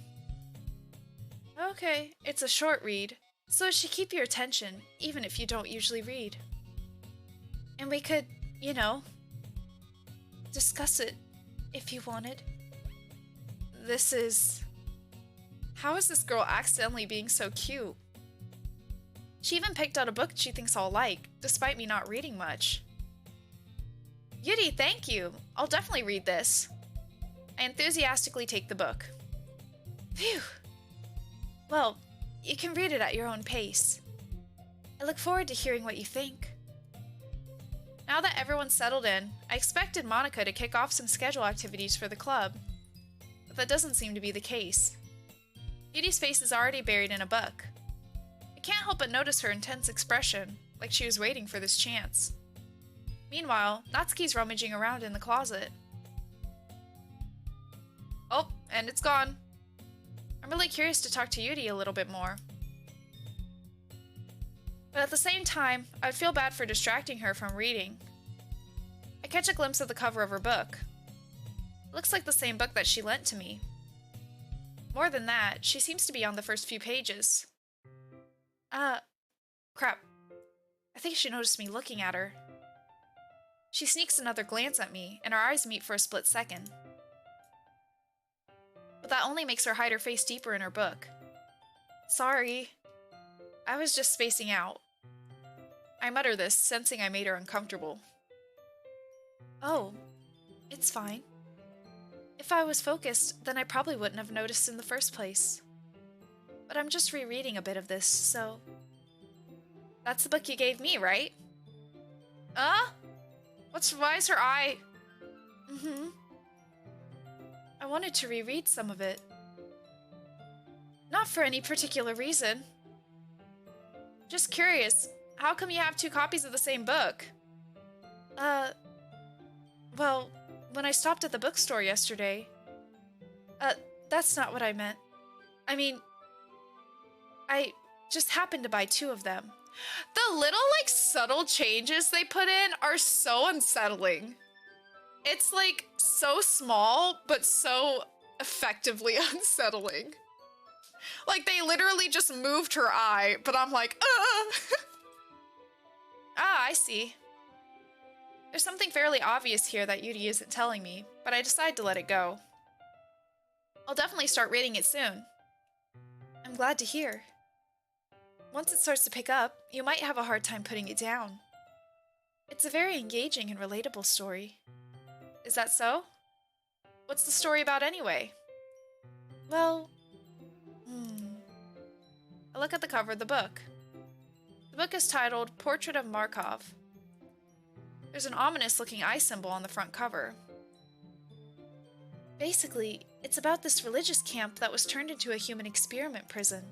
Okay, it's a short read, so it should keep your attention, even if you don't usually read. And we could, you know, discuss it if you wanted. How is this girl accidentally being so cute? She even picked out a book she thinks I'll like, despite me not reading much. Yuri, thank you. I'll definitely read this. I enthusiastically take the book. Phew. Well, you can read it at your own pace. I look forward to hearing what you think. Now that everyone's settled in, I expected Monica to kick off some schedule activities for the club, but that doesn't seem to be the case. Yuri's face is already buried in a book. I can't help but notice her intense expression, like she was waiting for this chance. Meanwhile, Natsuki's rummaging around in the closet. Oh, and it's gone. I'm really curious to talk to Yuri a little bit more. But at the same time, I would feel bad for distracting her from reading. I catch a glimpse of the cover of her book. It looks like the same book that she lent to me. More than that, she seems to be on the first few pages. Crap. I think she noticed me looking at her. She sneaks another glance at me, and our eyes meet for a split second. But that only makes her hide her face deeper in her book. Sorry. I was just spacing out. I mutter this, sensing I made her uncomfortable. Oh, it's fine. If I was focused, then I probably wouldn't have noticed in the first place. But I'm just rereading a bit of this, so... That's the book you gave me, right? Why is her eye? I wanted to reread some of it. Not for any particular reason. Just curious, how come you have 2 copies of the same book? Well, when I stopped at the bookstore yesterday... that's not what I meant. I mean, I just happened to buy 2 of them. The little, subtle changes they put in are so unsettling. It's, so small, but so effectively unsettling. They literally just moved her eye, but I'm like, I see. There's something fairly obvious here that Yuri isn't telling me, but I decide to let it go. I'll definitely start reading it soon. I'm glad to hear. Once it starts to pick up, you might have a hard time putting it down. It's a very engaging and relatable story. Is that so? What's the story about anyway? Well, I look at the cover of the book. The book is titled Portrait of Markov. There's an ominous-looking eye symbol on the front cover. Basically, it's about this religious camp that was turned into a human experiment prison.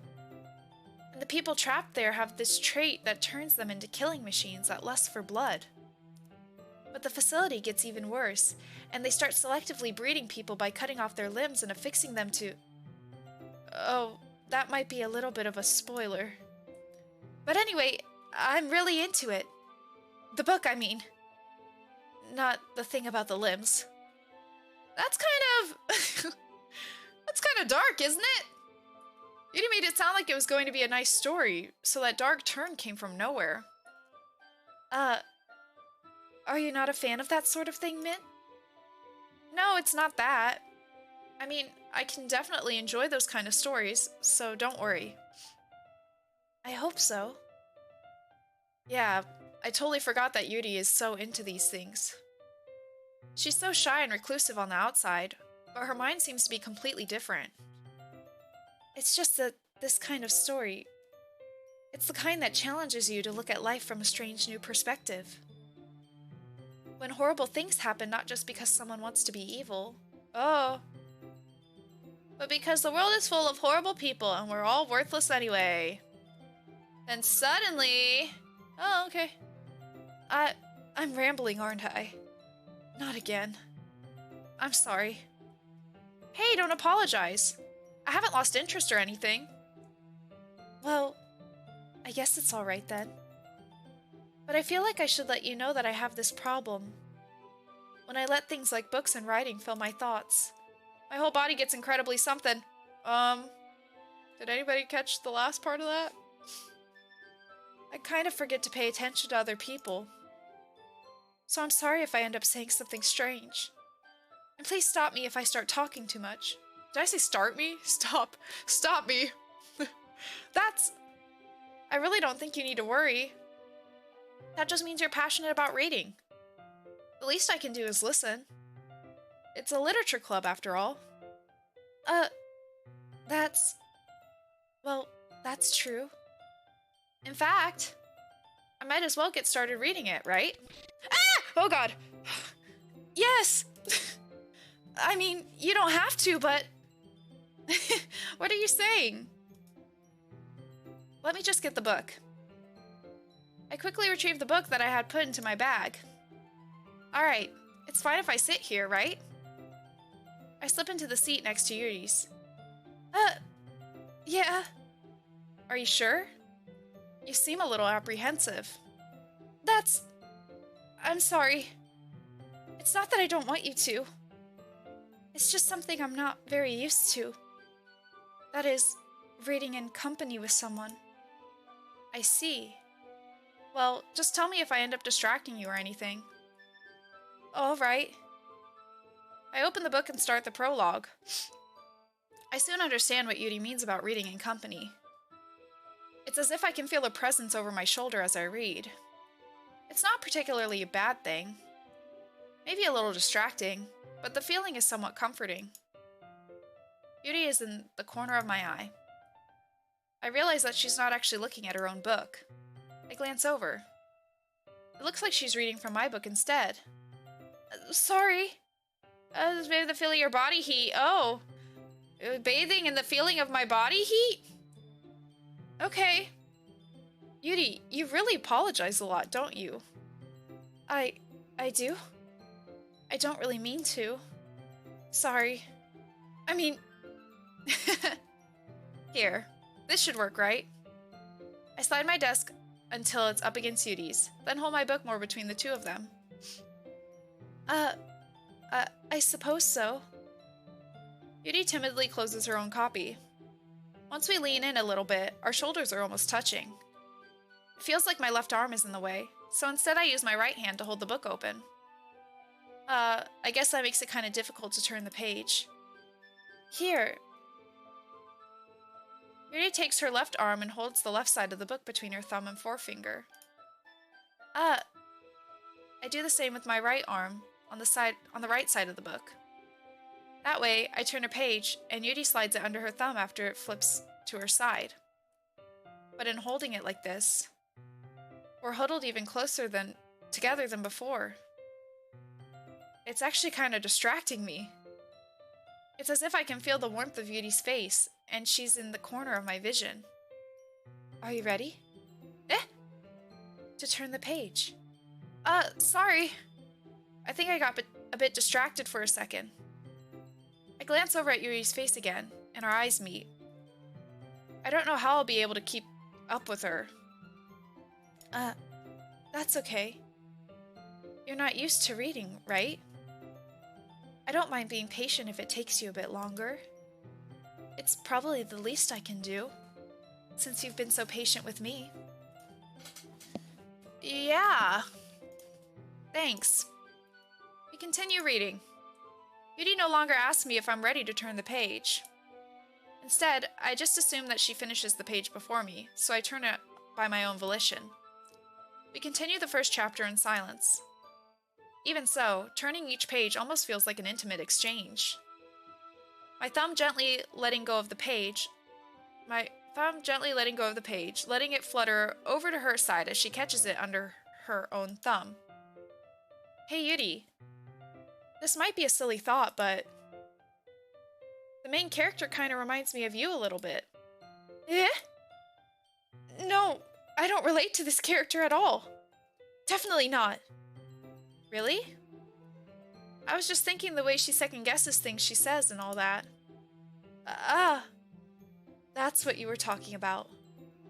And the people trapped there have this trait that turns them into killing machines that lust for blood. But the facility gets even worse, and they start selectively breeding people by cutting off their limbs and affixing them to... Oh, that might be a little bit of a spoiler. But anyway, I'm really into it. The book, I mean. Not the thing about the limbs. That's kind of... that's kind of dark, isn't it? Yuri made it sound like it was going to be a nice story, so that dark turn came from nowhere. Are you not a fan of that sort of thing, Mint? No, it's not that. I mean, I can definitely enjoy those kind of stories, so don't worry. I hope so. Yeah, I totally forgot that Yuri is so into these things. She's so shy and reclusive on the outside, but her mind seems to be completely different. It's just that this kind of story, it's the kind that challenges you to look at life from a strange new perspective. When horrible things happen not just because someone wants to be evil, but because the world is full of horrible people and we're all worthless anyway. Then suddenly... Oh, okay. I'm rambling, aren't I? Not again. I'm sorry. Hey, don't apologize. I haven't lost interest or anything. Well, I guess it's alright then. But I feel like I should let you know that I have this problem. When I let things like books and writing fill my thoughts, my whole body gets incredibly something. Did anybody catch the last part of that? I kind of forget to pay attention to other people. So I'm sorry if I end up saying something strange. And please stop me if I start talking too much. Did I say start me? Stop. Stop me. I really don't think you need to worry. That just means you're passionate about reading. The least I can do is listen. It's a literature club, after all. Well, that's true. In fact, I might as well get started reading it, right? Ah! Oh god! Yes! I mean, you don't have to, but... What are you saying? Let me just get the book. I quickly retrieved the book that I had put into my bag. Alright, it's fine if I sit here, right? I slip into the seat next to Yuri's. Yeah. Are you sure? You seem a little apprehensive. I'm sorry. It's not that I don't want you to. It's just something I'm not very used to. That is, reading in company with someone. I see. Well, just tell me if I end up distracting you or anything. All right. I open the book and start the prologue. I soon understand what Yuri means about reading in company. It's as if I can feel a presence over my shoulder as I read. It's not particularly a bad thing. Maybe a little distracting, but the feeling is somewhat comforting. Yuri is in the corner of my eye. I realize that she's not actually looking at her own book. I glance over. It looks like she's reading from my book instead. Sorry. Maybe the feeling of your body heat. Oh. Bathing in the feeling of my body heat? Okay. Yuri, you really apologize a lot, don't you? I do? I don't really mean to. Sorry. I mean... Here. This should work, right? I slide my desk until it's up against Yuri's, then hold my book more between the two of them. I suppose so. Yuri timidly closes her own copy. Once we lean in a little bit, our shoulders are almost touching. It feels like my left arm is in the way, so instead I use my right hand to hold the book open. I guess that makes it kind of difficult to turn the page. Here. Yuri takes her left arm and holds the left side of the book between her thumb and forefinger. I do the same with my right arm on the right side of the book. That way, I turn a page, and Yuri slides it under her thumb after it flips to her side. But in holding it like this, we're huddled even closer together than before. It's actually kind of distracting me. It's as if I can feel the warmth of Yuri's face, and she's in the corner of my vision. Are you ready? To turn the page. Sorry. I think I got a bit distracted for a second. I glance over at Yuri's face again, and our eyes meet. I don't know how I'll be able to keep up with her. That's okay. You're not used to reading, right? I don't mind being patient if it takes you a bit longer. It's probably the least I can do, since you've been so patient with me. Yeah. Thanks. We continue reading. Yuri no longer asks me if I'm ready to turn the page. Instead, I just assume that she finishes the page before me, so I turn it by my own volition. We continue the first chapter in silence. Even so, turning each page almost feels like an intimate exchange. My thumb gently letting go of the page, letting it flutter over to her side as she catches it under her own thumb. Hey Yuri, this might be a silly thought, but the main character kind of reminds me of you a little bit. Eh? No, I don't relate to this character at all. Definitely not. Really? I was just thinking the way she second guesses things she says and all that. That's what you were talking about.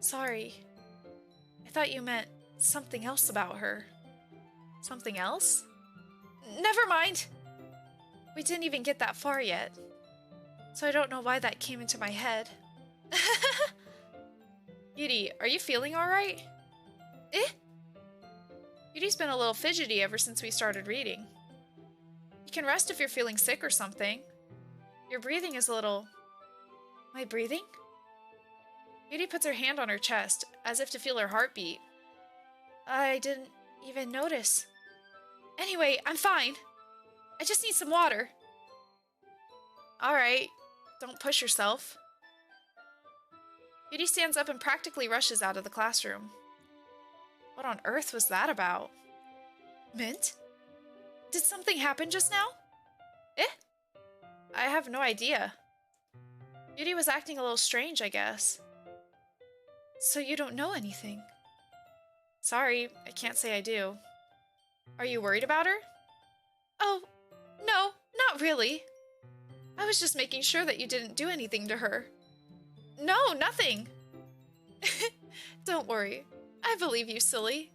Sorry. I thought you meant something else about her. Something else? Never mind. We didn't even get that far yet. So I don't know why that came into my head. Yuri, are you feeling alright? Eh? Yuri's been a little fidgety ever since we started reading. You can rest if you're feeling sick or something. Your breathing is a little... My breathing? Yuri puts her hand on her chest, as if to feel her heartbeat. I didn't even notice. Anyway, I'm fine. I just need some water. Alright, don't push yourself. Yuri stands up and practically rushes out of the classroom. What on earth was that about? Mint? Did something happen just now? Eh? I have no idea. Yuri was acting a little strange, I guess. So you don't know anything? Sorry, I can't say I do. Are you worried about her? Oh, no, not really. I was just making sure that you didn't do anything to her. No, nothing. Don't worry. I believe you, silly.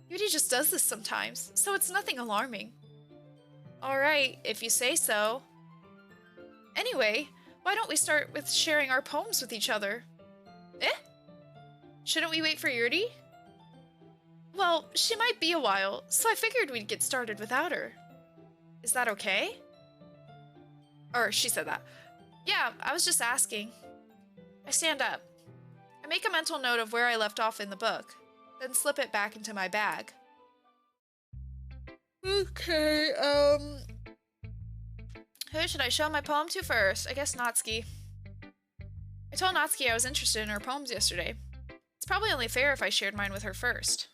Yuri just does this sometimes, so it's nothing alarming. Alright, if you say so. Anyway, why don't we start with sharing our poems with each other? Eh? Shouldn't we wait for Yuri? Well, she might be a while, so I figured we'd get started without her. Is that okay? Or she said that. Yeah, I was just asking. I stand up. I make a mental note of where I left off in the book, then slip it back into my bag. Okay, who should I show my poem to first? I guess Natsuki. I told Natsuki I was interested in her poems yesterday. It's probably only fair if I shared mine with her first.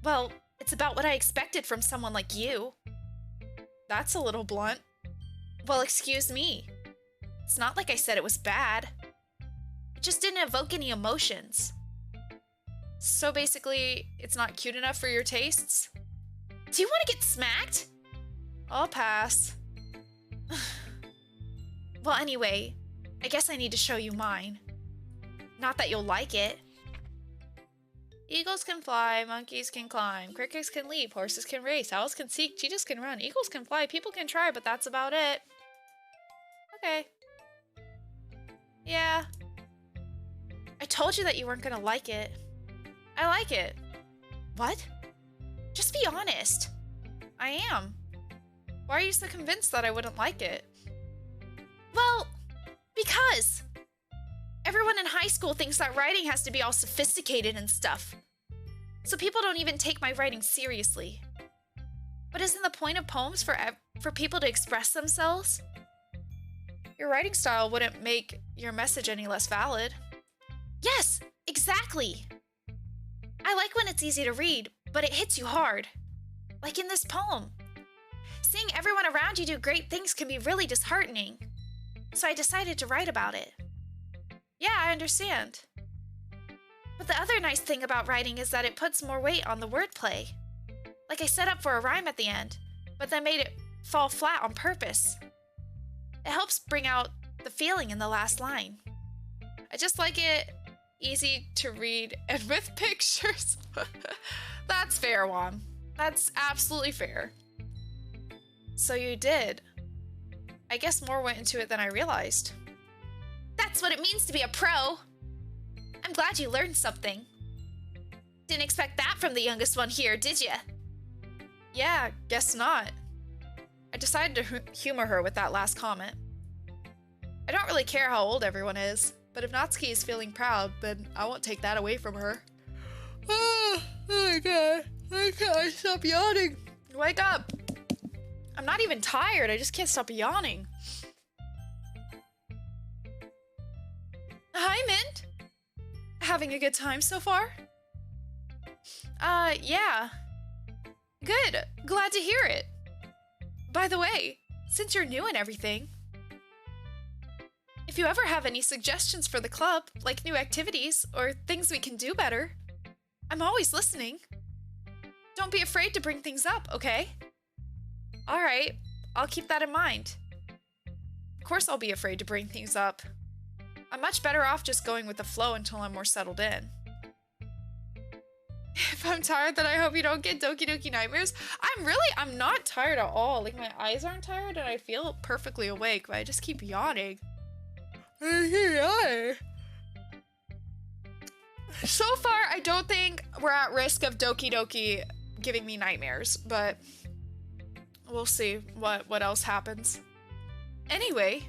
Well, it's about what I expected from someone like you. That's a little blunt. Well, excuse me. It's not like I said it was bad. It just didn't evoke any emotions. So basically, it's not cute enough for your tastes? Do you want to get smacked? I'll pass. Well, anyway, I guess I need to show you mine. Not that you'll like it. Eagles can fly, monkeys can climb, crickets can leap, horses can race, owls can seek, cheetahs can run, eagles can fly, people can try, but that's about it. Okay. Yeah. I told you that you weren't gonna like it. I like it. What? Just be honest. I am. Why are you so convinced that I wouldn't like it? Well, because everyone in high school thinks that writing has to be all sophisticated and stuff. So people don't even take my writing seriously. But isn't the point of poems for people to express themselves? Your writing style wouldn't make your message any less valid. Yes, exactly. I like when it's easy to read, but it hits you hard. Like in this poem. Seeing everyone around you do great things can be really disheartening. So I decided to write about it. Yeah, I understand. But the other nice thing about writing is that it puts more weight on the wordplay. Like I set up for a rhyme at the end, but then made it fall flat on purpose. It helps bring out the feeling in the last line. I just like it easy to read and with pictures. That's fair, Juan. That's absolutely fair. So you did. I guess more went into it than I realized. That's what it means to be a pro. I'm glad you learned something. Didn't expect that from the youngest one here, did ya? Yeah, guess not. I decided to humor her with that last comment. I don't really care how old everyone is, but if Natsuki is feeling proud, then I won't take that away from her. Oh my god, I can't stop yawning. Wake up! I'm not even tired, I just can't stop yawning. Hi, Mint! Having a good time so far? Yeah. Good, glad to hear it. By the way, since you're new and everything, if you ever have any suggestions for the club, like new activities or things we can do better, I'm always listening. Don't be afraid to bring things up, okay? Alright, I'll keep that in mind. Of course I'll be afraid to bring things up. I'm much better off just going with the flow until I'm more settled in. If I'm tired, then I hope you don't get Doki Doki nightmares. I'm not tired at all. Like, my eyes aren't tired and I feel perfectly awake, but I just keep yawning. So far, I don't think we're at risk of Doki Doki giving me nightmares, but we'll see what else happens. Anyway,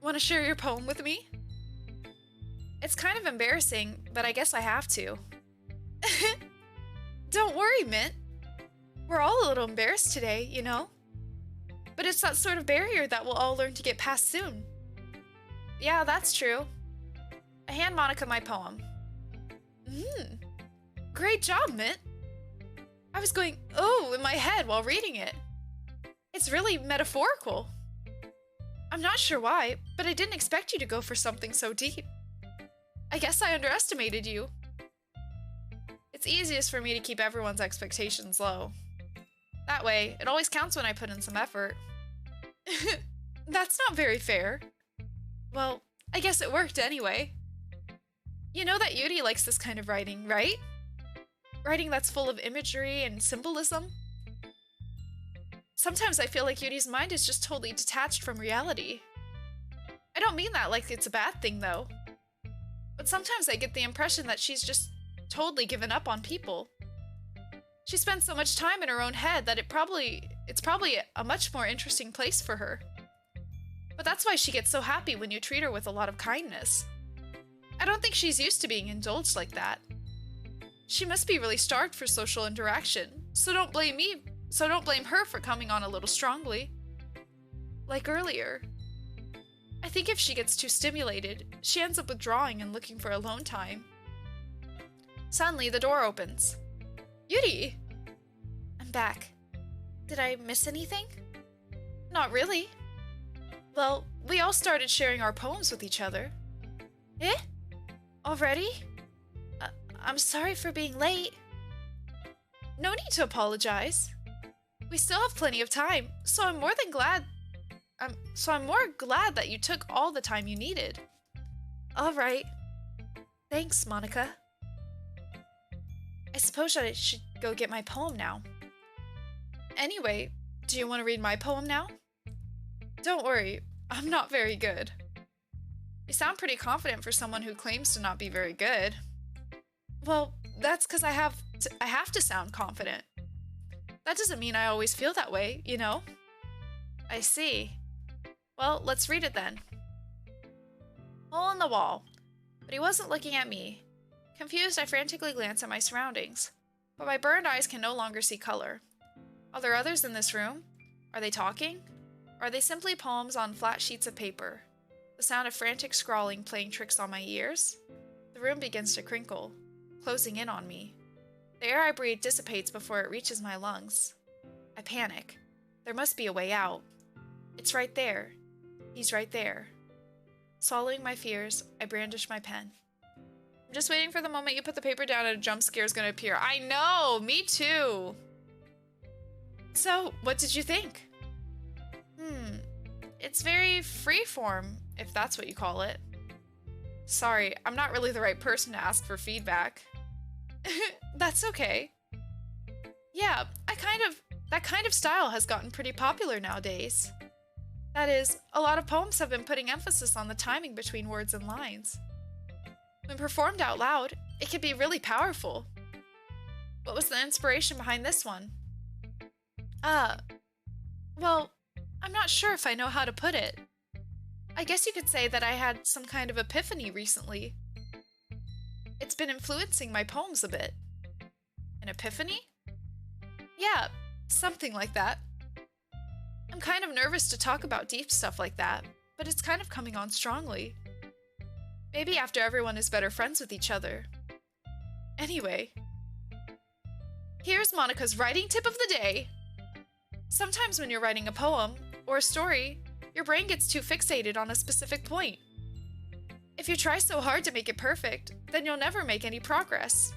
want to share your poem with me? It's kind of embarrassing, but I guess I have to. Don't worry, Mint. We're all a little embarrassed today, you know? But it's that sort of barrier that we'll all learn to get past soon. Yeah, that's true. I hand Monica my poem. Great job, Mint. I was going, oh, in my head while reading it. It's really metaphorical. I'm not sure why, but I didn't expect you to go for something so deep. I guess I underestimated you. It's easiest for me to keep everyone's expectations low. That way, it always counts when I put in some effort. That's not very fair. Well, I guess it worked anyway. You know that Yuri likes this kind of writing, right? Writing that's full of imagery and symbolism. Sometimes I feel like Yuri's mind is just totally detached from reality. I don't mean that like it's a bad thing, though. But sometimes I get the impression that she's just totally given up on people. She spends so much time in her own head that it's probably a much more interesting place for her. But that's why she gets so happy when you treat her with a lot of kindness. I don't think she's used to being indulged like that. She must be really starved for social interaction, so don't blame her for coming on a little strongly. Like earlier. I think if she gets too stimulated, she ends up withdrawing and looking for alone time. Suddenly, the door opens. Yuri! I'm back. Did I miss anything? Not really. Well, we all started sharing our poems with each other. Eh? Already? I'm sorry for being late. No need to apologize. We still have plenty of time, so I'm more glad that you took all the time you needed. All right. Thanks, Monica. I suppose I should go get my poem now. Anyway, do you want to read my poem now? Don't worry, I'm not very good. You sound pretty confident for someone who claims to not be very good. Well, that's because I have to sound confident. That doesn't mean I always feel that way, you know? I see. Well, let's read it then. Hole in the wall. But he wasn't looking at me. Confused, I frantically glance at my surroundings. But my burned eyes can no longer see color. Are there others in this room? Are they talking? Or are they simply poems on flat sheets of paper? The sound of frantic scrawling playing tricks on my ears? The room begins to crinkle, closing in on me. The air I breathe dissipates before it reaches my lungs. I panic. There must be a way out. It's right there. He's right there. Swallowing my fears, I brandish my pen. I'm just waiting for the moment you put the paper down and a jump scare is going to appear. I know! Me too! So, what did you think? It's very freeform, if that's what you call it. Sorry, I'm not really the right person to ask for feedback. That's okay. Yeah, that kind of style has gotten pretty popular nowadays. That is, a lot of poems have been putting emphasis on the timing between words and lines. When performed out loud, it can be really powerful. What was the inspiration behind this one? Well, I'm not sure if I know how to put it. I guess you could say that I had some kind of epiphany recently. It's been influencing my poems a bit. An epiphany? Yeah, something like that. I'm kind of nervous to talk about deep stuff like that, but it's kind of coming on strongly. Maybe after everyone is better friends with each other. Anyway, here's Monica's writing tip of the day. Sometimes when you're writing a poem or a story, your brain gets too fixated on a specific point. If you try so hard to make it perfect, then you'll never make any progress.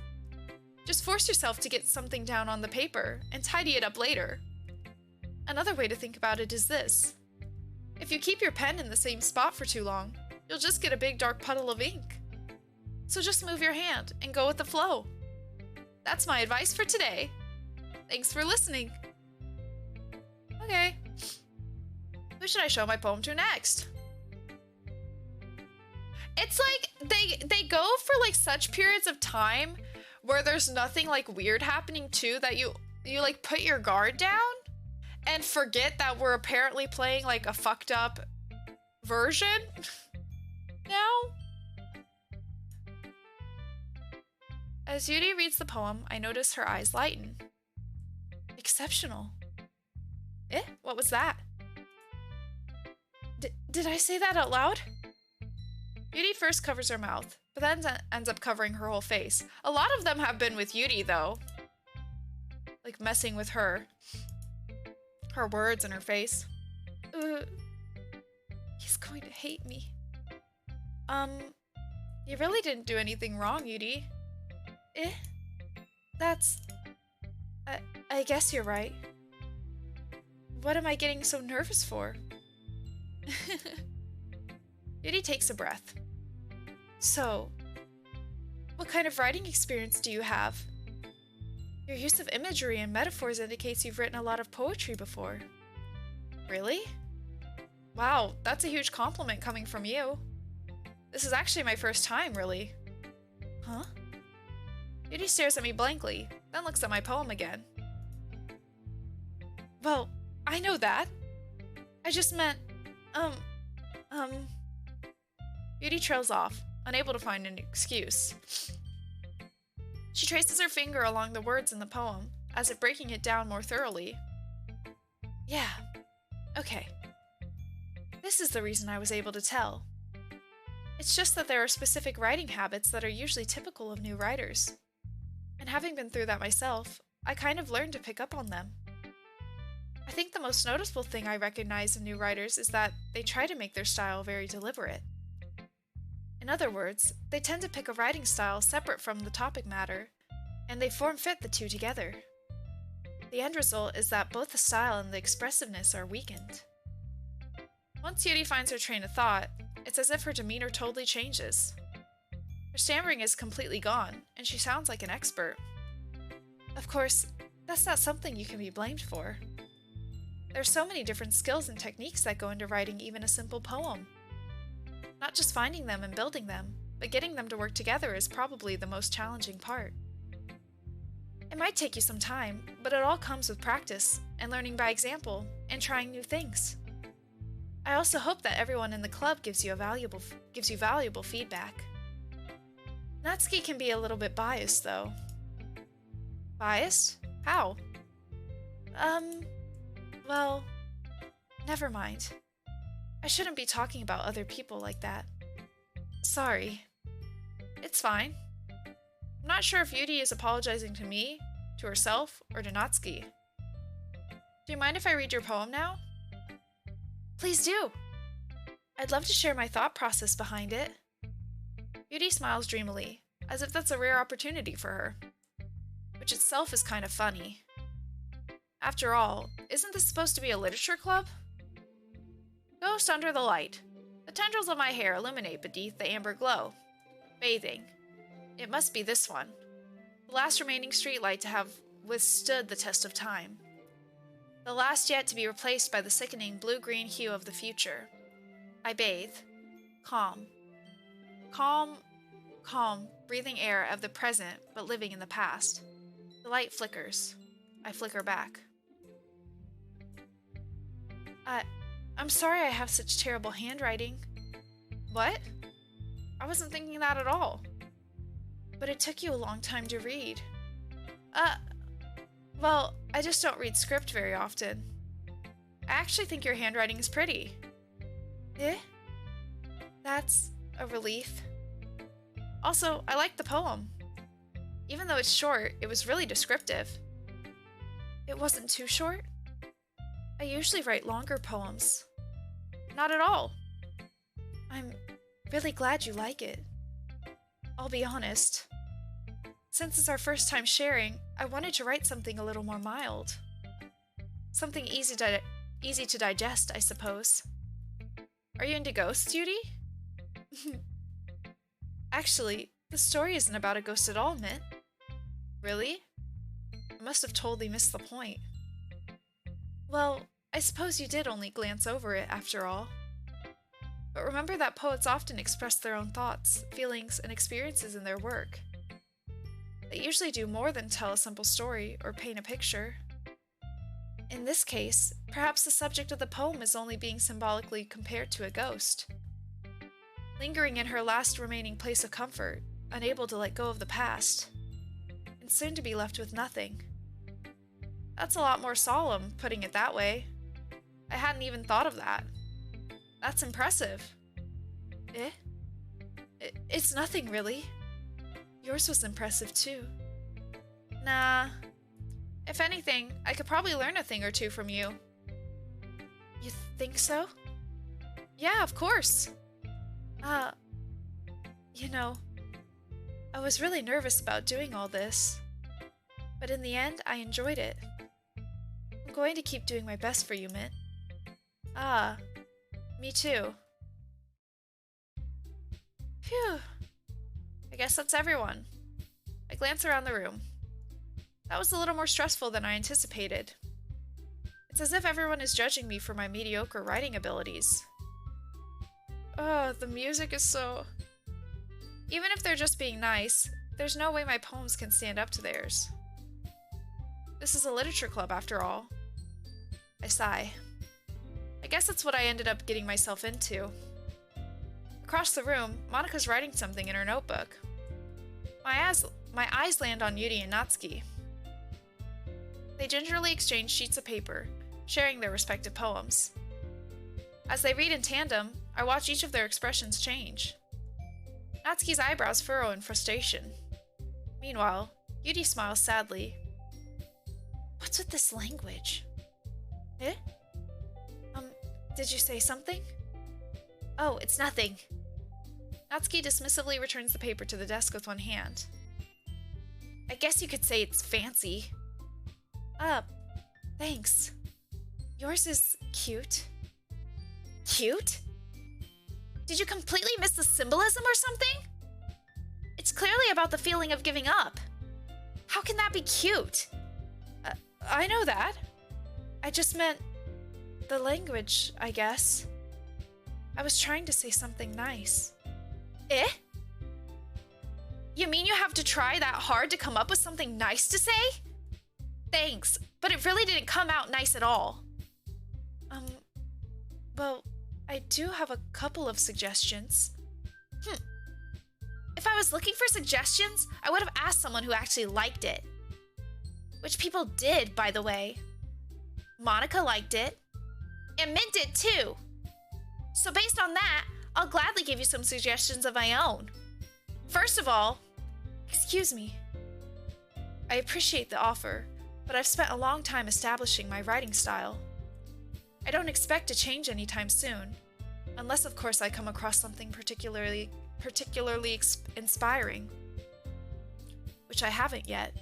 Just force yourself to get something down on the paper and tidy it up later. Another way to think about it is this. If you keep your pen in the same spot for too long, you'll just get a big dark puddle of ink. So just move your hand and go with the flow. That's my advice for today. Thanks for listening. Okay. Who should I show my poem to next? It's like they go for like such periods of time where there's nothing like weird happening too, that you like put your guard down and forget that we're apparently playing like a fucked up version now. As Yuri reads the poem, I notice her eyes lighten. Exceptional. Eh? What was that? Did I say that out loud? Yuri first covers her mouth, but then ends up covering her whole face. A lot of them have been with Yuri, though. Like, messing with her. Her words and her face. He's going to hate me. You really didn't do anything wrong, Yuri. Eh? That's... I guess you're right. What am I getting so nervous for? Yuri takes a breath. So, what kind of writing experience do you have? Your use of imagery and metaphors indicates you've written a lot of poetry before. Really? Wow, that's a huge compliment coming from you. This is actually my first time, really. Huh? Yuri stares at me blankly, then looks at my poem again. Well, I know that. I just meant, Yuri trails off, unable to find an excuse. She traces her finger along the words in the poem, as if breaking it down more thoroughly. Yeah, okay. This is the reason I was able to tell. It's just that there are specific writing habits that are usually typical of new writers. And having been through that myself, I kind of learned to pick up on them. I think the most noticeable thing I recognize in new writers is that they try to make their style very deliberate. In other words, they tend to pick a writing style separate from the topic matter, and they form-fit the two together. The end result is that both the style and the expressiveness are weakened. Once Yuri finds her train of thought, it's as if her demeanor totally changes. Her stammering is completely gone, and she sounds like an expert. Of course, that's not something you can be blamed for. There's so many different skills and techniques that go into writing even a simple poem. Not just finding them and building them, but getting them to work together is probably the most challenging part. It might take you some time, but it all comes with practice, and learning by example, and trying new things. I also hope that everyone in the club gives you valuable feedback. Natsuki can be a little bit biased, though. Biased? How? Well, never mind. I shouldn't be talking about other people like that. Sorry. It's fine. I'm not sure if Yuri is apologizing to me, to herself, or to Natsuki. Do you mind if I read your poem now? Please do! I'd love to share my thought process behind it. Yuri smiles dreamily, as if that's a rare opportunity for her. Which itself is kind of funny. After all, isn't this supposed to be a literature club? Ghost under the light. The tendrils of my hair illuminate beneath the amber glow. Bathing. It must be this one. The last remaining streetlight to have withstood the test of time. The last yet to be replaced by the sickening blue-green hue of the future. I bathe. Calm. Calm, breathing air of the present, but living in the past. The light flickers. I flicker back. I'm sorry I have such terrible handwriting. What? I wasn't thinking that at all. But it took you a long time to read. Well, I just don't read script very often. I actually think your handwriting is pretty. Eh? That's a relief. Also, I like the poem. Even though it's short, it was really descriptive. It wasn't too short? I usually write longer poems. Not at all. I'm really glad you like it. I'll be honest. Since it's our first time sharing, I wanted to write something a little more mild. Something easy to digest, I suppose. Are you into ghosts, Yuri? Actually, the story isn't about a ghost at all, Mint. Really? I must have totally missed the point. Well, I suppose you did only glance over it, after all. But remember that poets often express their own thoughts, feelings, and experiences in their work. They usually do more than tell a simple story or paint a picture. In this case, perhaps the subject of the poem is only being symbolically compared to a ghost. Lingering in her last remaining place of comfort, unable to let go of the past, and soon to be left with nothing. That's a lot more solemn, putting it that way. I hadn't even thought of that. That's impressive. Eh? It's nothing, really. Yours was impressive, too. Nah. If anything, I could probably learn a thing or two from you. You think so? Yeah, of course. You know, I was really nervous about doing all this. But in the end, I enjoyed it. I'm going to keep doing my best for you, Mint. Me too. Phew. I guess that's everyone. I glance around the room. That was a little more stressful than I anticipated. It's as if everyone is judging me for my mediocre writing abilities. The music is so... Even if they're just being nice, there's no way my poems can stand up to theirs. This is a literature club, after all. I sigh. I guess that's what I ended up getting myself into. Across the room, Monika's writing something in her notebook. My eyes land on Yuri and Natsuki. They gingerly exchange sheets of paper, sharing their respective poems. As they read in tandem, I watch each of their expressions change. Natsuki's eyebrows furrow in frustration. Meanwhile, Yuri smiles sadly. What's with this language? Eh? Did you say something? Oh, it's nothing. Natsuki dismissively returns the paper to the desk with one hand. I guess you could say it's fancy. Thanks. Yours is cute. Cute? Did you completely miss the symbolism or something? It's clearly about the feeling of giving up. How can that be cute? I know that. I just meant the language, I guess. I was trying to say something nice. Eh? You mean you have to try that hard to come up with something nice to say? Thanks, but it really didn't come out nice at all. Well, I do have a couple of suggestions. If I was looking for suggestions, I would have asked someone who actually liked it. Which people did, by the way. Monika liked it. And Mint did too. So based on that, I'll gladly give you some suggestions of my own. First of all, excuse me. I appreciate the offer, but I've spent a long time establishing my writing style. I don't expect to change anytime soon, unless of course I come across something particularly inspiring, which I haven't yet.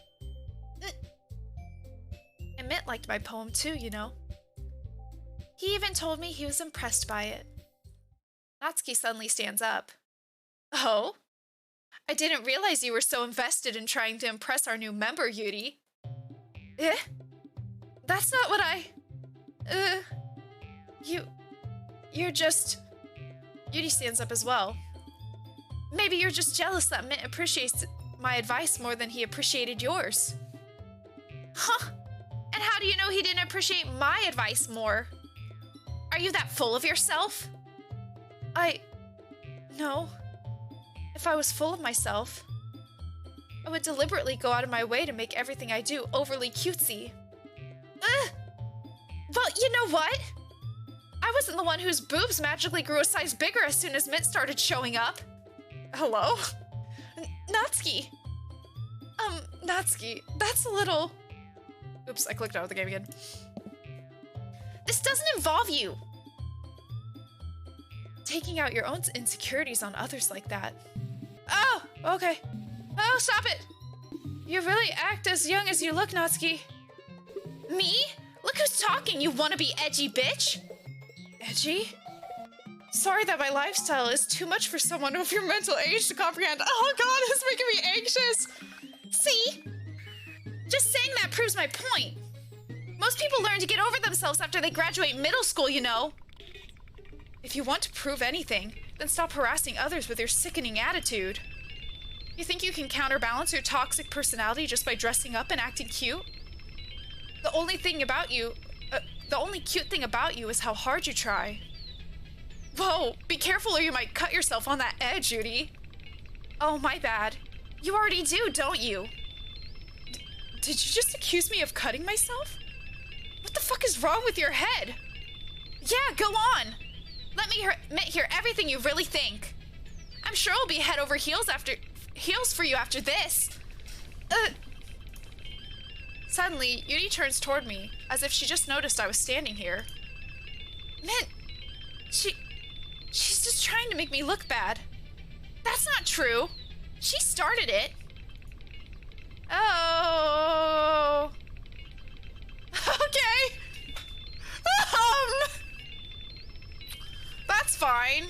And Mint liked my poem too, you know. He even told me he was impressed by it. Natsuki suddenly stands up. Oh? I didn't realize you were so invested in trying to impress our new member, Yuri. Eh? That's not what I... You're just... Yuri stands up as well. Maybe you're just jealous that Mint appreciates my advice more than he appreciated yours. Huh? And how do you know he didn't appreciate my advice more? Are you that full of yourself? No. If I was full of myself, I would deliberately go out of my way to make everything I do overly cutesy. Ugh! Well, you know what? I wasn't the one whose boobs magically grew a size bigger as soon as Mint started showing up. Hello? Natsuki. Natsuki, that's a little... Oops, I clicked out of the game again. This doesn't involve you. Taking out your own insecurities on others like that. Oh, okay. Oh, stop it. You really act as young as you look, Natsuki. Me? Look who's talking, you wannabe edgy bitch. Edgy? Sorry that my lifestyle is too much for someone of your mental age to comprehend. Oh god, it's making me anxious. See? Just saying that proves my point. Most people learn to get over themselves after they graduate middle school, you know. If you want to prove anything, then stop harassing others with your sickening attitude. You think you can counterbalance your toxic personality just by dressing up and acting cute? The only cute thing about you is how hard you try. Whoa, be careful or you might cut yourself on that edge, Yuri. Oh, my bad. You already do, don't you? Did you just accuse me of cutting myself? What the fuck is wrong with your head? Yeah, go on. Let me hear everything you really think. I'm sure I'll be head over heels for you after this. Suddenly, Yuri turns toward me, as if she just noticed I was standing here. Mint, she's just trying to make me look bad. That's not true. She started it. Oh. Okay. That's fine.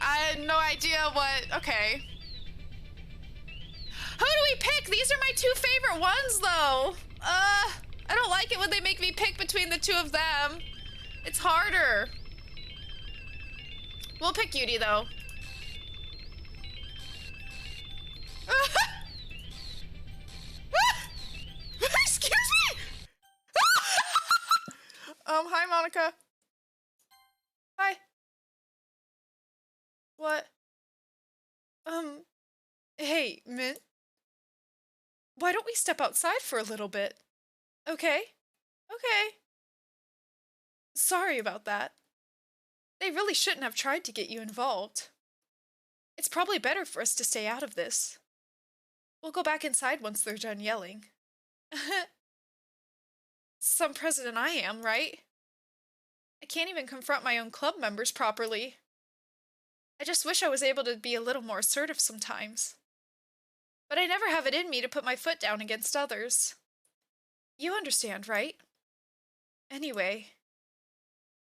I had no idea what... Okay. Who do we pick? These are my two favorite ones, though. I don't like it when they make me pick between the two of them. It's harder. We'll pick Yuri, though. Excuse me! Hi, Monica. Hi. What? Hey, Mint. Why don't we step outside for a little bit? Okay? Okay. Sorry about that. They really shouldn't have tried to get you involved. It's probably better for us to stay out of this. We'll go back inside once they're done yelling. Some president I am, right? I can't even confront my own club members properly. I just wish I was able to be a little more assertive sometimes. But I never have it in me to put my foot down against others. You understand, right? Anyway,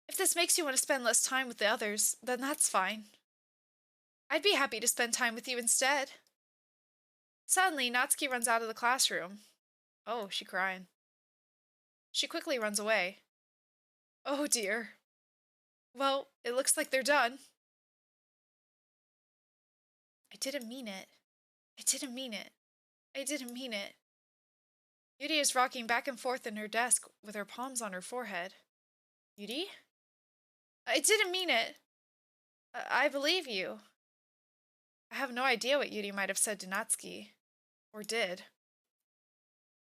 if this makes you want to spend less time with the others, then that's fine. I'd be happy to spend time with you instead. Suddenly, Natsuki runs out of the classroom. Oh, she's crying. She quickly runs away. Oh dear. Well, it looks like they're done. I didn't mean it. I didn't mean it. I didn't mean it. Yuri is rocking back and forth in her desk with her palms on her forehead. Yuri? I didn't mean it. I believe you. I have no idea what Yuri might have said to Natsuki. Or did.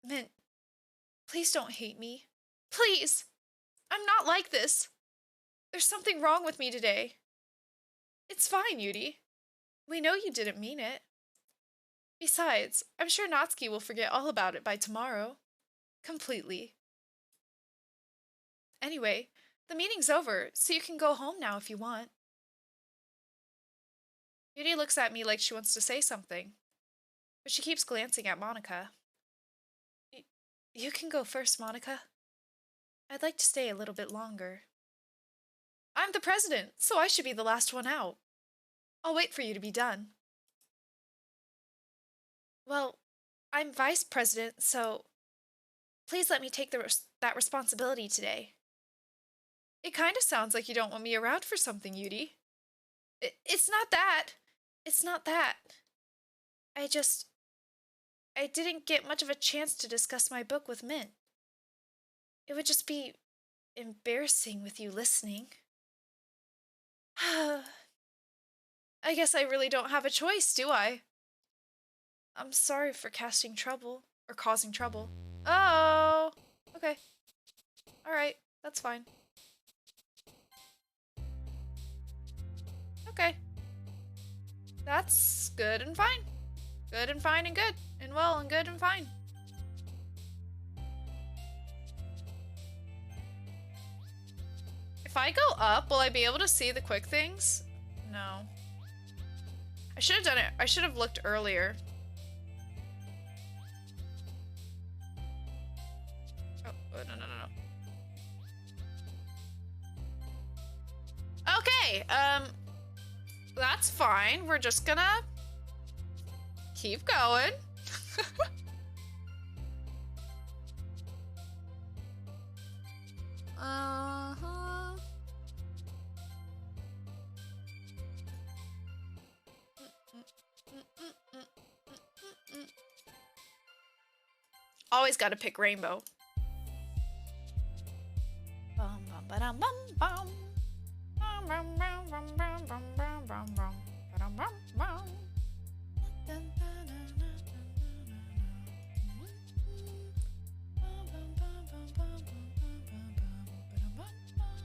Mint, please don't hate me. Please! I'm not like this. There's something wrong with me today. It's fine, Yuri. We know you didn't mean it. Besides, I'm sure Natsuki will forget all about it by tomorrow. Completely. Anyway, the meeting's over, so you can go home now if you want. Yuri looks at me like she wants to say something, but she keeps glancing at Monica. You can go first, Monica. I'd like to stay a little bit longer. I'm the president, so I should be the last one out. I'll wait for you to be done. Well, I'm vice president, so please let me take that responsibility today. It kind of sounds like you don't want me around for something, Yuri. It's not that. It's not that. I didn't get much of a chance to discuss my book with Mint. It would just be embarrassing with you listening. I guess I really don't have a choice, do I? I'm sorry for causing trouble. Oh, okay. Alright, that's fine. Okay. That's good and fine. Good and fine and good. And well and good and fine. If I go up, will I be able to see the quick things? No. I should have done it. I should have looked earlier. Oh, no. Okay, that's fine. We're just gonna keep going. Uh-huh. Always gotta pick rainbow. Bum bum ba-dum bum bum. Bum bum bum bum bum bum bum bum bum. Ba-dum bum bum. Dun, dun, dun, dun, dun, dun, dun. Bum bum bum bum bum bum bum bum bum. Ba-dum bum bum.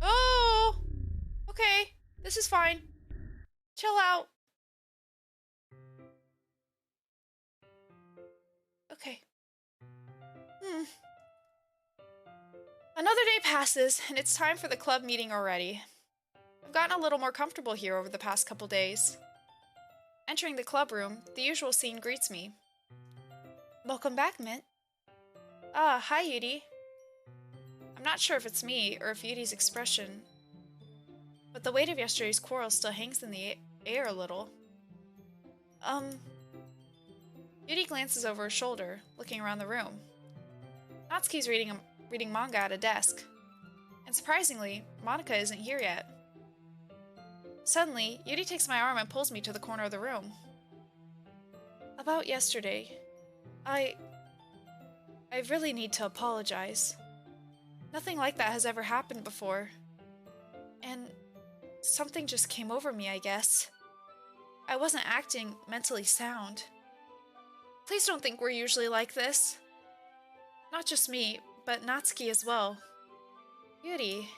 Oh, okay. This is fine. Chill out. Okay. Another day passes, and it's time for the club meeting already. I've gotten a little more comfortable here over the past couple days. Entering the club room, the usual scene greets me. Welcome back, Mint. Ah, hi, Yuri. I'm not sure if it's me or if Yuri's expression, but the weight of yesterday's quarrel still hangs in the air a little. Yuri glances over her shoulder, looking around the room. Natsuki's reading manga at a desk, and surprisingly, Monica isn't here yet. Suddenly, Yuri takes my arm and pulls me to the corner of the room. About yesterday, I really need to apologize. Nothing like that has ever happened before. And something just came over me, I guess. I wasn't acting mentally sound. Please don't think we're usually like this. Not just me, but Natsuki as well. Yuri,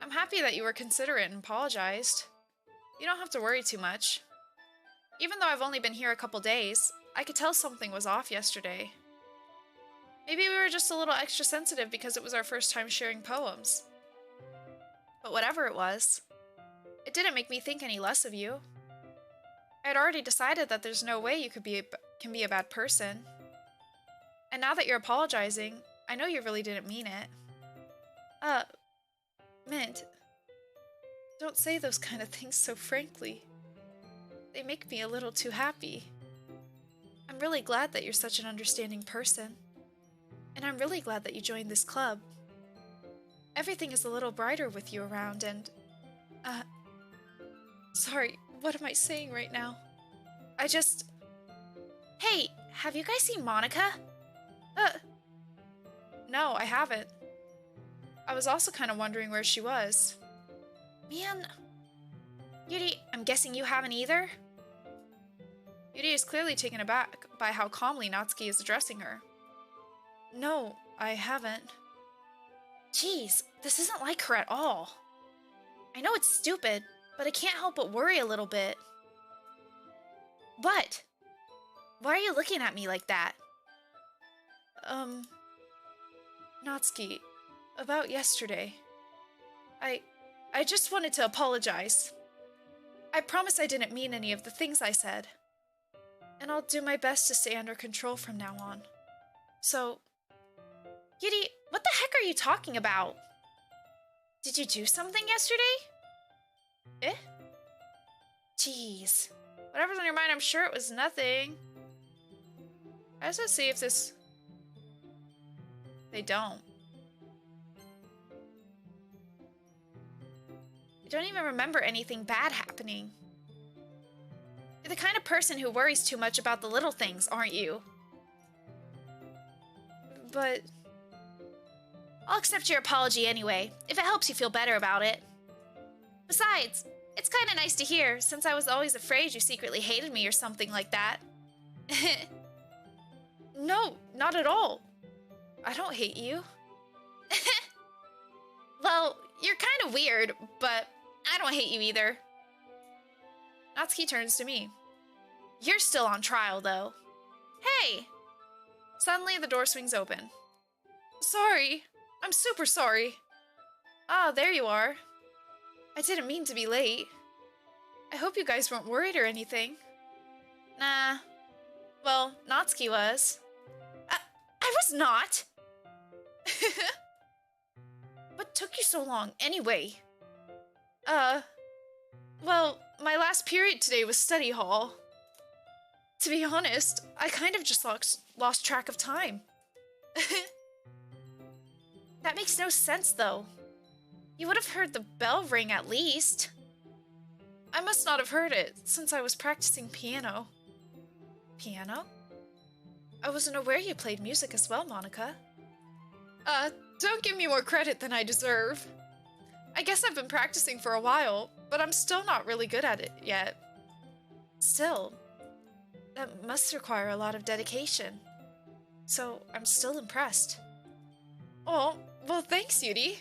I'm happy that you were considerate and apologized. You don't have to worry too much. Even though I've only been here a couple days, I could tell something was off yesterday. Maybe we were just a little extra sensitive because it was our first time sharing poems. But whatever it was, it didn't make me think any less of you. I had already decided that there's no way you can be a bad person. And now that you're apologizing, I know you really didn't mean it. Mint, don't say those kind of things so frankly. They make me a little too happy. I'm really glad that you're such an understanding person. And I'm really glad that you joined this club. Everything is a little brighter with you around and... Sorry, what am I saying right now? Hey, have you guys seen Monica? No, I haven't. I was also kind of wondering where she was. Man... Yuri, I'm guessing you haven't either? Yuri is clearly taken aback by how calmly Natsuki is addressing her. No, I haven't. Jeez, this isn't like her at all. I know it's stupid, but I can't help but worry a little bit. What? Why are you looking at me like that? Natsuki, about yesterday. I just wanted to apologize. I promise I didn't mean any of the things I said. And I'll do my best to stay under control from now on. So... Yuri, what the heck are you talking about? Did you do something yesterday? Eh? Jeez. Whatever's on your mind, I'm sure it was nothing. I just want to see if this... They don't. I don't even remember anything bad happening. You're the kind of person who worries too much about the little things, aren't you? But... I'll accept your apology anyway, if it helps you feel better about it. Besides, it's kind of nice to hear, since I was always afraid you secretly hated me or something like that. No, not at all. I don't hate you. Well, you're kind of weird, but I don't hate you either. Natsuki turns to me. You're still on trial, though. Hey! Suddenly, the door swings open. Sorry. I'm super sorry. Oh, there you are. I didn't mean to be late. I hope you guys weren't worried or anything. Nah. Well, Natsuki was. I was not! What took you so long, anyway? Well, my last period today was study hall. To be honest, I kind of just lost track of time. That makes no sense, though. You would have heard the bell ring at least. I must not have heard it, since I was practicing piano. Piano? I wasn't aware you played music as well, Monica. Don't give me more credit than I deserve. I guess I've been practicing for a while, but I'm still not really good at it yet. Still, that must require a lot of dedication. So I'm still impressed. Oh, well thanks, Yuri.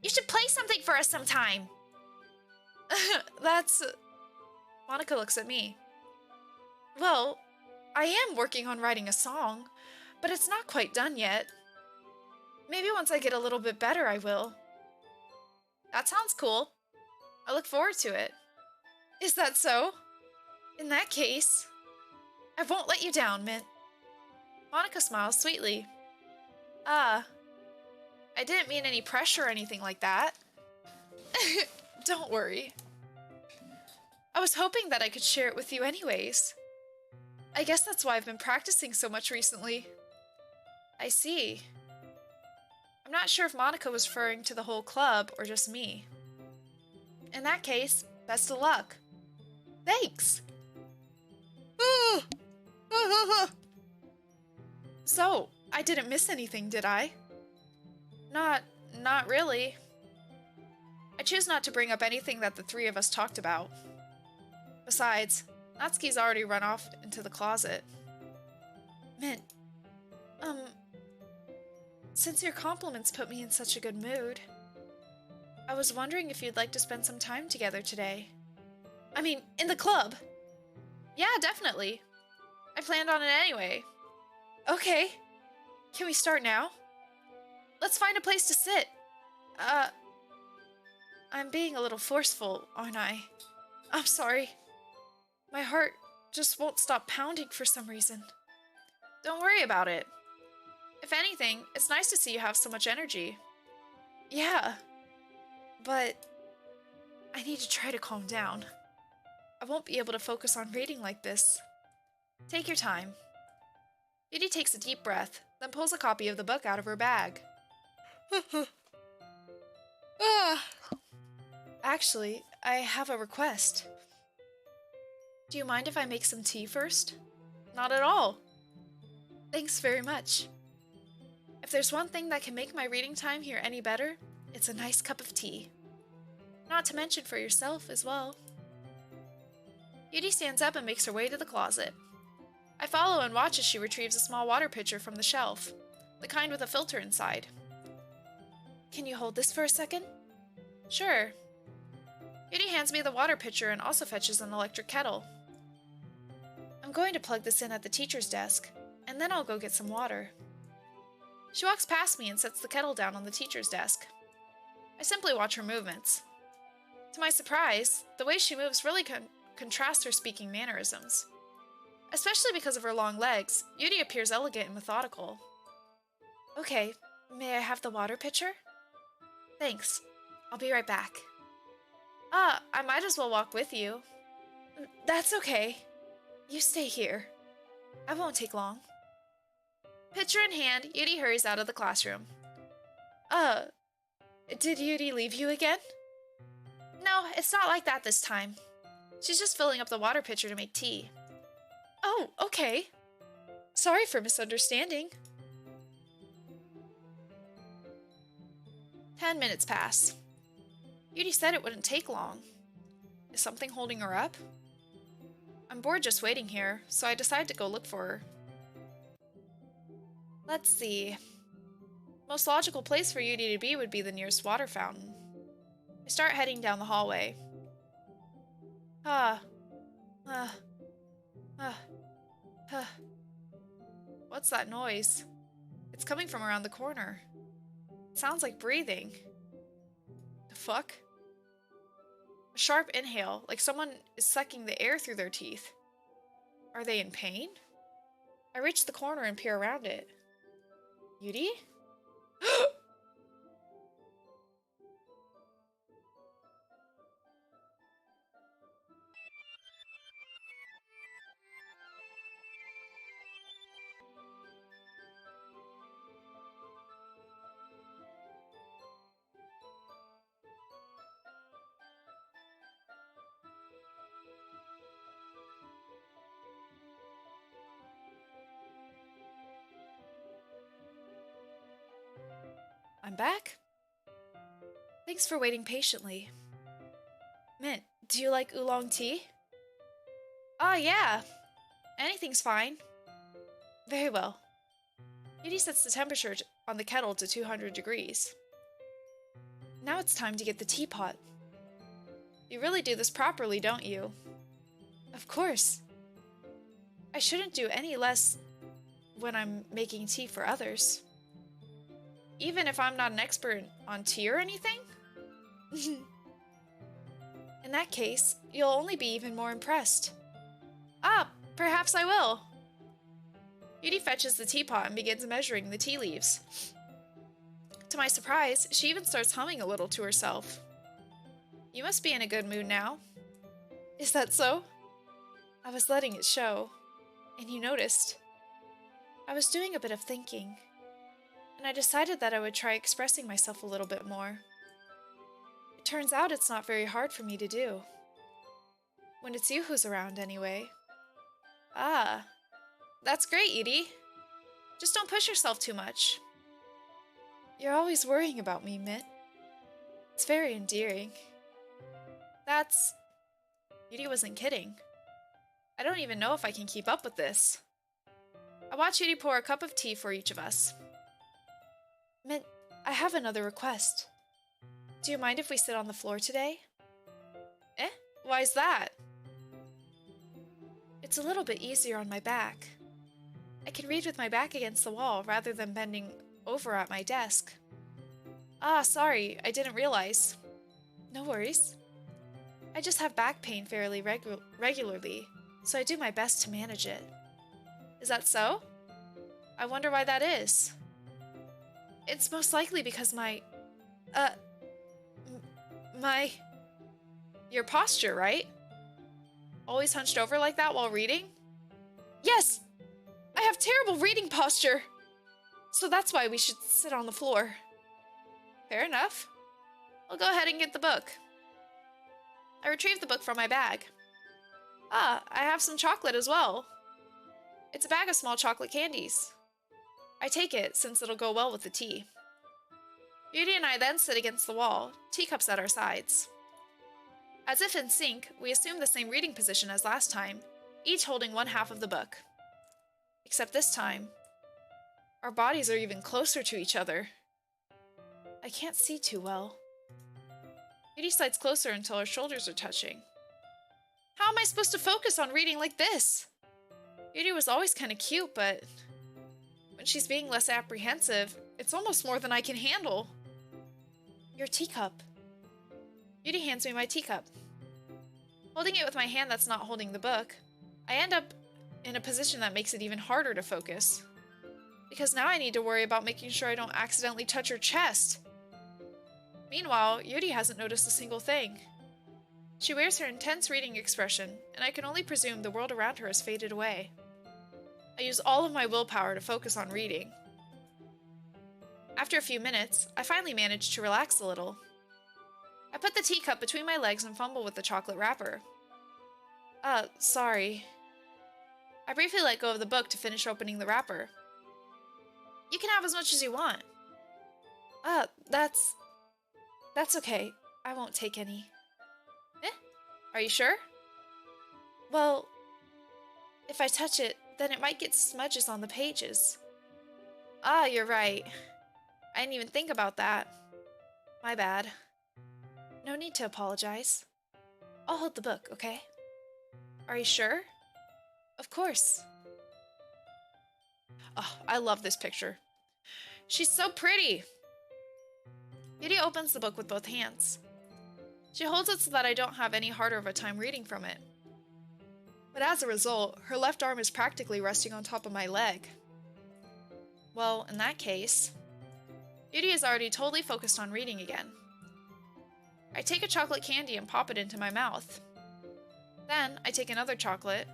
You should play something for us sometime. That's... Monica looks at me. Well, I am working on writing a song, but it's not quite done yet. Maybe once I get a little bit better, I will. That sounds cool. I look forward to it. Is that so? In that case, I won't let you down, Mint. Monica smiles sweetly. I didn't mean any pressure or anything like that. Don't worry. I was hoping that I could share it with you anyways. I guess that's why I've been practicing so much recently. I see. I'm not sure if Monica was referring to the whole club or just me. In that case, best of luck. Thanks! So, I didn't miss anything, did I? Not really. I choose not to bring up anything that the three of us talked about. Besides, Natsuki's already run off into the closet. Mint, since your compliments put me in such a good mood, I was wondering if you'd like to spend some time together today. I mean, in the club. Yeah, definitely. I planned on it anyway. Okay. Can we start now? Let's find a place to sit. I'm being a little forceful, aren't I? I'm sorry. My heart just won't stop pounding for some reason. Don't worry about it. If anything, it's nice to see you have so much energy. Yeah. But I need to try to calm down. I won't be able to focus on reading like this. Take your time. Yuri takes a deep breath, then pulls a copy of the book out of her bag. Actually, I have a request. Do you mind if I make some tea first? Not at all. Thanks very much. If there's one thing that can make my reading time here any better, it's a nice cup of tea. Not to mention for yourself as well. Yuri stands up and makes her way to the closet. I follow and watch as she retrieves a small water pitcher from the shelf, the kind with a filter inside. Can you hold this for a second? Sure. Yuri hands me the water pitcher and also fetches an electric kettle. I'm going to plug this in at the teacher's desk, and then I'll go get some water. She walks past me and sets the kettle down on the teacher's desk. I simply watch her movements. To my surprise, the way she moves really contrasts her speaking mannerisms. Especially because of her long legs, Yuri appears elegant and methodical. Okay, may I have the water pitcher? Thanks. I'll be right back. I might as well walk with you. That's okay. You stay here. I won't take long. Pitcher in hand, Yuri hurries out of the classroom. Did Yuri leave you again? No, it's not like that this time. She's just filling up the water pitcher to make tea. Oh, okay. Sorry for misunderstanding. 10 minutes pass. Yuri said it wouldn't take long. Is something holding her up? I'm bored just waiting here, so I decide to go look for her. Let's see. Most logical place for Yuri to be would be the nearest water fountain. I start heading down the hallway. What's that noise? It's coming from around the corner. It sounds like breathing. The fuck? A sharp inhale, like someone is sucking the air through their teeth. Are they in pain? I reach the corner and peer around it. Yuri? I'm back. Thanks for waiting patiently. Mint, do you like oolong tea? Yeah. Anything's fine. Very well. Yuri sets the temperature on the kettle to 200 degrees. Now it's time to get the teapot. You really do this properly, don't you? Of course. I shouldn't do any less when I'm making tea for others. Even if I'm not an expert on tea or anything? In that case, you'll only be even more impressed. Perhaps I will. Yuri fetches the teapot and begins measuring the tea leaves. To my surprise, she even starts humming a little to herself. You must be in a good mood now. Is that so? I was letting it show, and you noticed. I was doing a bit of thinking, and I decided that I would try expressing myself a little bit more. It turns out it's not very hard for me to do. When it's you who's around, anyway. That's great, Yuri. Just don't push yourself too much. You're always worrying about me, Mint. It's very endearing. Yuri wasn't kidding. I don't even know if I can keep up with this. I watch Yuri pour a cup of tea for each of us. Mint, I have another request. Do you mind if we sit on the floor today? Why's that? It's a little bit easier on my back. I can read with my back against the wall rather than bending over at my desk. Sorry, I didn't realize. No worries. I just have back pain fairly regularly, so I do my best to manage it. Is that so? I wonder why that is. It's most likely because your posture, right? Always hunched over like that while reading? Yes! I have terrible reading posture! So that's why we should sit on the floor. Fair enough. I'll go ahead and get the book. I retrieve the book from my bag. I have some chocolate as well. It's a bag of small chocolate candies. I take it, since it'll go well with the tea. Yuri and I then sit against the wall, teacups at our sides. As if in sync, we assume the same reading position as last time, each holding one half of the book. Except this time, our bodies are even closer to each other. I can't see too well. Yuri slides closer until our shoulders are touching. How am I supposed to focus on reading like this? Yuri was always kind of cute, but when she's being less apprehensive, it's almost more than I can handle. Your teacup. Yuri hands me my teacup. Holding it with my hand that's not holding the book, I end up in a position that makes it even harder to focus. Because now I need to worry about making sure I don't accidentally touch her chest. Meanwhile, Yuri hasn't noticed a single thing. She wears her intense reading expression, and I can only presume the world around her has faded away. I use all of my willpower to focus on reading. After a few minutes, I finally manage to relax a little. I put the teacup between my legs and fumble with the chocolate wrapper. Sorry. I briefly let go of the book to finish opening the wrapper. You can have as much as you want. That's okay. I won't take any. Eh? Are you sure? Well, if I touch it, then it might get smudges on the pages. You're right. I didn't even think about that. My bad. No need to apologize. I'll hold the book, okay? Are you sure? Of course. Oh, I love this picture. She's so pretty. Yuri opens the book with both hands. She holds it so that I don't have any harder of a time reading from it. But as a result, her left arm is practically resting on top of my leg. Well, in that case, Yuri is already totally focused on reading again. I take a chocolate candy and pop it into my mouth. Then, I take another chocolate,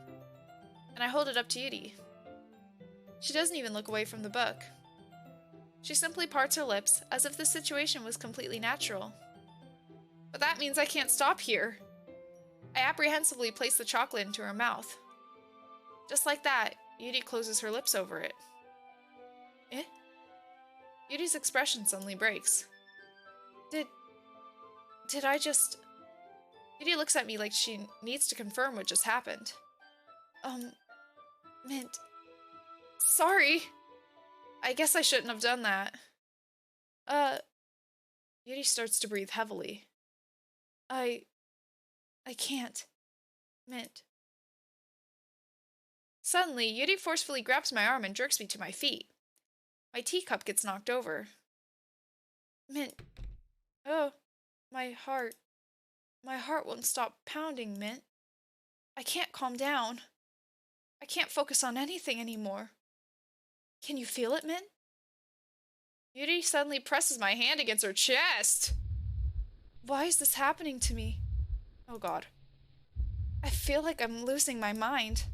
and I hold it up to Yuri. She doesn't even look away from the book. She simply parts her lips as if the situation was completely natural. But that means I can't stop here. I apprehensively place the chocolate into her mouth. Just like that, Yuri closes her lips over it. Eh? Yuri's expression suddenly breaks. Did I just... Yuri looks at me like she needs to confirm what just happened. Mint. Sorry. I guess I shouldn't have done that. Yuri starts to breathe heavily. I can't. Mint. Suddenly, Yuri forcefully grabs my arm and jerks me to my feet. My teacup gets knocked over. Mint. Oh, my heart. My heart won't stop pounding, Mint. I can't calm down. I can't focus on anything anymore. Can you feel it, Mint? Yuri suddenly presses my hand against her chest. Why is this happening to me? Oh god. I feel like I'm losing my mind.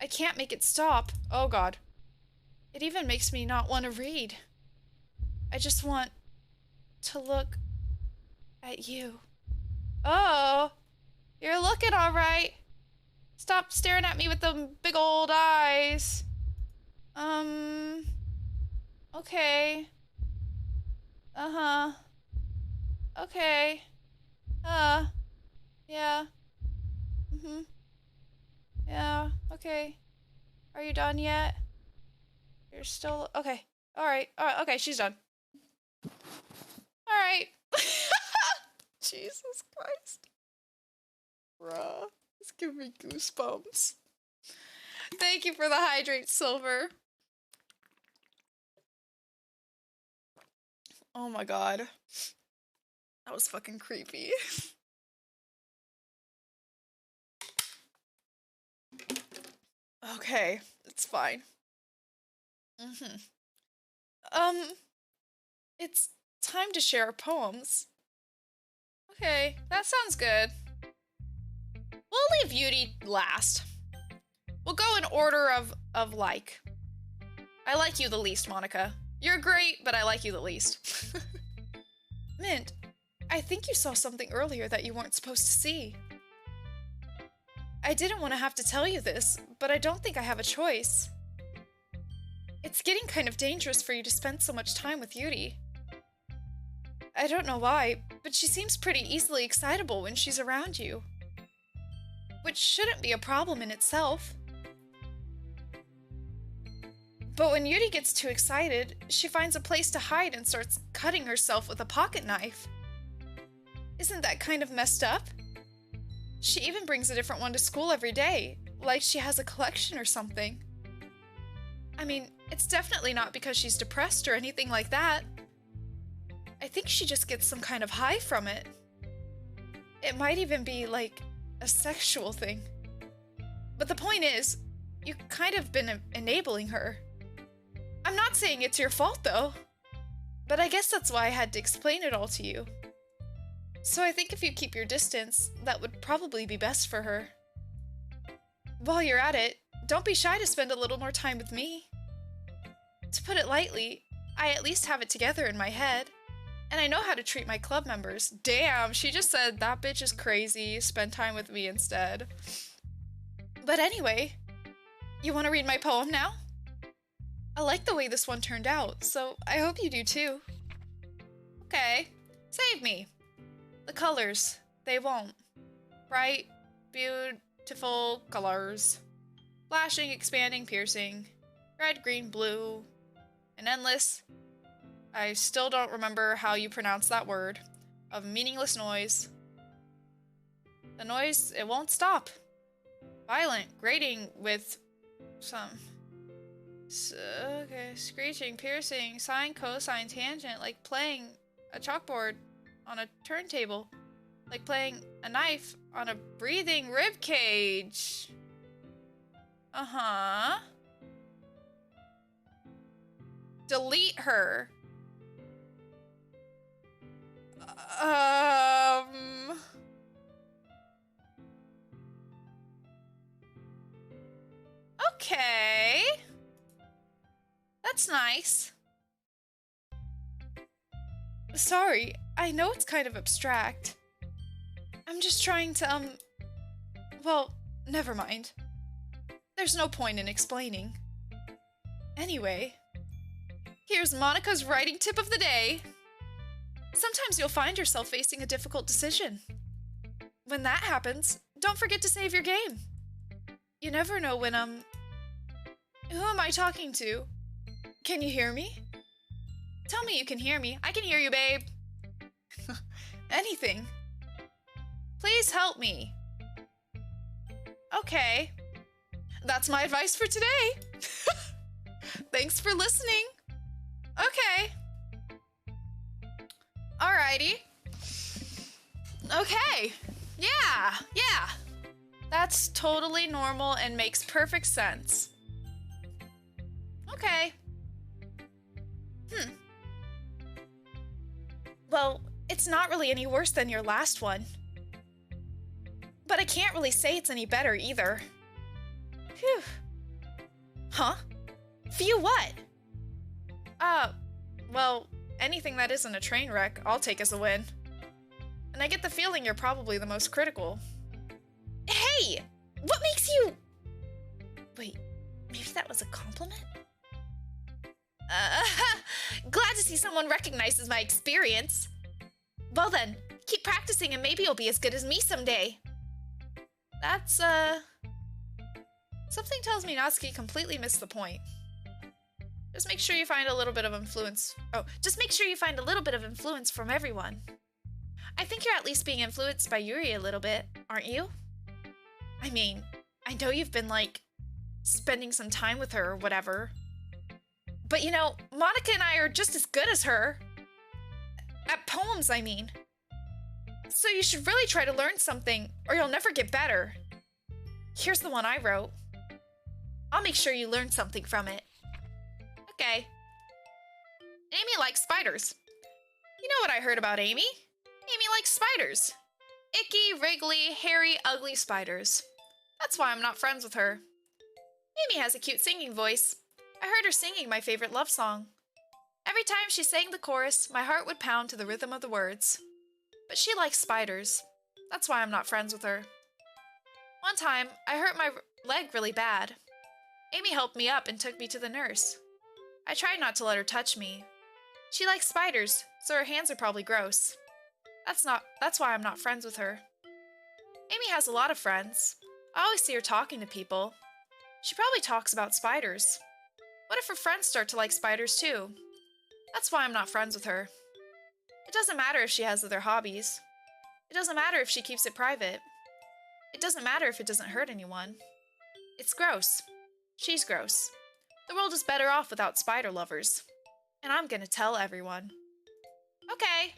I can't make it stop. Oh god. It even makes me not want to read. I just want to look at you. Oh, you're looking all right. Stop staring at me with them big old eyes. Okay. Uh-huh. Okay. Yeah. Mm-hmm. Yeah, okay. Are you done yet? You're still... Okay. Alright. Alright, okay, she's done. Alright. Jesus Christ. Bruh. It's giving me goosebumps. Thank you for the hydrate, Silver. Oh my god. That was fucking creepy. Okay, it's fine. It's time to share our poems. Okay, that sounds good. We'll leave Yuri last. We'll go in order of like. I like you the least, Monica. You're great, but I like you the least. Mint, I think you saw something earlier that you weren't supposed to see. I didn't want to have to tell you this, but I don't think I have a choice. It's getting kind of dangerous for you to spend so much time with Yuri. I don't know why, but she seems pretty easily excitable when she's around you. Which shouldn't be a problem in itself. But when Yuri gets too excited, she finds a place to hide and starts cutting herself with a pocket knife. Isn't that kind of messed up? She even brings a different one to school every day, like she has a collection or something. I mean, it's definitely not because she's depressed or anything like that. I think she just gets some kind of high from it. It might even be like a sexual thing. But the point is, you've kind of been enabling her. I'm not saying it's your fault though, but I guess that's why I had to explain it all to you. So I think if you keep your distance, that would probably be best for her. While you're at it, don't be shy to spend a little more time with me. To put it lightly, I at least have it together in my head, and I know how to treat my club members. Damn, she just said, that bitch is crazy, spend time with me instead. But anyway, you want to read my poem now? I like the way this one turned out, so I hope you do too. Okay, save me. The colors, they won't. Bright, beautiful colors. Flashing, expanding, piercing. Red, green, blue. And endless. I still don't remember how you pronounce that word. Of meaningless noise. The noise, it won't stop. Violent, grating with some... okay, screeching, piercing, sine, cosine, tangent, like playing a chalkboard on a turntable. Like playing a knife on a breathing rib cage. Uh-huh. Delete her. Okay. That's nice. Sorry, I know it's kind of abstract. I'm just trying to, well, never mind. There's no point in explaining. Anyway, here's Monica's writing tip of the day. Sometimes you'll find yourself facing a difficult decision. When that happens, don't forget to save your game. You never know when, who am I talking to? Can you hear me? Tell me you can hear me. I can hear you, babe. Anything. Please help me. Okay. That's my advice for today. Thanks for listening. Okay. Alrighty. Okay. Yeah. That's totally normal and makes perfect sense. Okay. Well, it's not really any worse than your last one. But I can't really say it's any better either. Phew. Huh? Phew what? Well, anything that isn't a train wreck, I'll take as a win. And I get the feeling you're probably the most critical. Hey! What makes you... Wait, maybe that was a compliment? Glad to see someone recognizes my experience. Well then, keep practicing and maybe you'll be as good as me someday. That's, something tells me Natsuki completely missed the point. Just make sure you find a little bit of influence. Just make sure you find a little bit of influence from everyone. I think you're at least being influenced by Yuri a little bit, aren't you? I mean, I know you've been, like, spending some time with her or whatever. But you know, Monica and I are just as good as her. At poems, I mean. So you should really try to learn something, or you'll never get better. Here's the one I wrote. I'll make sure you learn something from it. Okay. Amy likes spiders. You know what I heard about Amy? Amy likes spiders. Icky, wriggly, hairy, ugly spiders. That's why I'm not friends with her. Amy has a cute singing voice. I heard her singing my favorite love song. Every time she sang the chorus, my heart would pound to the rhythm of the words. But she likes spiders. That's why I'm not friends with her. One time, I hurt my leg really bad. Amy helped me up and took me to the nurse. I tried not to let her touch me. She likes spiders, so her hands are probably gross. That's why I'm not friends with her. Amy has a lot of friends. I always see her talking to people. She probably talks about spiders. What if her friends start to like spiders too? That's why I'm not friends with her. It doesn't matter if she has other hobbies. It doesn't matter if she keeps it private. It doesn't matter if it doesn't hurt anyone. It's gross. She's gross. The world is better off without spider lovers. And I'm gonna tell everyone. Okay.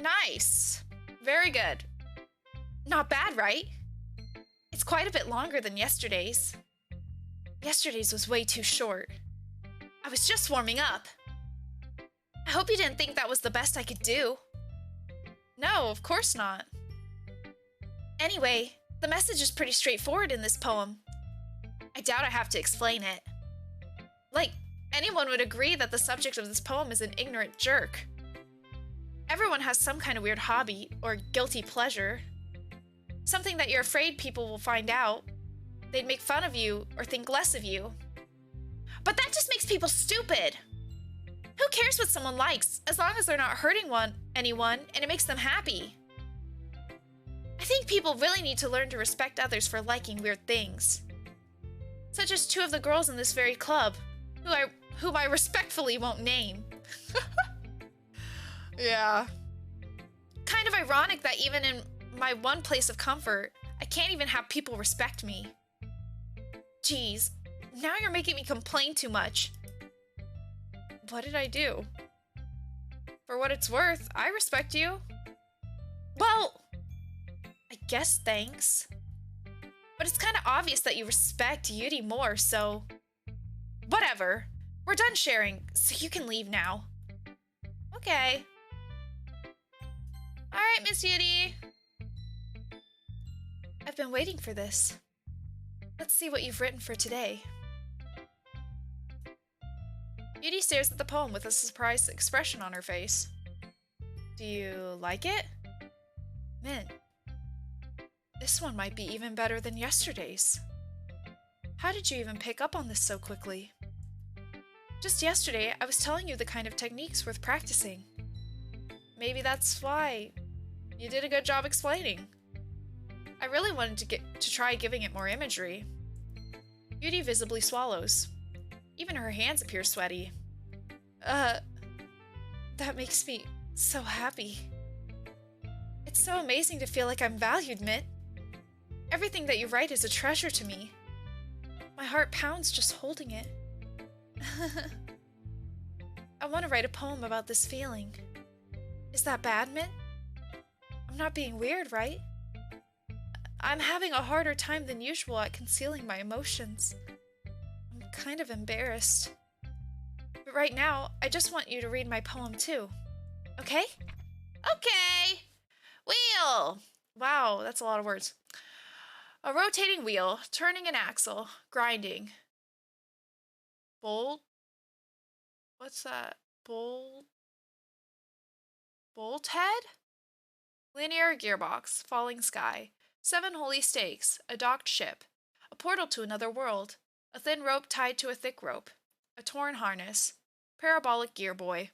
Nice. Very good. Not bad, right? It's quite a bit longer than yesterday's. Yesterday's was way too short. I was just warming up. I hope you didn't think that was the best I could do. No, of course not. Anyway, the message is pretty straightforward in this poem. I doubt I have to explain it. Like, anyone would agree that the subject of this poem is an ignorant jerk. Everyone has some kind of weird hobby or guilty pleasure. Something that you're afraid people will find out. They'd make fun of you or think less of you. But that just makes people stupid. Who cares what someone likes, as long as they're not hurting anyone and it makes them happy? I think people really need to learn to respect others for liking weird things. Such as two of the girls in this very club, whom I respectfully won't name. Yeah. Kind of ironic that even in my one place of comfort, I can't even have people respect me. Geez, now you're making me complain too much. What did I do? For what it's worth, I respect you. Well, I guess thanks. But it's kind of obvious that you respect Yuri more, so... Whatever. We're done sharing, so you can leave now. Okay. Alright, Miss Yuri. I've been waiting for this. Let's see what you've written for today. Yuri stares at the poem with a surprised expression on her face. Do you like it? Mint. This one might be even better than yesterday's. How did you even pick up on this so quickly? Just yesterday, I was telling you the kind of techniques worth practicing. Maybe that's why you did a good job explaining. I really wanted to try giving it more imagery. Yuri visibly swallows. Even her hands appear sweaty. That makes me so happy. It's so amazing to feel like I'm valued, Mint. Everything that you write is a treasure to me. My heart pounds just holding it. I want to write a poem about this feeling. Is that bad, Mint? I'm not being weird, right? I'm having a harder time than usual at concealing my emotions. I'm kind of embarrassed. But right now, I just want you to read my poem too. Okay? Okay! Wheel! Wow, that's a lot of words. A rotating wheel, turning an axle, grinding. Bolt? What's that? Bolt head? Linear gearbox, falling sky, 7 holy stakes, a docked ship, a portal to another world, a thin rope tied to a thick rope, a torn harness, parabolic gear boy,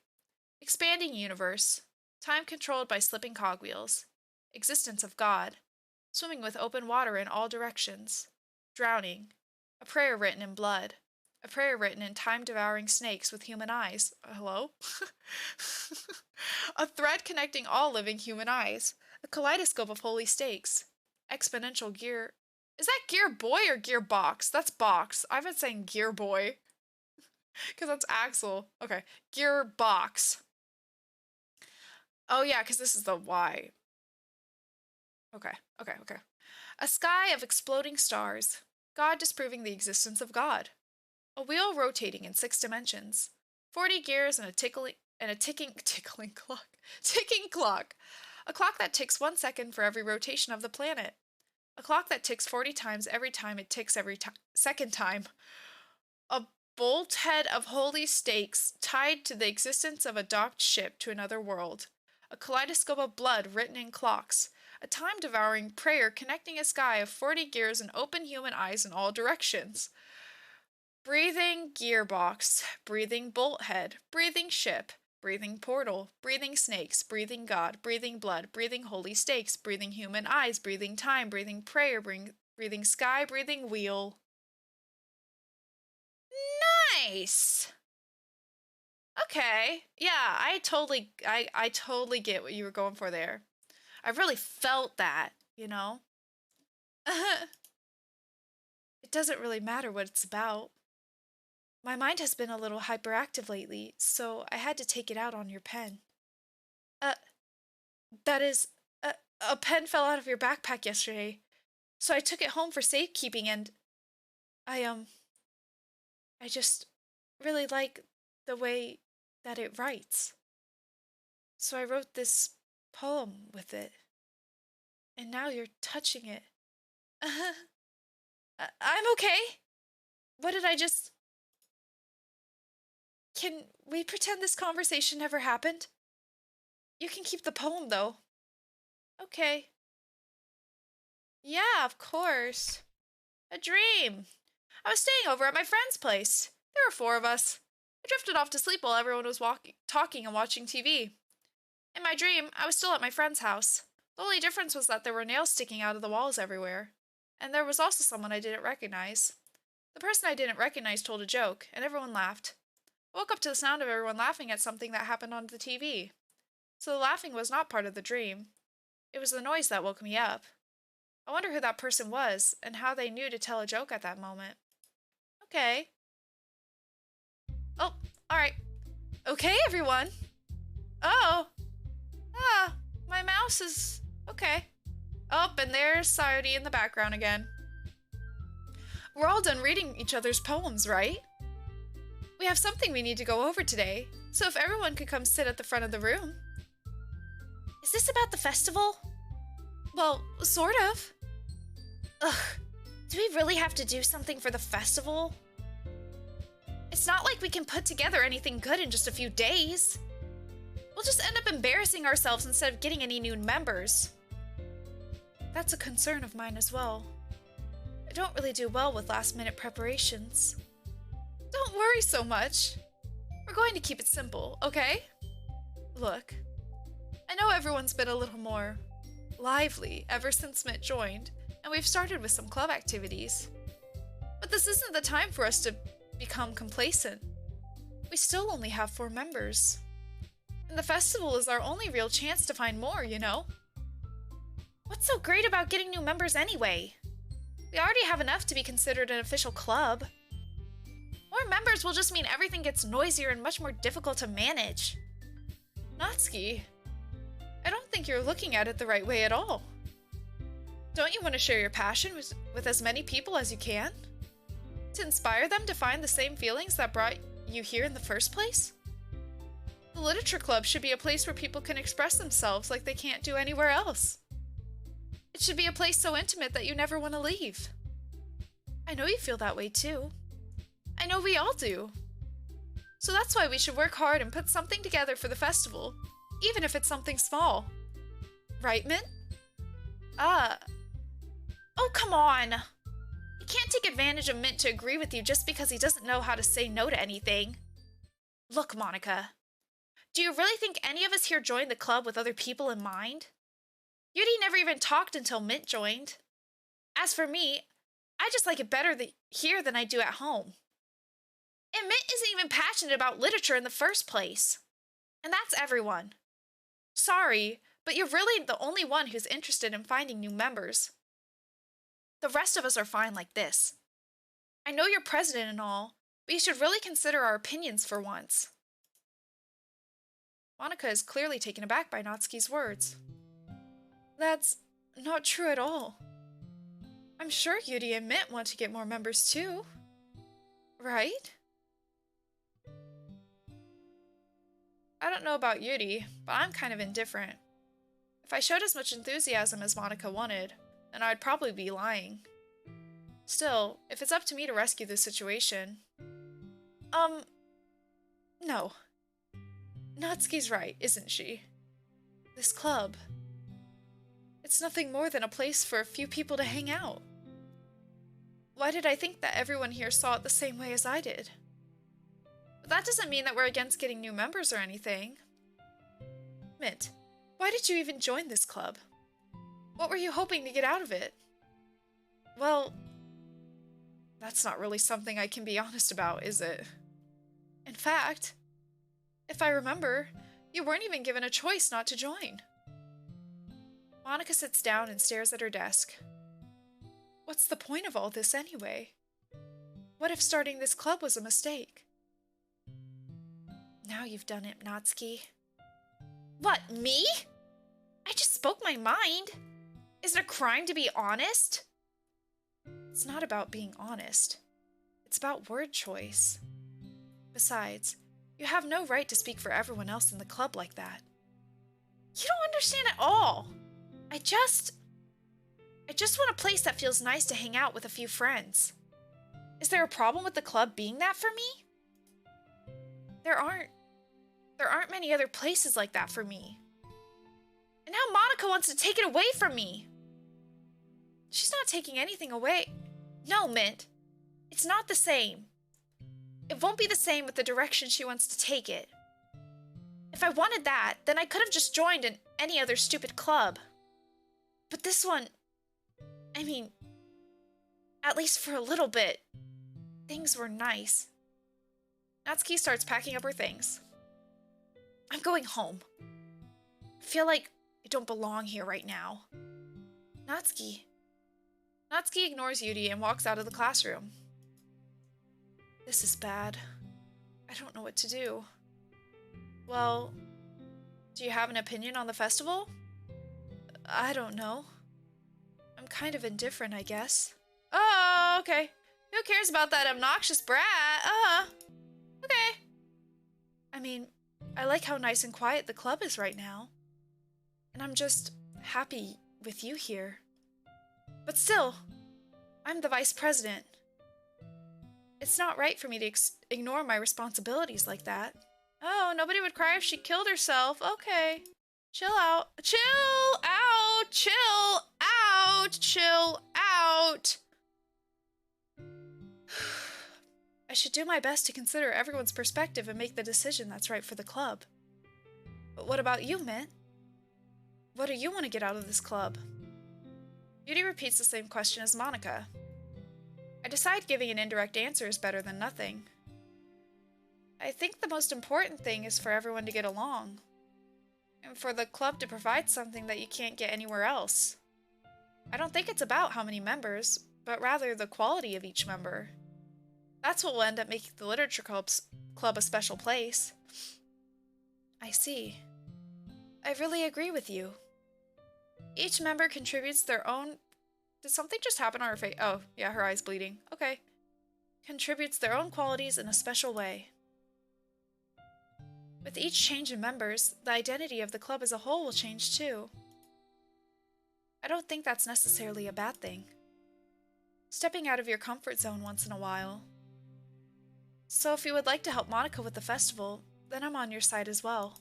expanding universe, time controlled by slipping cogwheels, existence of God, swimming with open water in all directions, drowning, a prayer written in blood, a prayer written in time-devouring snakes with human eyes. Hello? A thread connecting all living human eyes, a kaleidoscope of holy stakes, exponential gear. Is that gear boy or gearbox? That's box. I've been saying gear boy. Because that's axle. Okay. Gearbox. Oh yeah, because this is the Y. Okay. A sky of exploding stars. God disproving the existence of God. A wheel rotating in 6 dimensions. 40 gears and a ticking clock. Ticking clock. A clock that ticks 1 second for every rotation of the planet. A clock that ticks 40 times every time it ticks every second time. A bolt head of holy stakes tied to the existence of a docked ship to another world. A kaleidoscope of blood written in clocks. A time-devouring prayer connecting a sky of 40 gears and open human eyes in all directions. Breathing gearbox, breathing bolt head, breathing ship, breathing portal, breathing snakes, breathing God, breathing blood, breathing holy stakes, breathing human eyes, breathing time, breathing prayer, breathing sky, breathing wheel. Nice! Okay, yeah, I totally get what you were going for there. I really felt that, you know? It doesn't really matter what it's about. My mind has been a little hyperactive lately, so I had to take it out on your pen. Uh, that is, a pen fell out of your backpack yesterday, so I took it home for safekeeping and I just really like the way that it writes. So I wrote this poem with it. And now you're touching it. I'm okay. What did I just... Can we pretend this conversation never happened? You can keep the poem, though. Okay. Yeah, of course. A dream. I was staying over at my friend's place. There were 4 of us. I drifted off to sleep while everyone was talking and watching TV. In my dream, I was still at my friend's house. The only difference was that there were nails sticking out of the walls everywhere. And there was also someone I didn't recognize. The person I didn't recognize told a joke, and everyone laughed. I woke up to the sound of everyone laughing at something that happened on the TV. So the laughing was not part of the dream. It was the noise that woke me up. I wonder who that person was, and how they knew to tell a joke at that moment. Okay. Oh, alright. Okay, everyone. Oh. My mouse is... Okay. Oh, and there's Sayori in the background again. We're all done reading each other's poems, right? We have something we need to go over today, so if everyone could come sit at the front of the room. Is this about the festival? Well, sort of. Ugh, do we really have to do something for the festival? It's not like we can put together anything good in just a few days. We'll just end up embarrassing ourselves instead of getting any new members. That's a concern of mine as well. I don't really do well with last-minute preparations. Don't worry so much. We're going to keep it simple, okay? Look, I know everyone's been a little more lively ever since Mitt joined, and we've started with some club activities. But this isn't the time for us to become complacent. We still only have 4 members. And the festival is our only real chance to find more, you know? What's so great about getting new members anyway? We already have enough to be considered an official club. More members will just mean everything gets noisier and much more difficult to manage. Natsuki, I don't think you're looking at it the right way at all. Don't you want to share your passion with as many people as you can? To inspire them to find the same feelings that brought you here in the first place? The Literature Club should be a place where people can express themselves like they can't do anywhere else. It should be a place so intimate that you never want to leave. I know you feel that way too. I know we all do. So that's why we should work hard and put something together for the festival, even if it's something small. Right, Mint? Oh, come on! You can't take advantage of Mint to agree with you just because he doesn't know how to say no to anything. Look, Monica. Do you really think any of us here joined the club with other people in mind? Yuri never even talked until Mint joined. As for me, I just like it better here than I do at home. And Mint isn't even passionate about literature in the first place. And that's everyone. Sorry, but you're really the only one who's interested in finding new members. The rest of us are fine like this. I know you're president and all, but you should really consider our opinions for once. Monica is clearly taken aback by Natsuki's words. That's not true at all. I'm sure Yuri and Mint want to get more members too. Right? I don't know about Yuri, but I'm kind of indifferent. If I showed as much enthusiasm as Monica wanted, then I'd probably be lying. Still, if it's up to me to rescue this situation... No. Natsuki's right, isn't she? This club... it's nothing more than a place for a few people to hang out. Why did I think that everyone here saw it the same way as I did? But that doesn't mean that we're against getting new members or anything. Mint, why did you even join this club? What were you hoping to get out of it? Well, that's not really something I can be honest about, is it? In fact, if I remember, you weren't even given a choice not to join. Monica sits down and stares at her desk. What's the point of all this anyway? What if starting this club was a mistake? Now you've done it, Natsuki. What, me? I just spoke my mind. Is it a crime to be honest? It's not about being honest. It's about word choice. Besides, you have no right to speak for everyone else in the club like that. You don't understand at all. I just want a place that feels nice to hang out with a few friends. Is there a problem with the club being that for me? There aren't many other places like that for me. And now Monica wants to take it away from me. She's not taking anything away. No, Mint. It's not the same. It won't be the same with the direction she wants to take it. If I wanted that, then I could have just joined in any other stupid club. But this one, I mean, at least for a little bit, things were nice. Natsuki starts packing up her things. I'm going home. I feel like I don't belong here right now. Natsuki. Natsuki ignores Yuri and walks out of the classroom. This is bad. I don't know what to do. Well, do you have an opinion on the festival? I don't know. I'm kind of indifferent, I guess. Oh, okay. Who cares about that obnoxious brat? Okay. I mean, I like how nice and quiet the club is right now. And I'm just happy with you here. But still, I'm the vice president. It's not right for me to ignore my responsibilities like that. Oh, nobody would cry if she killed herself. Okay. Chill out. Chill out. Chill out. Chill out. I should do my best to consider everyone's perspective and make the decision that's right for the club. But what about you, Mint? What do you want to get out of this club? Yuri repeats the same question as Monica. I decide giving an indirect answer is better than nothing. I think the most important thing is for everyone to get along, and for the club to provide something that you can't get anywhere else. I don't think it's about how many members, but rather the quality of each member. That's what will end up making the literature club a special place. I see. I really agree with you. Each member contributes their own... Did something just happen on her face? Oh, yeah, her eye's bleeding. Okay. Contributes their own qualities in a special way. With each change in members, the identity of the club as a whole will change too. I don't think that's necessarily a bad thing. Stepping out of your comfort zone once in a while. So if you would like to help Monica with the festival, then I'm on your side as well.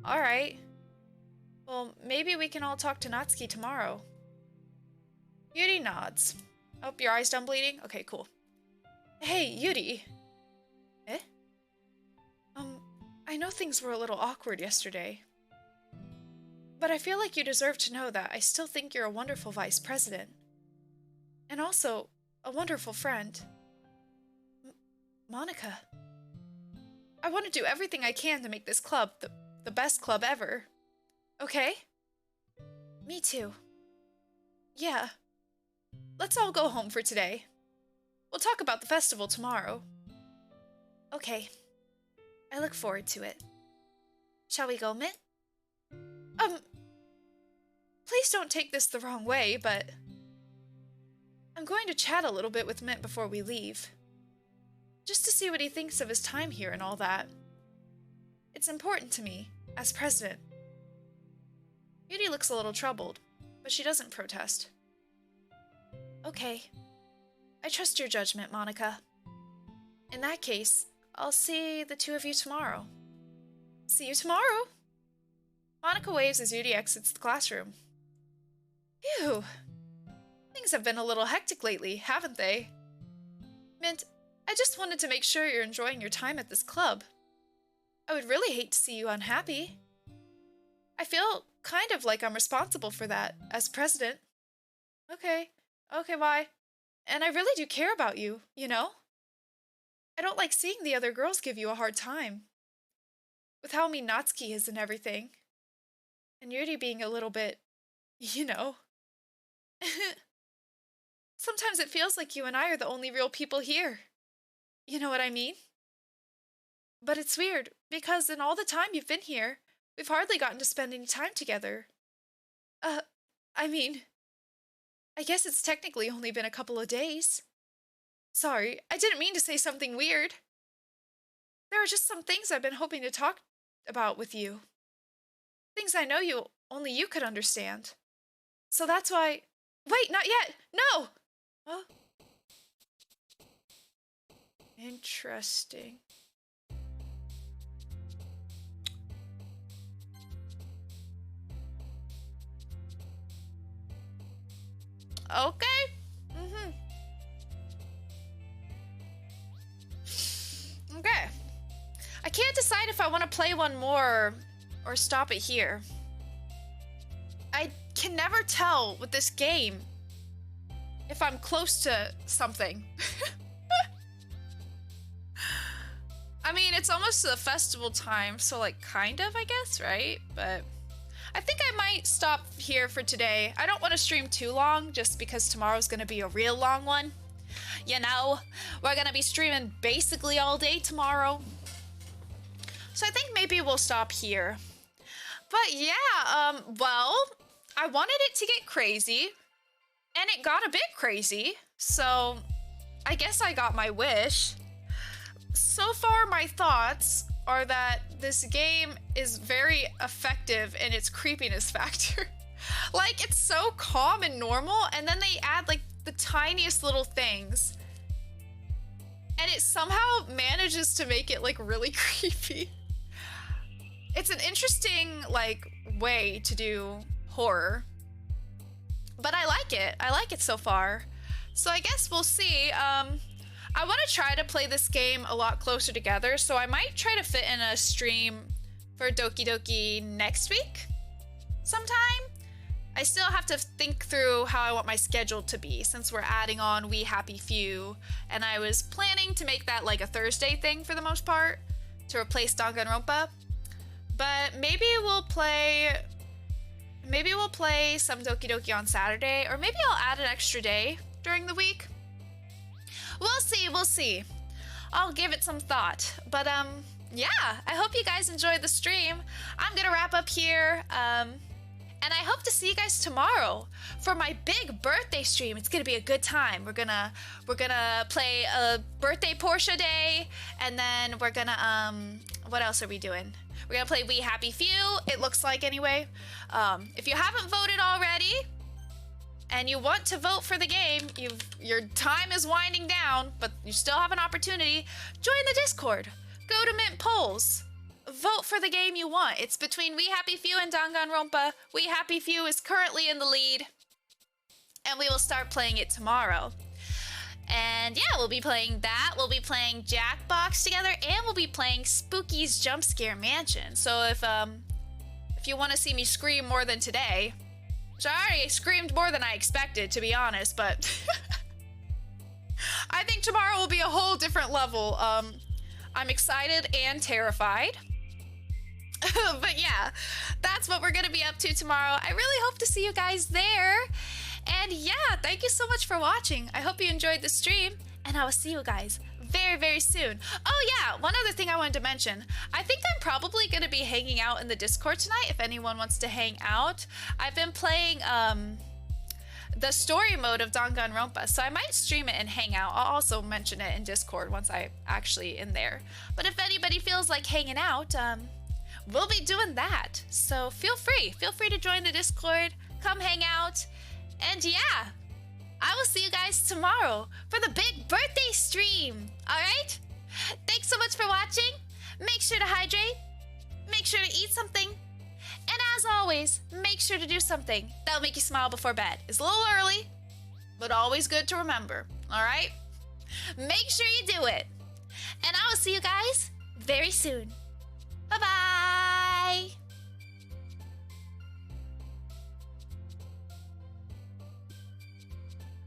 Alright. Well, maybe we can all talk to Natsuki tomorrow. Yuri nods. Oh, your eye's done bleeding? Okay, cool. Hey, Yuri. Eh? I know things were a little awkward yesterday. But I feel like you deserve to know that I still think you're a wonderful vice president. And also, a wonderful friend. Monica. I want to do everything I can to make this club the best club ever. Okay? Me too. Yeah. Let's all go home for today. We'll talk about the festival tomorrow. Okay. I look forward to it. Shall we go, Mint? Please don't take this the wrong way, but... I'm going to chat a little bit with Mint before we leave. Just to see what he thinks of his time here and all that. It's important to me, as president. Yuri looks a little troubled, but she doesn't protest. Okay. I trust your judgment, Monica. In that case, I'll see the two of you tomorrow. See you tomorrow! Monica waves as Yuri exits the classroom. Phew. Things have been a little hectic lately, haven't they? Mint, I just wanted to make sure you're enjoying your time at this club. I would really hate to see you unhappy. I feel kind of like I'm responsible for that, as president. Okay, why? And I really do care about you, you know? I don't like seeing the other girls give you a hard time. With how mean Natsuki is and everything. And Yuri being a little bit, you know. Sometimes it feels like you and I are the only real people here. You know what I mean? But it's weird, because in all the time you've been here, we've hardly gotten to spend any time together. I mean, I guess it's technically only been a couple of days. Sorry, I didn't mean to say something weird. There are just some things I've been hoping to talk about with you. Things I know only you could understand. So that's why... Wait, not yet! No! Huh? Interesting. Okay. Okay. I can't decide if I want to play one more or stop it here. I can never tell with this game if I'm close to something. I mean, it's almost the festival time, so like kind of, I guess, right? But I think I might stop here for today. I don't want to stream too long just because tomorrow's going to be a real long one. You know, we're going to be streaming basically all day tomorrow. So I think maybe we'll stop here. But yeah, well, I wanted it to get crazy and it got a bit crazy. So I guess I got my wish. So far, my thoughts are that this game is very effective in its creepiness factor. Like, it's so calm and normal, and then they add like the tiniest little things, and it somehow manages to make it like really creepy. It's an interesting like way to do horror, but I like it. I like it so far. So I guess we'll see. I want to try to play this game a lot closer together, so I might try to fit in a stream for Doki Doki next week sometime. I still have to think through how I want my schedule to be, since we're adding on We Happy Few, and I was planning to make that like a Thursday thing for the most part to replace Danganronpa. But maybe we'll play some Doki Doki on Saturday, or maybe I'll add an extra day during the week. We'll see. I'll give it some thought. But yeah, I hope you guys enjoyed the stream. I'm gonna wrap up here. And I hope to see you guys tomorrow for my big birthday stream. It's gonna be a good time. We're gonna play a birthday Portia day, and then we're gonna what else are we doing? We're gonna play We Happy Few, it looks like anyway. If you haven't voted already, and you want to vote for the game, your time is winding down, but you still have an opportunity, join the Discord. Go to Mint Polls. Vote for the game you want. It's between We Happy Few and Danganronpa. We Happy Few is currently in the lead, and we will start playing it tomorrow. And yeah, we'll be playing that. We'll be playing Jackbox together, and we'll be playing Spooky's Jump Scare Mansion. So if you want to see me scream more than today, which I already screamed more than I expected, to be honest, but I think tomorrow will be a whole different level. I'm excited and terrified. But yeah, that's what we're gonna be up to tomorrow. I really hope to see you guys there. And yeah, thank you so much for watching. I hope you enjoyed the stream, and I will see you guys very, very soon. Oh yeah, one other thing I wanted to mention. I think I'm probably gonna be hanging out in the Discord tonight if anyone wants to hang out. I've been playing the story mode of Danganronpa, so I might stream it and hang out. I'll also mention it in Discord once I'm actually in there. But if anybody feels like hanging out, we'll be doing that. So feel free to join the Discord, come hang out, and yeah, I will see you guys tomorrow for the big birthday stream, alright? Thanks so much for watching. Make sure to hydrate, make sure to eat something, and as always, make sure to do something that'll make you smile before bed. It's a little early, but always good to remember, alright? Make sure you do it. And I will see you guys very soon.